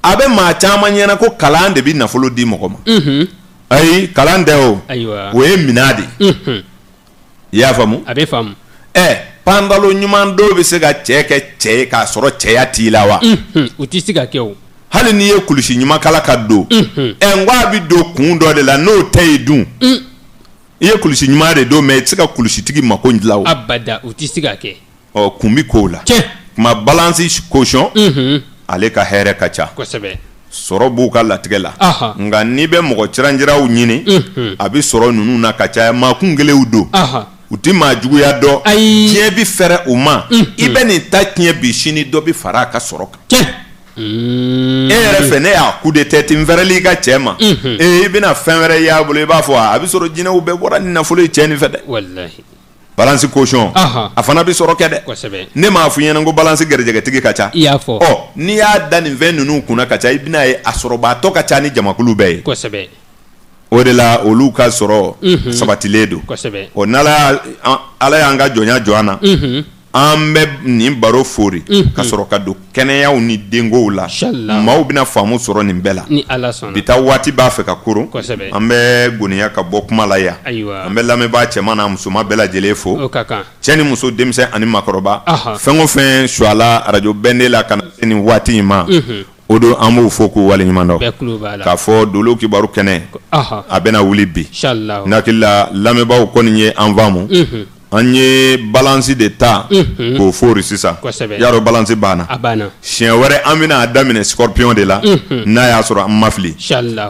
a bɛ maa caman ɲɛna ko kalan de bɛ nafolo di mɔgɔ ma ayi kalan tɛ o ye minan de ye i y'a faamu a bɛ faamu pantalon ɲuman dɔw bɛ se ka cɛ kɛ cɛ ye k'a sɔrɔ cɛya t'i la wa u tɛ se ka kɛ o hali n'i ye kulusi ɲumankala ka don n ko a bɛ don kun dɔ de la n'o tɛ ye dun i ye kulusi ɲuman de don mɛ i tɛ se ka kulusitigi mako dilan o abada u tɛ se ka kɛ kun bɛ k'o la kuma balansi caution ale ka hɛrɛ ka ca kosɛbɛ sɔrɔ b'u ka latigɛ la nka n'i bɛ mɔgɔ cirandiraw ɲini a bɛ sɔrɔ ninnu na ka caya maakun kelenw don u tɛ maa juguya dɔn diɲɛ bɛ fɛrɛ u ma i bɛ nin ta tiɲɛ bi sini dɔ bɛ fara a ka sɔrɔ kan e yɛrɛ fɛ ne y'a coup de tête n fɛrɛli i ka cɛ ma i bɛna fɛn wɛrɛ y'a bolo i b'a fɔ a bɛ sɔrɔ jinɛw bɛɛ bɔra ni nafolo ye cɛ nin fɛ dɛ balansi caution a fana bɛ sɔrɔ kɛ dɛ ne m'a fɔ i ɲɛna ko balansi garijɛgɛtigi ka ca i y'a fɔ n'i y'a da nin fɛn ninnu kunna ka ca i bɛna ye a sɔrɔbaatɔ ka ca ni jamakulu bɛɛ ye kosɛbɛ o de la olu ka sɔrɔ sabatilen don n'Ala y'an ka jɔnya jɔ an na an bɛ nin baro fori ka sɔrɔ ka don kɛnɛyaw ni dengow la maaw bɛna faamu sɔrɔ nin bɛɛ la bi taa waati b'a fɛ ka koron an bɛ goniya ka bɔ kuma la yan an bɛ lamɛnbaa cɛman n'a musoman bɛɛ lajɛlen fo cɛ ni muso denmisɛn ani maakɔrɔba fɛn o fɛn suala arajo bɛnden la ka na se nin waati in ma o don an b'u fo k'u waleɲuman dɔn k'a fɔ Dolo Kibaru kɛnɛ a bɛna wuli bi n'hakili la lamɛnbaaw kɔni ye an faamu an ye balance de ta k'o fori sisan y'a dɔn balance banna siɲɛ wɛrɛ an bɛna a daminɛ Scorpion de la n'a y'a sɔrɔ an ma fili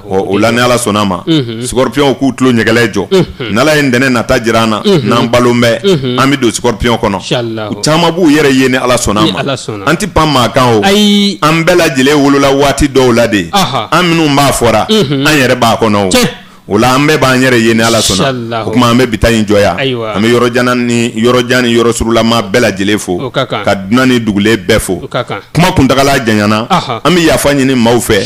o la ni Ala sɔnna ma Scorpion k'u tulo ɲɛgɛlɛ jɔ n'Ala ye ntɛnɛn nata jira an na n'an balo bɛ an bɛ don Scorpion kɔnɔ u caman b'u yɛrɛ ye ni Ala sɔnna ma an tɛ pan maa kan o an bɛɛ lajɛlen wolola waati dɔw la de an minnu b'a fɔra an yɛrɛ b'a kɔnɔ o. O la an bɛɛ b'an yɛrɛ ye ni Ala sɔnna o tuma an bɛ bi ta in jɔya an bɛ yɔrɔjan ni yɔrɔ surulama bɛɛ lajɛlen fo ka dunan ni dugulen bɛɛ fo kuma kuntagala janyana an bɛ yafa ɲini maaw fɛ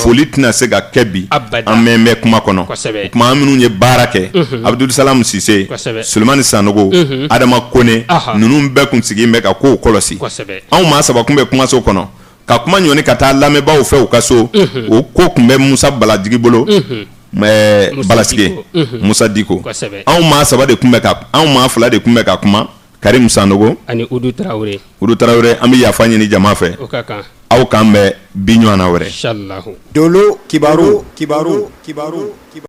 foli tɛna se ka kɛ bi an mɛn kuma kɔnɔ o tuma an minnu ye baara kɛ Abudulayi Sise Sulemani Sanogo Adama Kone ninnu bɛɛ kun sigilen bɛ ka kow kɔlɔsi anw maa saba kun bɛ kumaso kɔnɔ ka kuma ɲɔni ka taa lamɛnbaaw fɛ u ka so o ko kun bɛ Musa Balajigi bolo Balasige Musa Diko anw maa saba de kun bɛ ka anw maa fila de kun bɛ ka kuma Karim Sanogo ani Udu Tarawele an bɛ yafa ɲini jama fɛ aw k'an bɛn bi ɲɔgɔnna wɛrɛ Dolo Kibaru